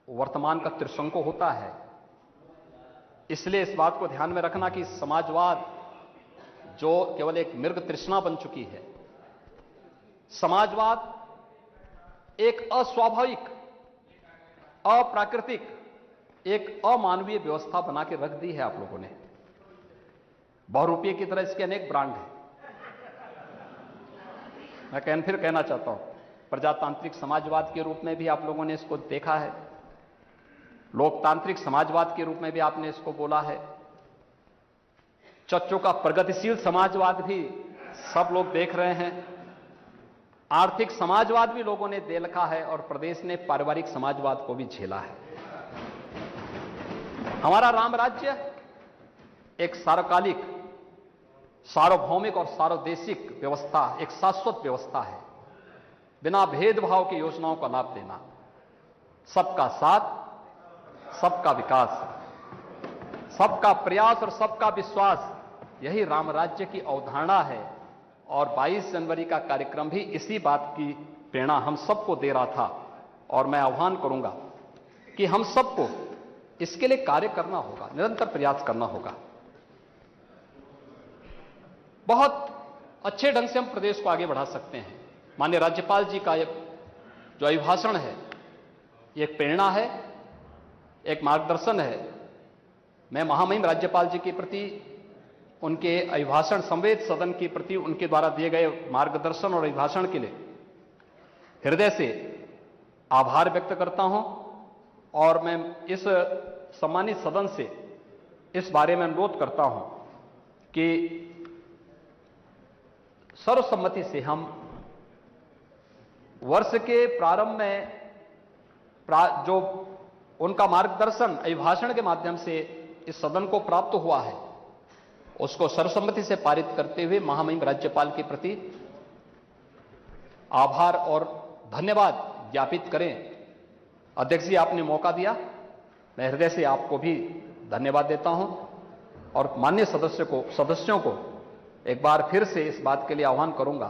वर्तमान का त्रिशंकु होता है। इसलिए इस बात को ध्यान में रखना कि समाजवाद जो केवल एक मृग तृष्णा बन चुकी है, समाजवाद एक अस्वाभाविक, अप्राकृतिक, एक अमानवीय व्यवस्था बना के रख दी है आप लोगों ने। बहुरूपये की तरह इसके अनेक ब्रांड हैं। मैं फिर कहना चाहता हूं, प्रजातांत्रिक समाजवाद के रूप में भी आप लोगों ने इसको देखा है, लोकतांत्रिक समाजवाद के रूप में भी आपने इसको बोला है, चच्चों का प्रगतिशील समाजवाद भी सब लोग देख रहे हैं, आर्थिक समाजवाद भी लोगों ने दे रखा है और प्रदेश ने पारिवारिक समाजवाद को भी झेला है। हमारा राम राज्य एक सार्वकालिक, सार्वभौमिक और सार्वदेशिक व्यवस्था, एक शाश्वत व्यवस्था है। बिना भेदभाव की योजनाओं का लाभ देना, सबका साथ, सबका विकास, सबका प्रयास और सबका विश्वास, यही राम राज्य की अवधारणा है। और 22 जनवरी का कार्यक्रम भी इसी बात की प्रेरणा हम सबको दे रहा था। और मैं आह्वान करूंगा कि हम सबको इसके लिए कार्य करना होगा, निरंतर प्रयास करना होगा। बहुत अच्छे ढंग से हम प्रदेश को आगे बढ़ा सकते हैं। माननीय राज्यपाल जी का जो अभिभाषण है, ये एक प्रेरणा है, एक मार्गदर्शन है। मैं महामहिम राज्यपाल जी के प्रति, उनके अभिभाषण संवेद सदन के प्रति उनके द्वारा दिए गए मार्गदर्शन और अभिभाषण के लिए हृदय से आभार व्यक्त करता हूं। और मैं इस सम्मानित सदन से इस बारे में अनुरोध करता हूं कि सर्वसम्मति से हम वर्ष के प्रारंभ में जो उनका मार्गदर्शन अभिभाषण के माध्यम से इस सदन को प्राप्त हुआ है, उसको सर्वसम्मति से पारित करते हुए महामहिम राज्यपाल के प्रति आभार और धन्यवाद ज्ञापित करें। अध्यक्ष जी, आपने मौका दिया, मैं हृदय से आपको भी धन्यवाद देता हूं और माननीय सदस्यों को एक बार फिर से इस बात के लिए आह्वान करूंगा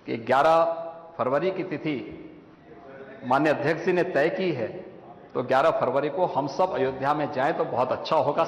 कि 11 फरवरी की तिथि माननीय अध्यक्ष जी ने तय की है, तो 11 फरवरी को हम सब अयोध्या में जाएं तो बहुत अच्छा होगा।